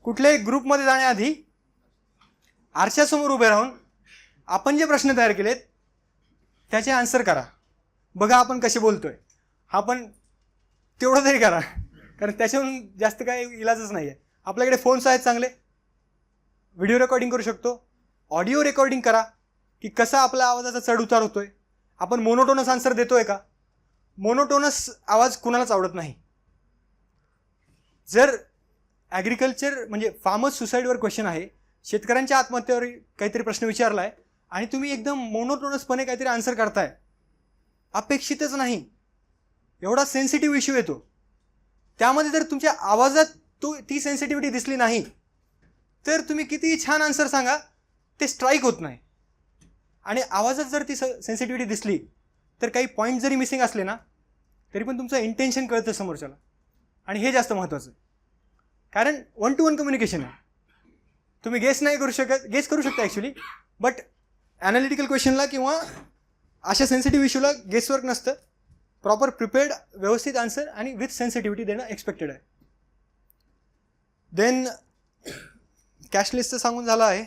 Speaker 1: कुठल्याही ग्रुपमध्ये जाण्याआधी आरशासमोर उभे राहून आपण जे प्रश्न तयार केलेत त्याचे आन्सर करा. बघा आपण कसे बोलतोय. हा पण तेवढं तरी करा, कारण त्याच्याहून जास्त काय इलाजच नाही आहे. आपल्याकडे फोन्स आहेत चांगले, व्हिडिओ रेकॉर्डिंग करू शकतो. ऑडिओ रेकॉर्डिंग करा की कसा आपला आवाजाचा चढ उतार होतोय, आपण मोनोटोनस आन्सर देतोय का. मोनोटोनस आवाज कुणालाच आवडत नाही. जर ॲग्रिकल्चर म्हणजे फार्मर्स सुसाईडवर क्वेश्चन आहे, शेतकऱ्यांच्या आत्महत्येवर काहीतरी प्रश्न विचारला आहे आणि तुम्ही एकदम मोनोटोनसपणे काहीतरी आन्सर करताय, अपेक्षितच नाही. एवढा सेन्सिटिव्ह इश्यू येतो. त्यामध्ये जर तुमच्या आवाजात ती सेन्सिटिव्हिटी दिसली नाही तर तुम्ही कितीही छान आन्सर सांगा, ते स्ट्राईक होत नाही. आणि आवाजात जर ती सेन्सिटिव्हिटी दिसली तर काही पॉईंट जरी मिसिंग असले ना तरी पण तुमचं इंटेन्शन कळतं समोरच्याला. आणि हे जास्त महत्त्वाचं आहे, कारण 1-to-1 कम्युनिकेशन आहे. तुम्ही गेस नाही करू शकत, गेस करू शकता ॲक्च्युली, बट ॲनालिटिकल क्वेश्चनला किंवा अशा सेन्सिटिव्ह इश्यूला गेसवर्क नसतं. प्रॉपर प्रिपेअर्ड व्यवस्थित आन्सर आणि विथ सेन्सिटिव्हिटी देणं एक्सपेक्टेड आहे. देन कॅशलेसचं सांगून झालं आहे.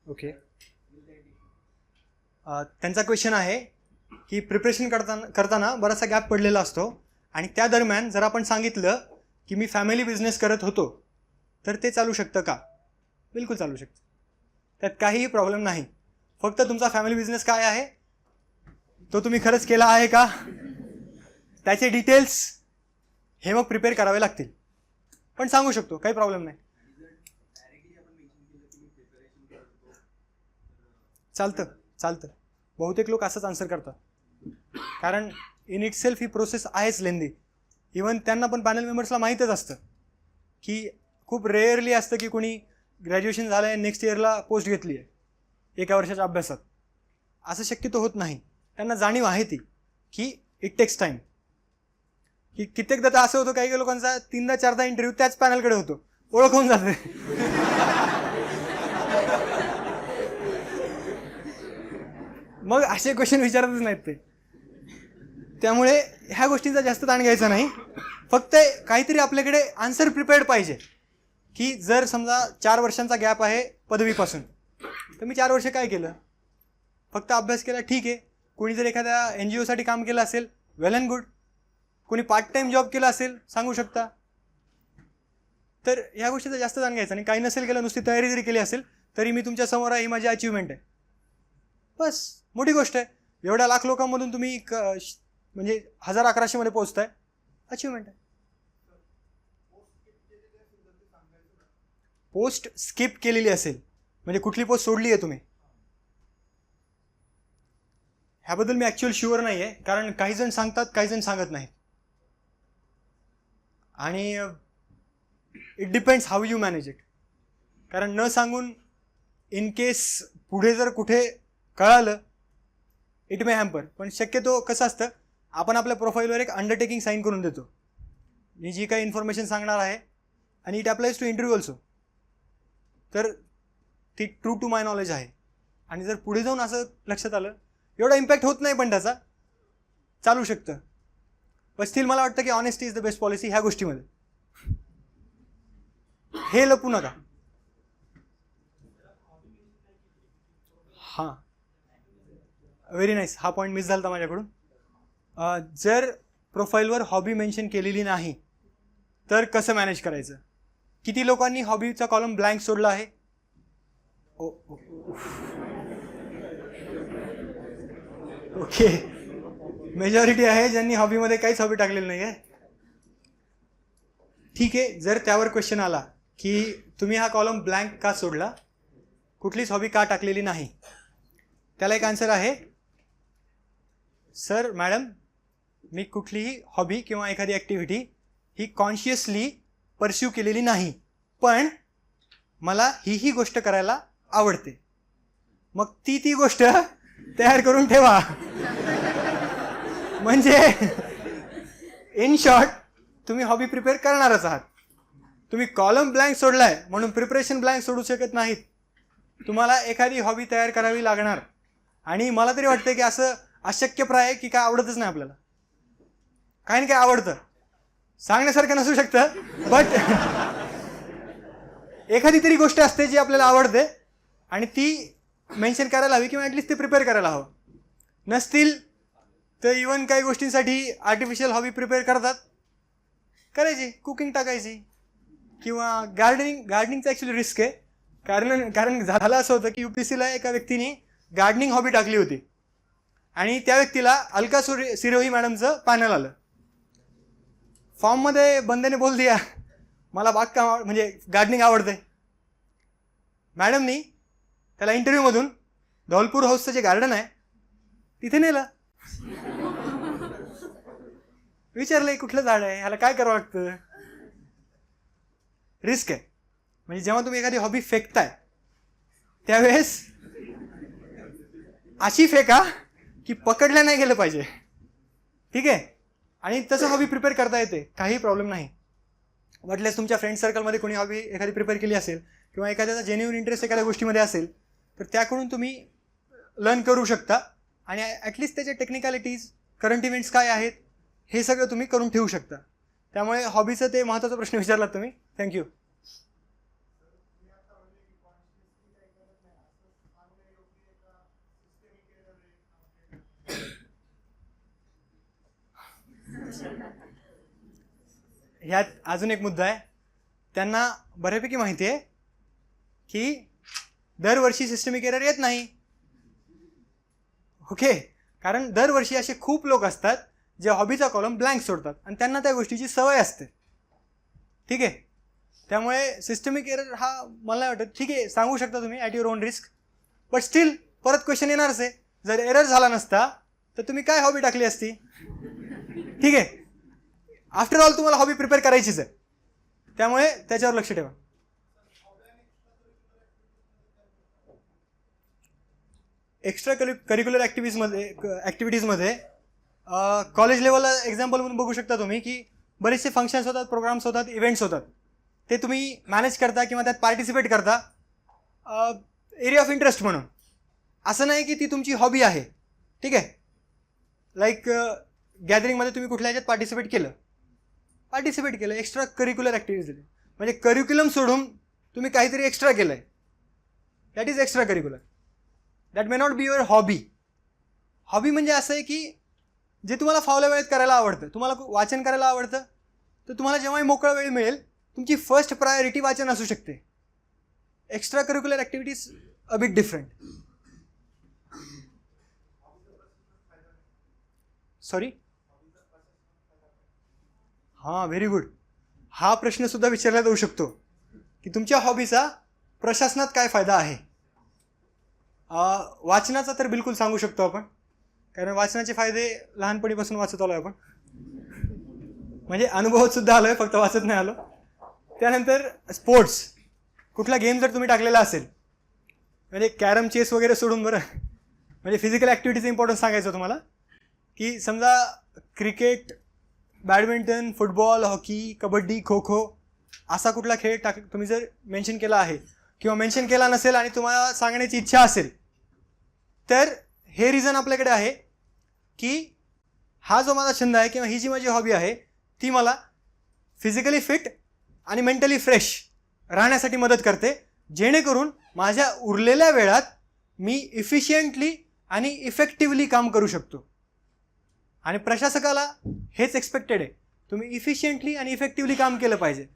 Speaker 1: ओके, त्यांचा क्वेश्चन आहे की प्रिपरेशन करताना बराचसा गॅप पडलेला असतो आणि त्या दरम्यान जर आपण सांगितलं की मी फॅमिली बिझनेस करत होतो तर ते चालू शकतं का? बिलकुल चालू शकतं, त्यात काहीही प्रॉब्लेम नाही. फक्त तुमचा फॅमिली बिझनेस काय आहे, तो तुम्ही खरंच केला आहे का, त्याचे डिटेल्स हे मग प्रिपेअर करावे लागतील. पण सांगू शकतो, काही प्रॉब्लेम नाही. चालतं. बहुतेक लोक असंच आन्सर करतात, कारण in it self he process आहेच लेंदी. इवन त्यांना पण पॅनल मेंबर्सला माहीतच असतं की खूप रेअरली असतं की कोणी ग्रॅज्युएशन झालं आहे नेक्स्ट इयरला पोस्ट घेतली आहे 1 वर्षाच्या अभ्यासात. असं शक्यतो होत नाही. त्यांना जाणीव आहे ती की इट टेक्स टाईम. की कित्येकदा तर असं होतं काही लोकांचा 3दा-4दा इंटरव्ह्यू त्याच पॅनलकडे होतो, ओळख होऊन जाते. मग असे क्वेश्चन विचारतच नाहीत ते. त्यामुळे ह्या गोष्टींचा जास्त ताण घ्यायचा नाही. फक्त काहीतरी आपल्याकडे आन्सर प्रिपेअर्ड पाहिजे की जर समजा 4 वर्षांचा गॅप आहे पदवीपासून, तर मी 4 वर्ष काय केलं, फक्त अभ्यास केला, ठीक आहे. कोणी जर एखाद्या NGOसाठी काम केलं असेल, वेल अँड गुड. कोणी पार्ट टाईम जॉब केला असेल, सांगू शकता. तर ह्या गोष्टीचा जास्त ताण घ्यायचा नाही. काही नसेल केलं, नुसती तयारी जरी केली असेल तरी मी तुमच्या समोर आहे, ही माझी अचिव्हमेंट आहे. बस, मोठी गोष्ट आहे. एवढ्या लाख लोकांमधून तुम्ही म्हणजे 1000-1100 मध्ये पोहोचताय, अचिव्हमेंट आहे. पोस्ट स्किप केलेली असेल म्हणजे कुठली पोस्ट सोडली आहे तुम्ही, ह्याबद्दल मी ॲक्च्युअल शुअर नाही आहे, कारण काही जण सांगतात, काही जण सांगत नाहीत. आणि it depends how you manage it. कारण न सांगून इन केस पुढे जर कुठे कळालं, इट मे हॅम्पर. पण शक्यतो कसं असतं, आपण आपल्या प्रोफाईलवर एक अंडरटेकिंग साईन करून देतो, मी जी काही इन्फॉर्मेशन सांगणार आहे, आणि it applies to interview also. तर ती ट्रू टू माय नॉलेज आहे. आणि जर पुढे जाऊन असं लक्षात आलं, एवढा इम्पॅक्ट होत नाही, पण त्याचा चालू शकतं. पण स्टील मला वाटतं की honesty is the best policy ह्या गोष्टीमध्ये. हे लपू नका. हां, व्हेरी नाईस. हा पॉईंट मिस झाला माझ्याकडून. जर प्रोफाईलवर हॉबी मेन्शन केलेली नाही तर कसं मॅनेज करायचं? किती लोकांनी हॉबीचा कॉलम ब्लँक सोडला आहे? ओके, मेजॉरिटी आहे ज्यांनी हॉबीमध्ये काहीच हॉबी टाकलेली नाही आहे. ठीक आहे, जर त्यावर क्वेश्चन आला की तुम्ही हा कॉलम ब्लँक का सोडला, कुठलीच हॉबी का टाकलेली नाही, त्याला एक आन्सर आहे, सर मॅडम मी कुठलीही हॉबी किंवा एखादी ॲक्टिव्हिटी ही कॉन्शियसली परस्यू केलेली नाही, पण मला ही गोष्ट करायला आवडते. मग ती गोष्ट तयार करून ठेवा. म्हणजे इन शॉर्ट तुम्ही हॉबी प्रिपेअर करणारच आहात. तुम्ही कॉलम ब्लँक सोडलाय म्हणून प्रिपरेशन ब्लँक सोडू शकत नाहीत. तुम्हाला एखादी हॉबी तयार करावी लागणार. आणि मला तरी वाटतं की असं अशक्यप्राय आहे की काय आवडतच नाही आपल्याला. काही ना काय आवडतं, सांगण्यासारखं नसू शकतं, बट एखादी तरी गोष्ट असते जी आपल्याला आवडते आणि ती मेन्शन करायला हवी किंवा ॲटलिस्ट ते प्रिपेअर करायला हवं. नसतील तर इवन काही गोष्टींसाठी आर्टिफिशियल हॉबी प्रिपेअर करतात, करायची, कुकिंग टाकायची किंवा गार्डनिंगचं ॲक्च्युली रिस्क आहे. कारण झालं असं होतं की UPSCला एका व्यक्तीने गार्डनिंग हॉबी टाकली होती आणि त्या व्यक्तीला अलका सिरोही मॅडमचं पॅनल आलं. फॉर्ममध्ये बंदेने बोल दिया मला बागकाम म्हणजे गार्डनिंग आवडते. मॅडमनी त्याला इंटरव्ह्यूमधून धौलपूर हाऊसचं जे गार्डन आहे तिथे नेलं. विचारलंय कुठलं झाड आहे, ह्याला काय करावं लागतं. रिस्क आहे. म्हणजे जेव्हा तुम्ही एखादी हॉबी फेकताय त्यावेळेस अशी फेका की पकडल्या नाही गेलं पाहिजे. ठीक आहे. आणि तसं हॉबी प्रिपेअर करता येते, काही प्रॉब्लेम नाही. वाटल्यास तुमच्या फ्रेंड सर्कलमध्ये कोणी हॉबी एखादी प्रिपेअर केली असेल किंवा एखाद्याचा जेन्युइन इंटरेस्ट एखाद्या गोष्टीमध्ये असेल तर त्याकडून तुम्ही लर्न करू शकता आणि ॲटलिस्ट त्याच्या टेक्निकॅलिटीज, करंट इव्हेंट्स काय आहेत हे सगळं तुम्ही करून ठेवू शकता. त्यामुळे हॉबीचं ते महत्त्वाचा प्रश्न विचारलात तुम्ही. थँक्यू. ह्यात अजून एक मुद्दा आहे. त्यांना बऱ्यापैकी माहिती आहे की दरवर्षी सिस्टमिक एरर येत नाही. ओके. कारण दरवर्षी असे खूप लोक असतात जे हॉबीचा कॉलम ब्लँक सोडतात आणि त्यांना त्या गोष्टीची सवय असते. ठीक आहे. त्यामुळे सिस्टमिक एरर हा मला नाही वाटत, ठीक आहे सांगू शकता तुम्ही at your on risk, but still परत क्वेश्चन येणारच आहे. जर एरर झाला नसता तर तुम्ही काय हॉबी टाकली असती. ठीक आहे. आफ्टर ऑल तुम्हाला हॉबी प्रिपेअर करायचीच आहे, त्यामुळे त्याच्यावर लक्ष ठेवा. एक्स्ट्रा करिक्युलर ॲक्टिव्हिटीजमध्ये कॉलेज लेवलला एक्झाम्पल म्हणून बघू शकता तुम्ही की बरेचसे फंक्शन्स होतात, प्रोग्राम्स होतात, इव्हेंट्स होतात. ते तुम्ही मॅनेज करता किंवा त्यात पार्टिसिपेट करता एरिया ऑफ इंटरेस्ट म्हणून. असं नाही की ती तुमची हॉबी आहे. ठीक आहे. लाईक गॅदरिंगमध्ये तुम्ही कुठल्या ह्याच्यात पार्टिसिपेट केलं, एक्स्ट्रा करिक्युलर ॲक्टिव्हिटीज दिली, म्हणजे करिक्युलम सोडून तुम्ही काहीतरी एक्स्ट्रा केलं आहे, that is extra curricular. That may not be your hobby. Hobby म्हणजे असं आहे की जे तुम्हाला फावल्या वेळेत करायला आवडतं. तुम्हाला वाचन करायला आवडतं तर तुम्हाला जेव्हाही मोकळा वेळ मिळेल तुमची फर्स्ट प्रायोरिटी वाचन असू शकते. Extra curricular activities a bit different. Sorry. हां, व्हेरी गुड. हा प्रश्नसुद्धा विचारला जाऊ शकतो की तुमच्या हॉबीचा प्रशासनात काय फायदा आहे. वाचनाचा तर बिलकुल सांगू शकतो आपण, कारण वाचनाचे फायदे लहानपणीपासून वाचत आलो आहे आपण. म्हणजे अनुभवात सुद्धा आलो आहे, फक्त वाचत नाही आलो. त्यानंतर स्पोर्ट्स, कुठला गेम जर तुम्ही टाकलेला असेल, म्हणजे कॅरम, चेस वगैरे सोडून बरं, म्हणजे फिजिकल ॲक्टिव्हिटीचं इम्पॉर्टन्स सांगायचं तुम्हाला की समजा cricket, badminton, football, hockey, kabaddi, kho kho असा कुठला खेळ तुम्ही जर मेन्शन केला आहे किंवा मेन्शन केला नसेल आणि तुम्हाला सांगण्याची इच्छा असेल तर हे रिझन आपल्याकडे आहे की हा जो माझा छंद आहे किंवा ही जी माझी हॉबी आहे ती मला फिजिकली फिट आणि मेंटली फ्रेश राहण्यासाठी मदत करते, जेणेकरून माझ्या उरलेल्या वेळात मी इफिशियंटली आणि इफेक्टिव्हली काम करू शकतो. आणि प्रशासकाला हेच एक्सपेक्टेड आहे, तुम्ही इफिशियंटली आणि इफेक्टिव्हली काम केलं पाहिजे.